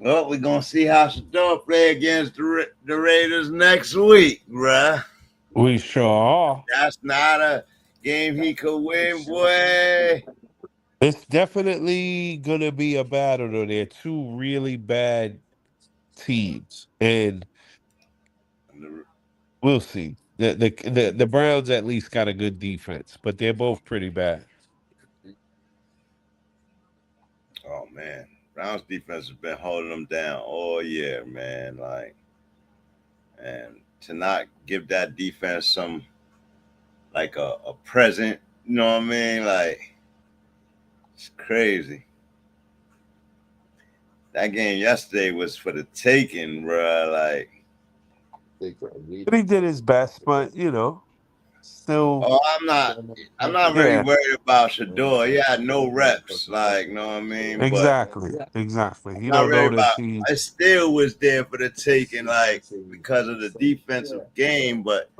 Well, we're gonna see how Shador play against the Raiders next week, bruh. We sure are. That's not a game he could win, boy. It's definitely gonna be a battle though. They're two really bad teams, and we'll see. The Browns at least got a good defense, but they're both pretty bad. Oh man, Browns defense has been holding them down all year, man. Like, and to not give that defense some like a present, you know what I mean? Like, it's crazy. That game yesterday was for the taking, bro. Like, But he did his best, but still, oh, I'm not really yeah, worried about Shador. He had no reps, like, you know what I mean? But exactly. I'm He not don't know worried this. about. I still was there for the taking, like because of the defensive game, but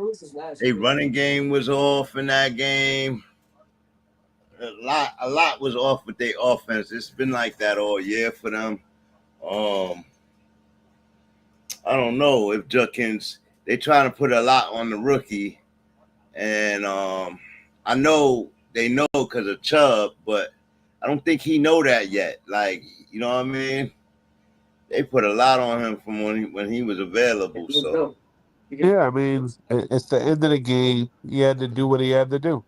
a running game was off in that game. A lot was off with their offense. It's been like that all year for them. Um, I don't know if Judkins they trying to put a lot on the rookie, and I know they know because of Chubb, but I don't think he know that yet. Like, you know what I mean? They put a lot on him from when he was available. So Yeah, I mean, it's the end of the game. He had to do what he had to do,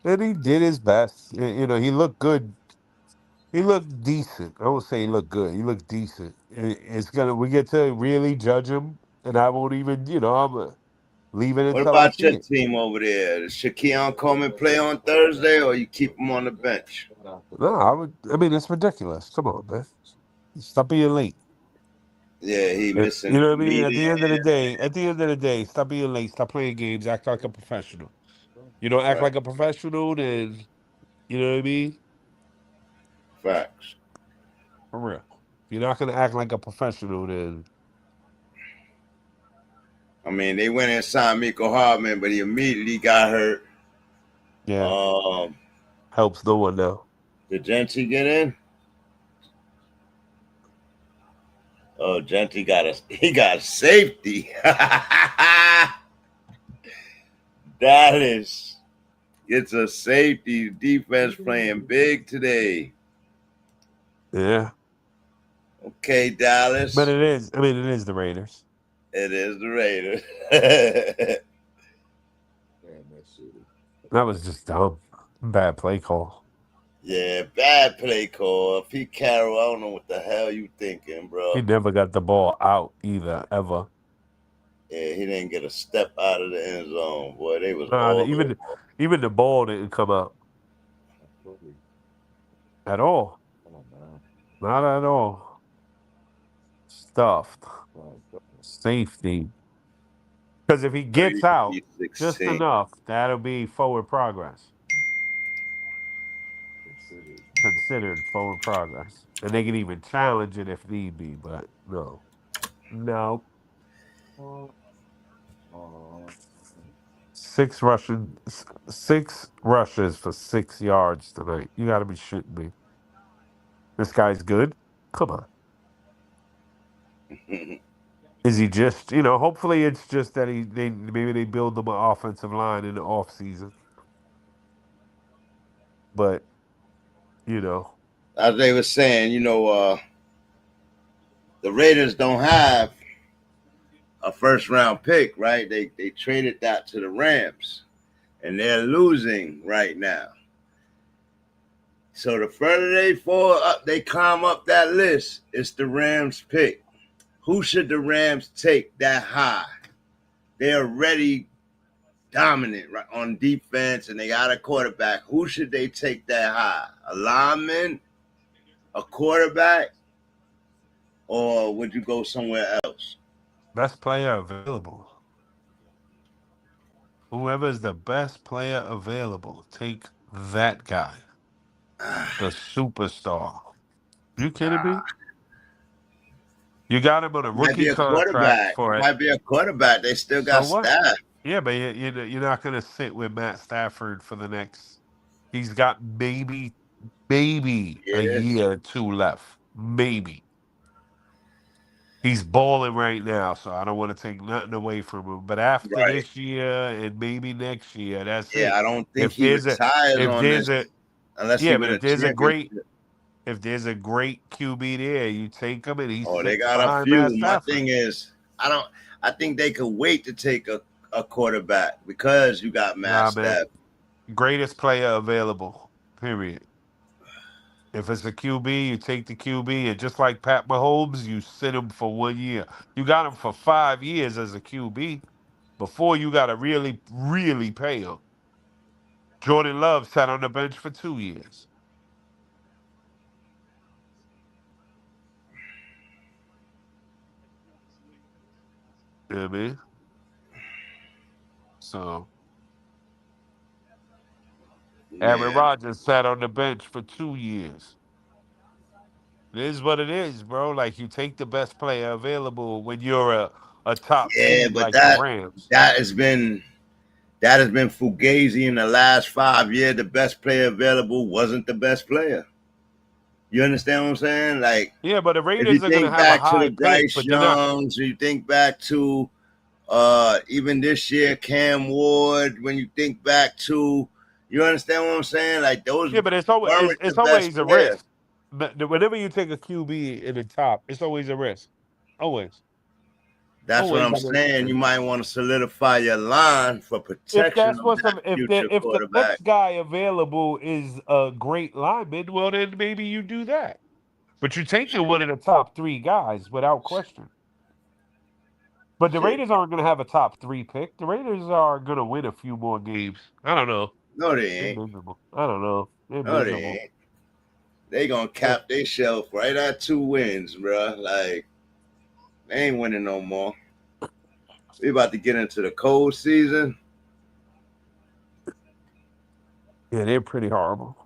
and he did his best. He looked good. He looked decent. I won't say he looked good. He looked decent. We get to really judge him, and I won't even, I'm leave it what until I about see your it. team over there? Does Shaquille Coleman play on Thursday, or you keep him on the bench? No, I mean, it's ridiculous. Come on, man. Stop being late. Yeah, he You missing know what I mean? media. At the end of the day, stop being late. Stop playing games. Act like a professional. You don't act Right, like a professional, then you know what I mean? facts. For real. If you're not gonna act like a professional, then I mean, they went and signed Miko Hardman, but he immediately got hurt. yeah, Um, helps no one now. did Genty get in? Oh, Genty got safety. Dallas gets a safety. Defense playing big today. Yeah. Okay, But Dallas. it is. I mean, it is the Raiders. It is the Raiders. That was just dumb. Bad play call. Yeah, bad play call. Pete Carroll, I don't know what the hell you thinking, He bro. never got the ball out either, ever. Yeah, he didn't get a step out of the end zone. Boy, they was Nah, all even the ball didn't come out at all. Not at all. Stuffed. Safety. Because if he gets out just 33-16. enough, that'll be forward progress. Considered forward progress. And they can even challenge it if need be, but no. No. Six rushes for 6 yards tonight. You gotta be shitting me. This guy's good? Come on. Is he just, hopefully it's just that maybe they build them an offensive line in the off season. But, you know, As they were saying, the Raiders don't have a first round pick, right? They traded that to the Rams, and they're losing right now. So the further they fall up, they climb up that list. It's the Rams pick. Who should the Rams take that high? They're already dominant right, on defense, and they got a quarterback. Who should they take that high? A lineman, a quarterback, or would you go somewhere else? best player available. Whoever's the best player available, take that guy. The superstar. You kidding me? You got him on a Might be rookie a contract quarterback. for It it. might be a quarterback. They still So got what? staff. Yeah, but you're not going to sit with Matt Stafford for the next. He's got maybe a Yeah. year or two left. Maybe. He's balling right now, so I don't want to take nothing away from him. But after Right. this year and maybe next year, that's Yeah, it. I don't think If he there's a retires if on there's this a unless he yeah, but win a championship. if there's a great QB there, you take him and he Oh, they sits got a behind few. Matt My Stafford. thing is, I think they could wait to take a quarterback because you got Matt Nah, man. Stafford. Greatest player available. Period. If it's a QB, you take the QB, and just like Pat Mahomes, you sit him for 1 year. You got him for 5 years as a QB. Before you got to really, really pay him. Jordan Love sat on the bench for 2 years. You know what I mean? So Aaron Yeah. Rodgers sat on the bench for 2 years. It is what it is, bro. Like you take the best player available when you're a top Yeah, seed but like the Rams. that has been Fugazi in the last 5 years. The best player available wasn't the best player. You understand what I'm saying? Like, Yeah, but the if you Raiders are gonna think have a back to the high pick, Bryce but they're not. Youngs, you think back to even this year, Cam Ward, when you think back to, you understand what I'm saying? Like, those Yeah, but it's always weren't the it's best always a players. risk. But whenever you take a QB in the top, it's always a risk. Always, That's what always. I'm saying. You might want to solidify your line for If protection that's of what's that future if the quarterback. next guy available is a great lineman, well then maybe you do that. But you're taking one of the top three guys without question. But the Shit. Raiders aren't going to have a top three pick. The Raiders are going to win a few more games. I don't know. No, they They're ain't. miserable. I don't know. They're No, they miserable. ain't. They gonna cap their shelf right at 2 wins, bro. Like, they ain't winning no more. We about to get into the cold season. Yeah, they're pretty horrible.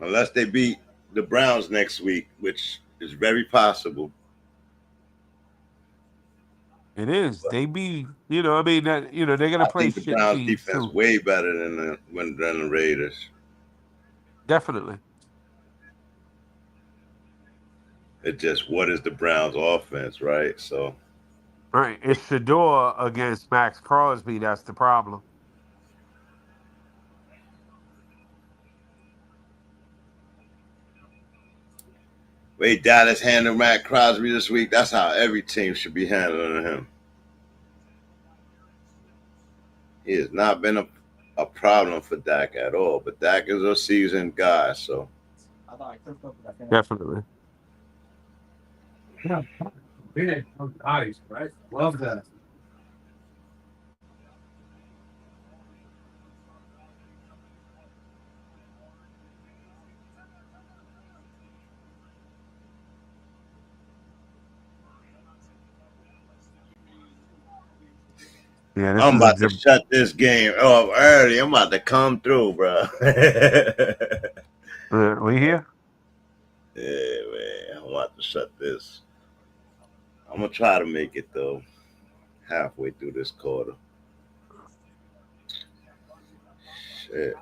Unless they beat the Browns next week, which is very possible. It is. They be, I mean, that they're gonna I play think the shit Browns teams defense too. way better than the Raiders. Definitely. It's just what is the Browns offense, right? So Right. It's Shador against Max Crosby. That's the problem. way Dallas handled Matt Crosby this week, that's how every team should be handling him. He has not been a problem for Dak at all, but Dak is a seasoned guy, so Definitely. Yeah. Nice, right? Love that. Yeah, this I'm is about to shut this game off early. I'm about to come through, bro. we here? Yeah, man. I'm about to shut this. I'm gonna try to make it though. Halfway through this quarter. Shit.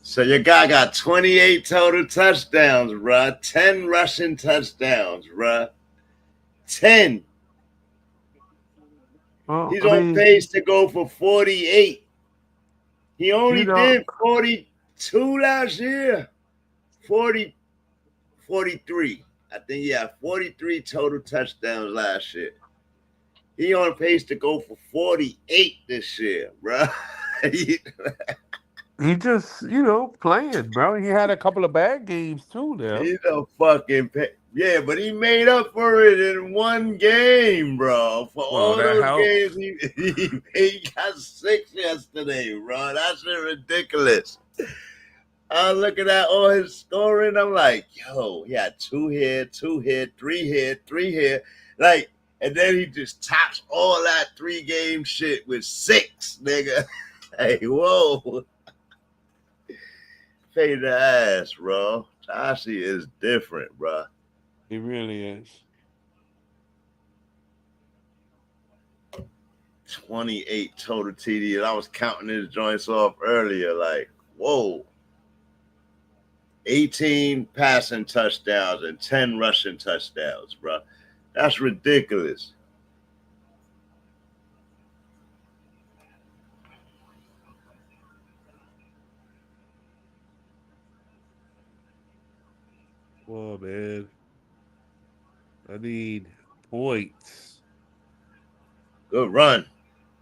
So your guy got 28 total touchdowns, bruh. 10 rushing touchdowns, bruh. 10. Well, He's I on mean, pace to go for 48. He only you know, did 42 last year. 40, 43. I think he had 43 total touchdowns last year. He on pace to go for 48 this year, bruh. he just, playing, bro. He had a couple of bad games too now. He's a fucking yeah, but he made up for it in one game, bro. For all that those helps. games, he got 6 yesterday, bro. That's ridiculous. I was looking at all his scoring. I'm like, yo, he had 2 here, 2 here, 3 here, 3 here. Like, and then he just tops all that 3-game shit with 6, nigga. Hey, whoa. Pay the ass, bro. Tashi is different, bro. He really is. 28 total TDs. I was counting his joints off earlier. Like, whoa. 18 passing touchdowns and 10 rushing touchdowns, bro. That's ridiculous. Oh, man. I need points. Good run.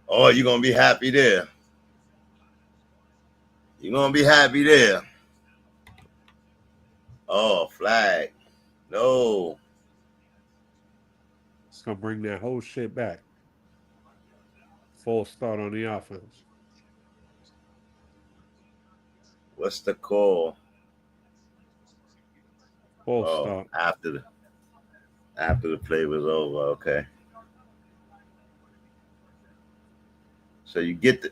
Oh, you're going to be happy there. You're going to be happy there. Oh, flag. No. It's going to bring that whole shit back. False start on the offense. What's the call? False Oh, start. After the play was over, okay. So you get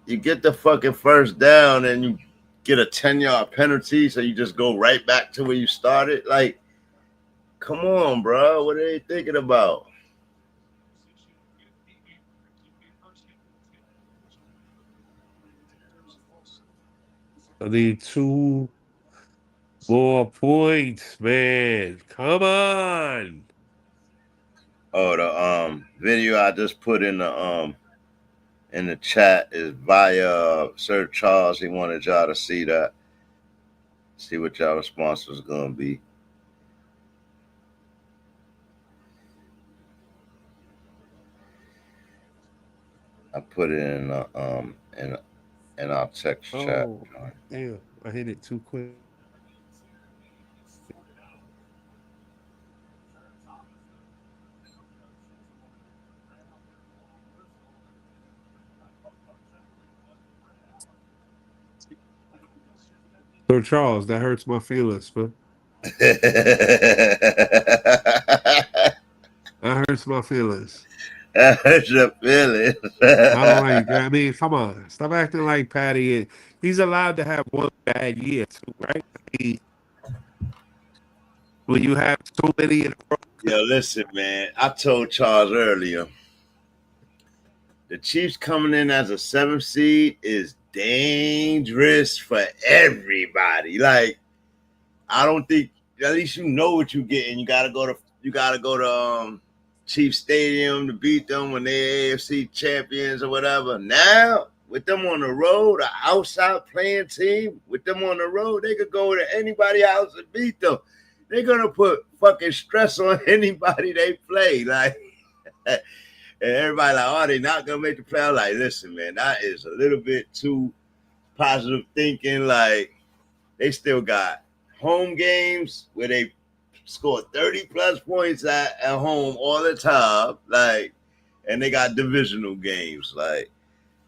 the fucking first down and you get a 10-yard penalty, so you just go right back to where you started. Like, come on, bro. What are they thinking about? I need 2 more points, man. Come on. Oh, the video I just put in the chat is via Sir Charles. He wanted y'all to see that. See what y'all response was gonna be. I put it in our text chat. Oh, damn. I hit it too quick. So, Charles, that hurts my feelings, man. That hurts my feelings. That hurts your feelings. I don't like that. I mean, come on. Stop acting like Patty. He's allowed to have one bad year, too, right? I mean, when you have so many in a row. Yo, listen, man. I told Charles earlier, the Chiefs coming in as a 7th seed is dangerous for everybody. Like, I don't think, at least you know what you're getting. You gotta go to Chiefs Stadium to beat them when they're AFC champions or whatever. Now, with them on the road, an outside playing team, with them on the road, they could go to anybody else and beat them. They're gonna put fucking stress on anybody they play. Like, and everybody like, oh, they're not gonna make the playoff. Like, listen, man, that is a little bit too positive thinking. Like, they still got home games where they score 30 plus points at home all the time. Like, and they got divisional games. Like,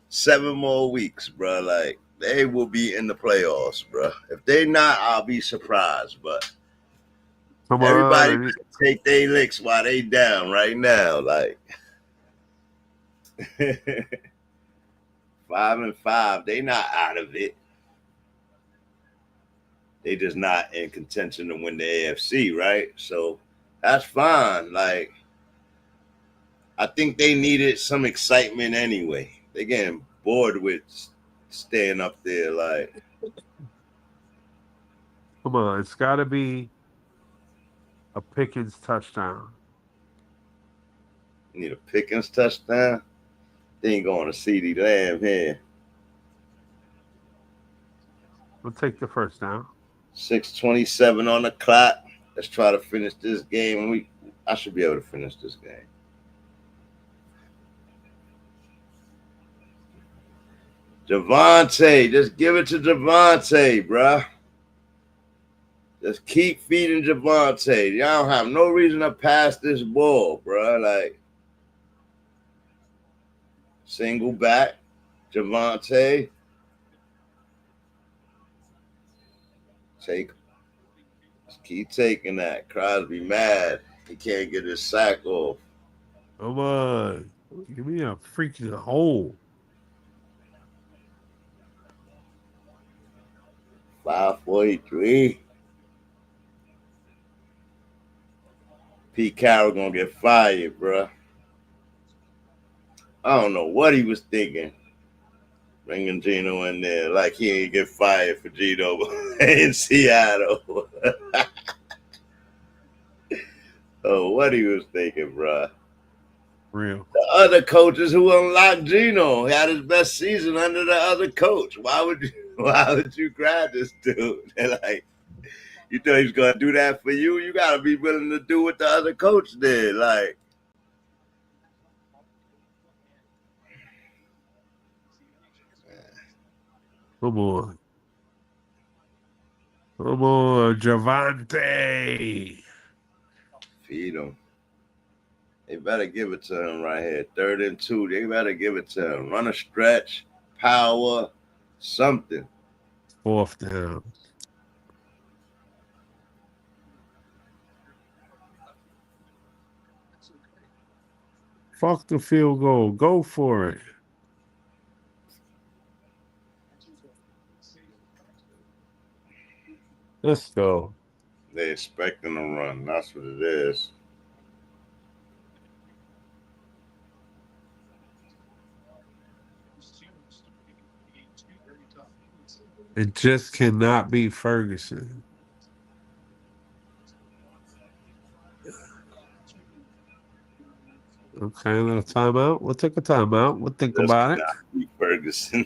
7 more weeks, bro. Like, they will be in the playoffs, bro. If they not, I'll be surprised. But Come everybody on. take their licks while they down right now. Like, 5-5, they not out of it. They just not in contention to win the AFC, right? So that's fine. Like, I think they needed some excitement anyway. They're getting bored with staying up there. Like, Come on. It's got to be a Pickens touchdown. you need a Pickens touchdown. They ain't going to CeeDee Lamb here. We'll take the first down. 6:27 on the clock. Let's try to finish this game. I should be able to finish this game. Javonte, just give it to Javonte, bruh. Just keep feeding Javonte. Y'all don't have no reason to pass this ball, bruh. Like, single back, Javonte. Just keep taking that. Crosby mad. He can't get his sack off. Come on. Give me a freaking hole. 5:43. Pete Carroll gonna get fired, bruh. I don't know what he was thinking. Bringing Geno in there like he ain't get fired for Geno in Seattle. Oh, what he was thinking, bruh. Real. The other coaches who unlocked Geno had his best season under the other coach. Why would you grab this dude? They're like, you thought he's gonna do that for you? You gotta be willing to do what the other coach did. Like, Come on. Come on, Javante. feed him. They better give it to him right here. 3rd and 2. They better give it to him. Run a stretch, power, something. 4th down. Fuck the field goal. Go for it. Let's go. They expecting a run. That's what it is. It just cannot be Ferguson. Okay, a little timeout. We'll take a timeout. We'll think Just about it. cannot be Ferguson.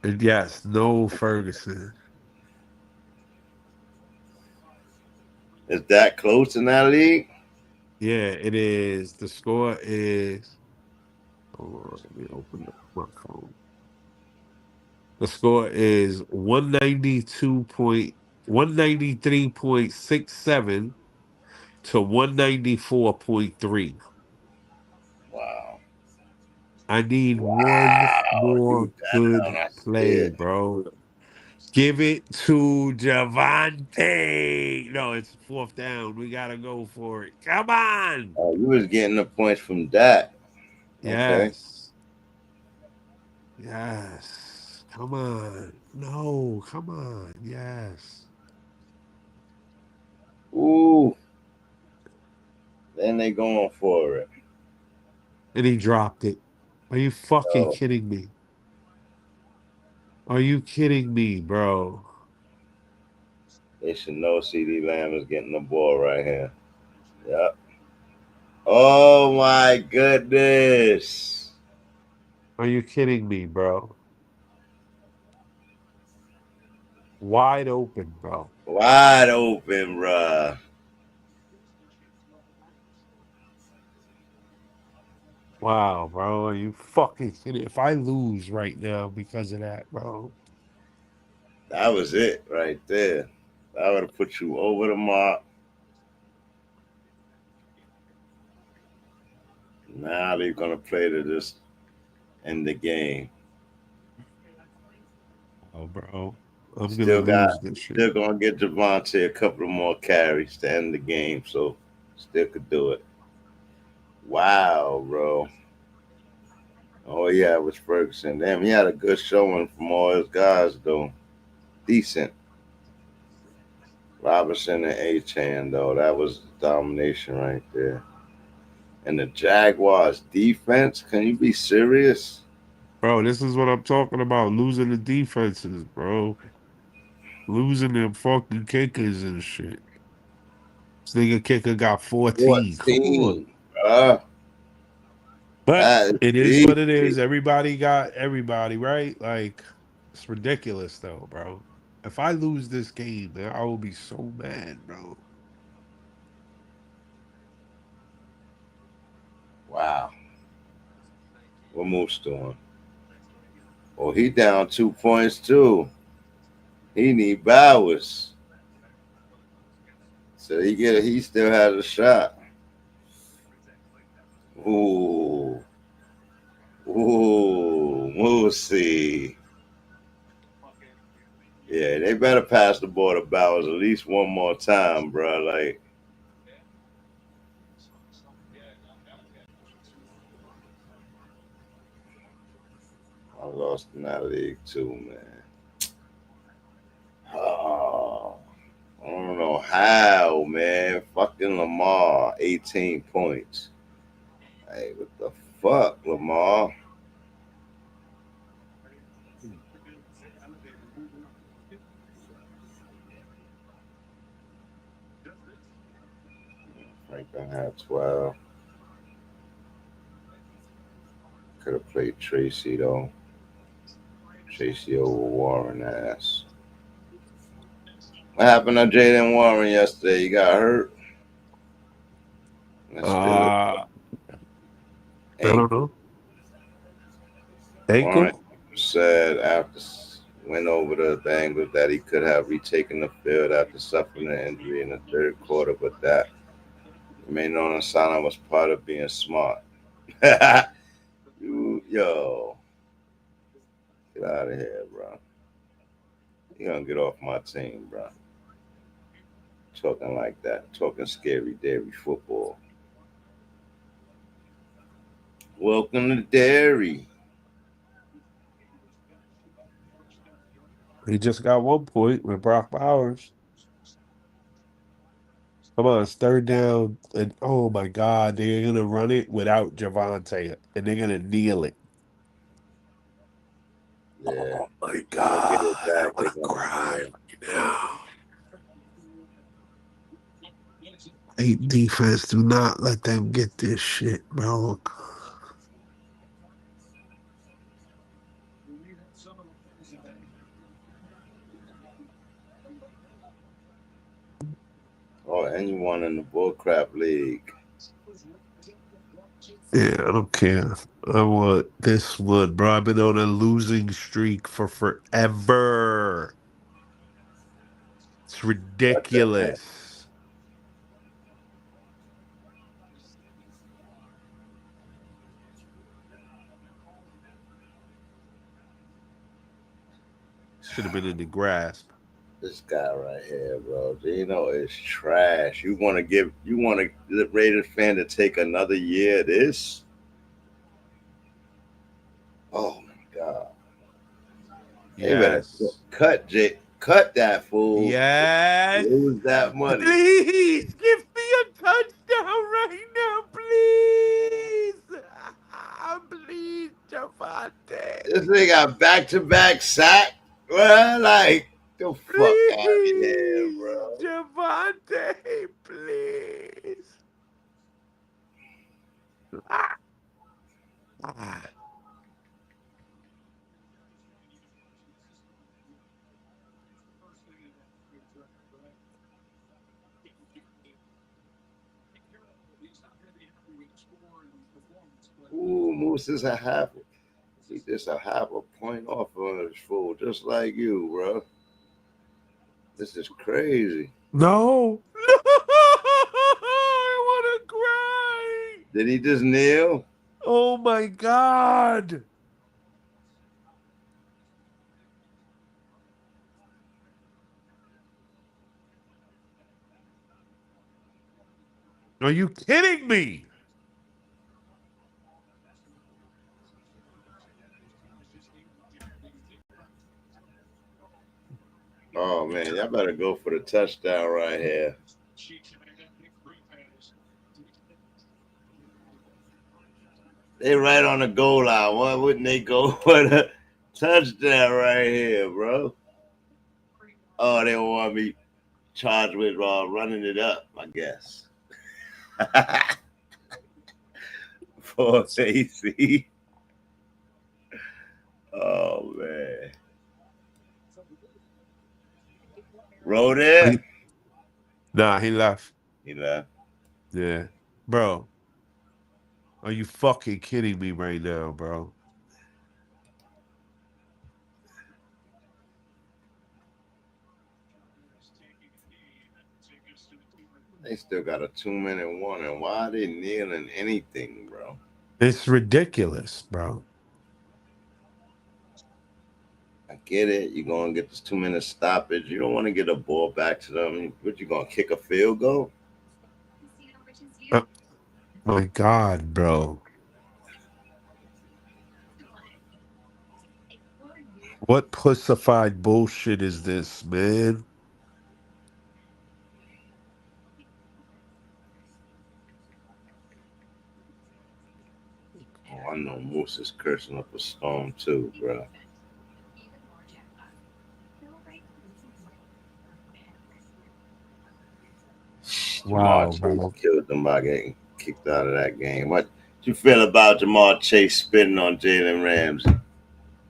And yes, no Ferguson. Is that close in that league? Yeah, it is. The score is. Hold on, let me open up my phone. The score is 193.67 to 194.3. Wow. I need one more You good down. I play, did. bro. Give it to Javante. No, it's 4th down. We gotta go for it. Come on. Oh, you was getting the points from that. Okay. Yes. Yes. Come on. No, come on. Yes. Ooh. Then they going for it. And he dropped it. Are you fucking Oh, kidding me? Are you kidding me, bro? they should know CD Lamb is getting the ball right here. Yep. Oh my goodness. Are you kidding me, bro? Wide open, bro. Wide open, bruh. Wow, bro. Are you fucking kidding? If I lose right now because of that, bro. That was it right there. That would have put you over the mark. Now they're gonna play to just end the game. Oh, bro. I'm Still gonna got lose this shit. still gonna get Javante a couple of more carries to end the game, so still could do it. Wow, bro. Oh yeah, it was Ferguson. Damn, he had a good showing from all his guys though. Decent. Robinson and A-Chan though, that was domination right there. And the Jaguars defense, can you be serious? Bro, this is what I'm talking about. Losing the defenses, bro. Losing them fucking kickers and shit. This nigga kicker got 14. Come on. 14. Bruh. But That is it is what it easy. is. Everybody got everybody, right? Like, it's ridiculous, though, bro. If I lose this game, man, I will be so mad, bro. Wow. What Moose doing? Oh, he down 2 points too. He need Bowers. So he still has a shot. Ooh. Ooh, we'll see. Yeah, they better pass the ball to Bowers at least one more time, bro. Like, I lost in that league too, man. Oh, I don't know how, man. Fucking Lamar, 18 points. Hey, what the fuck, Lamar? Franklin had 12. Could have played Tracy, though. Tracy over Warren ass. What happened to Jaden Warren yesterday? He got hurt? I don't know. Warren Ankle? said after went over the Bengals that he could have retaken the field after suffering an injury in the third quarter, but that remained on the sideline was part of being smart. Yo, get out of here, bro. You gonna get off my team, bro. Talking like that, talking scary dairy football. Welcome to dairy. He just got 1 point with Brock Bowers. Come on, it's third down, and oh my God, they're gonna run it without Javante, and they're gonna kneel it. Yeah. Oh my Get God, it I back. want to cry right now. Hey, defense, do not let them get this shit, bro. Oh, anyone in the bullcrap league. Yeah, I don't care. I want this one, bro. I've been on a losing streak for forever. It's ridiculous. Should have been in the grasp. This guy right here, bro. Geno is trash. You want the Raiders fan to take another year of this? Oh my God. They better Yes. cut that fool. Yes. Lose that money. Please give me a touchdown right now, please. Please, Javante. This thing got back-to-back sack. Well, like, the fuck out of here, bro. Javante, please. Ooh, Moose is a half. He just a half a point off on this fool, just like you, bro. This is crazy. No. I want to cry. Did he just kneel? Oh my God. Are you kidding me? Oh man, y'all better go for the touchdown right here. They right on the goal line. Why wouldn't they go for the touchdown right here, bro? Oh, they want me charged with running it up, I guess. For AC. Oh man. Rolled it? Nah, he left. He left. Yeah. Bro. Are you fucking kidding me right now, bro? They still got a 2-minute warning. Why are they kneeling anything, bro? It's ridiculous, bro. I get it. You're going to get this 2-minute stoppage. You don't want to get a ball back to them. What, you going to kick a field goal? My God, bro. What pussified bullshit is this, man? I know Moose is cursing up a storm too, bro. Jamar Wow, Chase bro. killed them by getting kicked out of that game. What you feel about Jamar Chase spitting on Jalen Ramsey?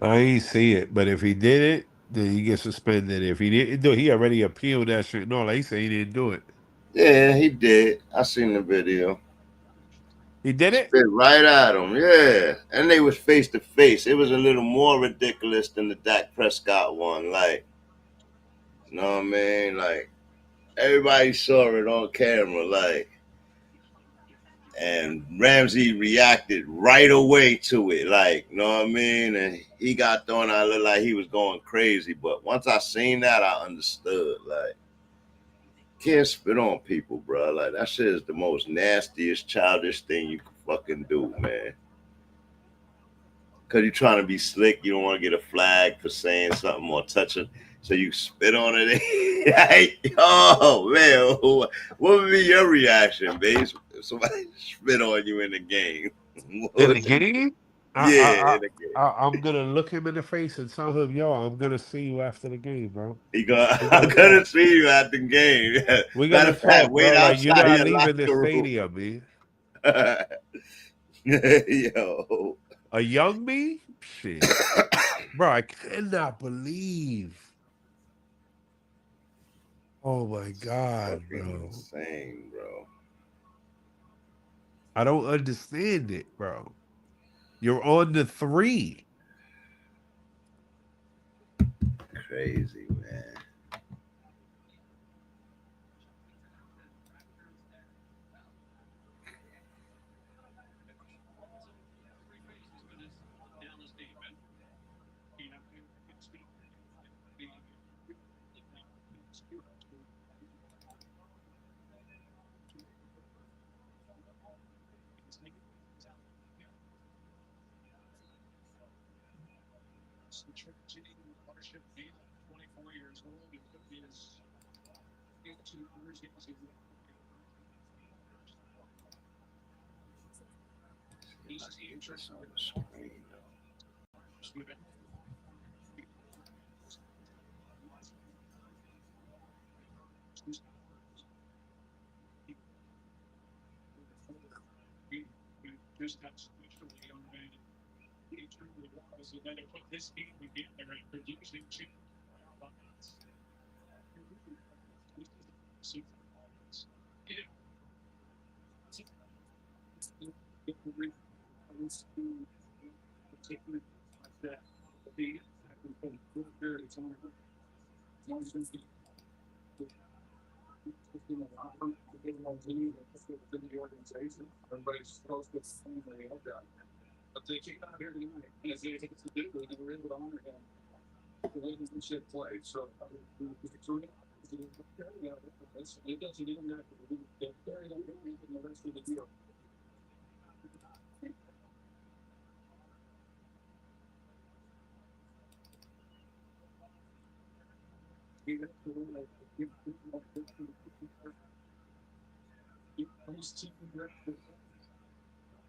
I ain't see it, but if he did it, then he gets suspended. If he didn't do it, he already appealed that shit. No, like he said he didn't do it. Yeah, he did. I seen the video. He did it? Spit right at him, yeah. And they was face to face. It was a little more ridiculous than the Dak Prescott one. Like, you know what I mean? Like, everybody saw it on camera. Like, and Ramsey reacted right away to it. Like, you know what I mean? And he got thrown out, looked like he was going crazy. But once I seen that, I understood. Like, can't spit on people, bro. Like, that shit is the most nastiest, childish thing you can fucking do, man. Because you're trying to be slick. You don't want to get a flag for saying something or touching. So you spit on it. Like, oh, man. What would be your reaction, base? If somebody spit on you in the game. In the game? Yeah, in the game. I'm gonna look him in the face and tell him, yo, I'm gonna see you after the game, bro. I'm going to see you at the game. We're Matter gonna of fact, talk, wait bro. Like you're outside not your leaving the locker room. stadium, man. Yo. A young me? Shit. Bro, I cannot believe. Oh my God, bro. Insane, bro. I don't understand it, bro. You're on the 3. Crazy, man.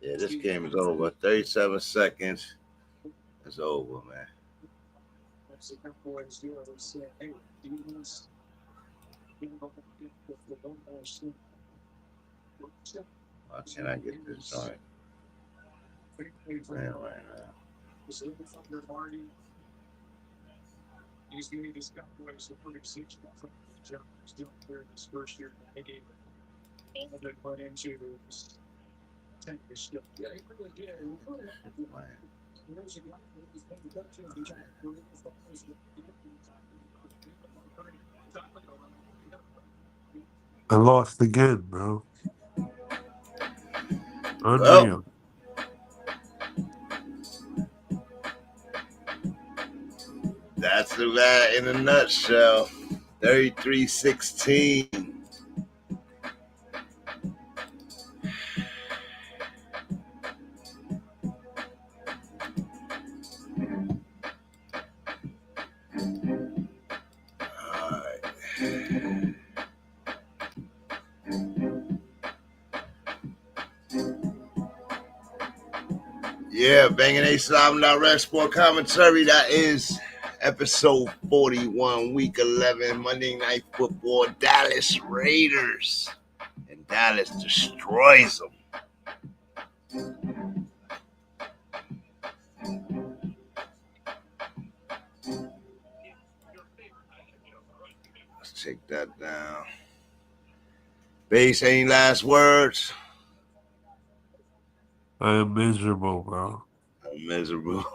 Yeah, this game is over. 37 seconds. It's over, man. Why can't I get this joint? Man, right now. I lost again, bro. Well, Unreal. that's that in a nutshell. 33-16. Yeah, Banging Ace Live Direct Sport Commentary. That is episode 41, week 11, Monday Night Football. Dallas Raiders. And Dallas destroys them. Let's take that down. Base, any last words? I am miserable, bro. I'm miserable.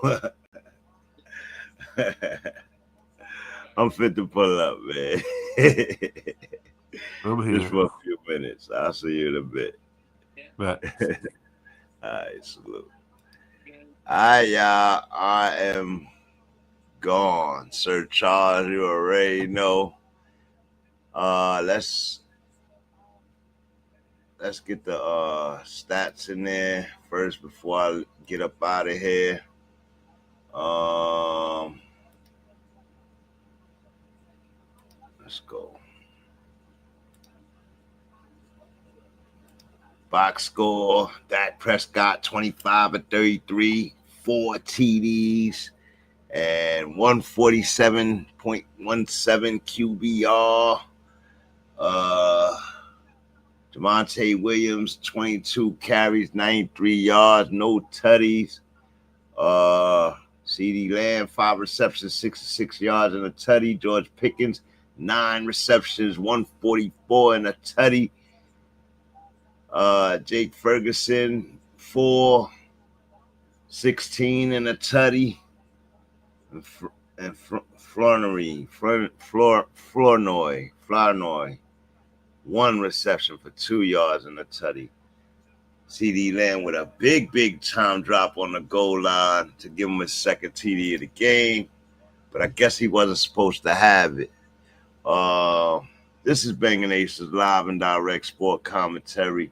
I'm fit to pull up, man. I'm here. Just for a few minutes. I'll see you in a bit. But All right, salute. All right, y'all. I am gone. Sir Charles, you already know. Let's get the stats in there first before I get up out of here. Let's go. Box score, Dak Prescott, 25 of 33, 4 TDs, and 147.17 QBR. Javonte Williams, 22 carries, 93 yards, no tutties. CeeDee Lamb, 5 receptions, 66 yards and a tutty. George Pickens, 9 receptions, 144 and a tutty. Jake Ferguson, 4, 16 and a tutty. And Flournoy, 1 reception for 2 yards and a tutty. CeeDee Lamb with a big time drop on the goal line to give him his second TD of the game, but I guess he wasn't supposed to have it. This is Banging Aces Live and Direct Sport Commentary.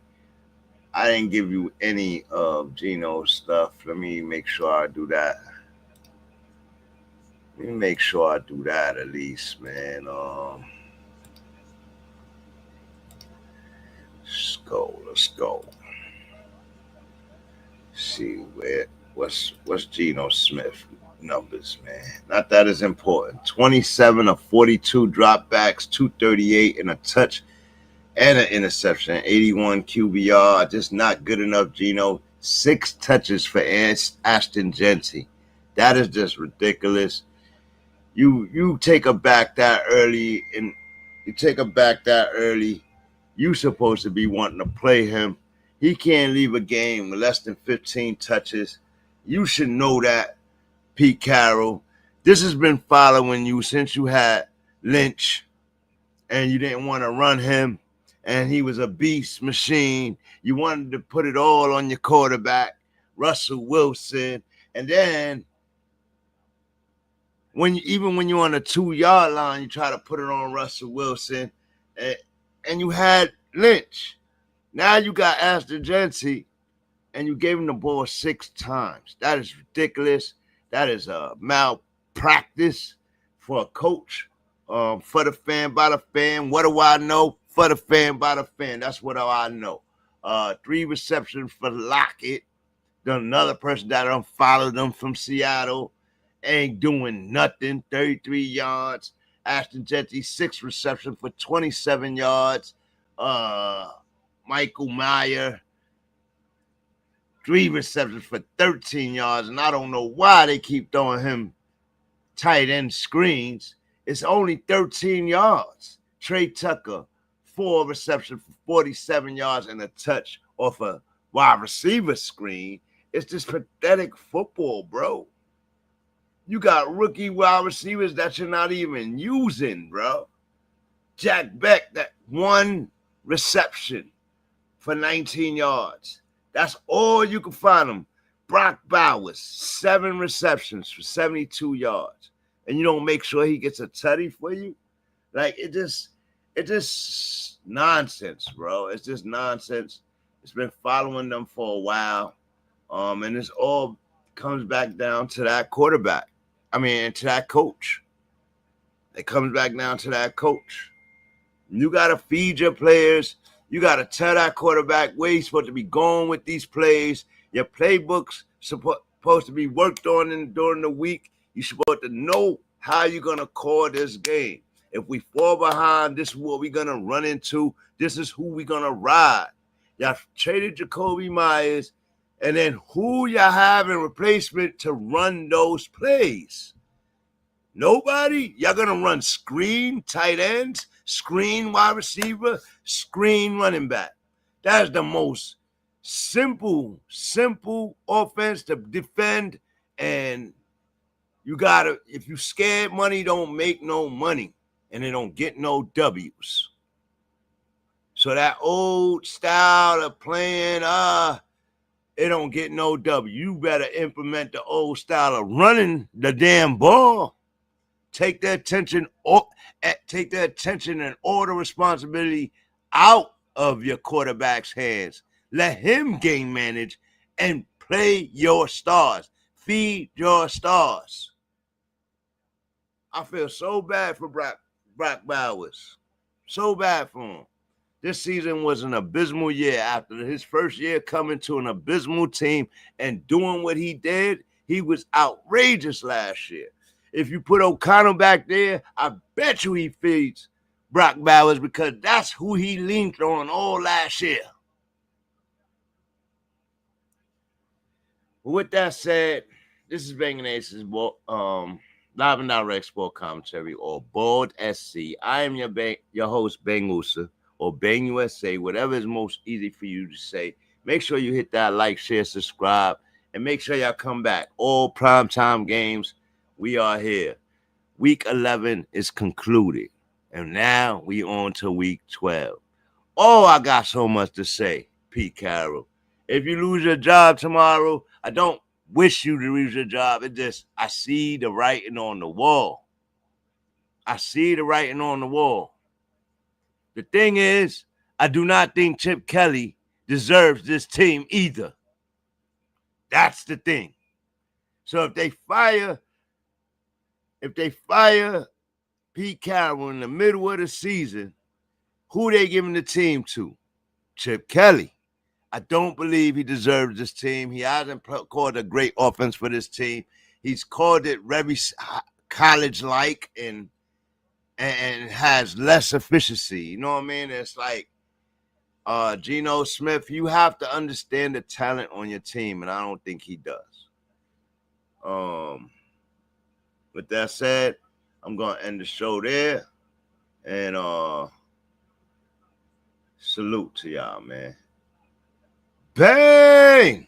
I didn't give you any of Geno's stuff. Let me make sure I do that. Let me make sure I do that at least, man. Let's go. See what's Geno Smith numbers, man. Not that is important. 27 of 42 dropbacks, 238 and a touch and an interception, 81 QBR. Just not good enough, Geno. 6 touches for Ashton Jeanty. That is just ridiculous. You take her back that early, and you supposed to be wanting to play him. He can't leave a game with less than 15 touches. You should know that, Pete Carroll. This has been following you since you had Lynch, and you didn't want to run him, and he was a beast machine. You wanted to put it all on your quarterback, Russell Wilson, and then when you're on the 2-yard line, you try to put it on Russell Wilson, and you had Lynch. Now you got Ashton Jeanty, and you gave him the ball 6 times. That is ridiculous. That is a malpractice for a coach. For the fan, by the fan. What do I know? For the fan, by the fan. That's what I know. 3 receptions for Lockett. Another person that followed them from Seattle. Ain't doing nothing. 33 yards. Ashton Jeanty, 6 receptions for 27 yards. Michael Mayer, 3 receptions for 13 yards. And I don't know why they keep throwing him tight end screens. It's only 13 yards. Trey Tucker, 4 receptions for 47 yards and a touch off a wide receiver screen. It's just pathetic football, bro. You got rookie wide receivers that you're not even using, bro. Jack Beck, that 1 reception for 19 yards. That's all you can find him. Brock Bowers, 7 receptions for 72 yards. And you don't make sure he gets a tutty for you? Like, it just nonsense, bro. It's just nonsense. It's been following them for a while. And this all comes back down to that quarterback. To that coach. It comes back down to that coach. You got to feed your players. You got to tell that quarterback where he's supposed to be going with these plays. Your playbooks supposed to be worked on during the week. You're supposed to know how you're going to call this game. If we fall behind, this is what we're going to run into. This is who we're going to ride. Y'all traded Jacoby Myers, and then who y'all have in replacement to run those plays? Nobody? Y'all going to run screen tight ends, screen wide receiver, screen running back. That's the most simple offense to defend. And you got to, if you scared, money don't make no money, and they don't get no W's. So that old style of playing, it don't get no W. You better implement the old style of running the damn ball. Take the attention and all the responsibility out of your quarterback's hands. Let him game manage and play your stars. Feed your stars. I feel so bad for Brock Bowers. So bad for him. This season was an abysmal year. After his first year coming to an abysmal team and doing what he did, he was outrageous last year. If you put O'Connell back there, I bet you he feeds Brock Bowers because that's who he leaned on all last year. With that said, this is Banging Aces, live and direct sport commentary, or BALDSC. I am your host, Bang Usa, or Bang USA, whatever is most easy for you to say. Make sure you hit that like, share, subscribe, and make sure y'all come back. All primetime games, we are here. Week 11 is concluded, and now we on to week 12. Oh, I got so much to say, Pete Carroll. If you lose your job tomorrow, I don't wish you to lose your job. It just, I see the writing on the wall. I see the writing on the wall. The thing is, I do not think Chip Kelly deserves this team either. That's the thing. So if they fire Pete Carroll in the middle of the season, who they giving the team to? Chip Kelly. I don't believe he deserves this team. He hasn't called a great offense for this team. He's called it very college-like and has less efficiency. You know what I mean? It's like Geno Smith. You have to understand the talent on your team, and I don't think he does. With that said, I'm going to end the show there. And salute to y'all, man. Bang!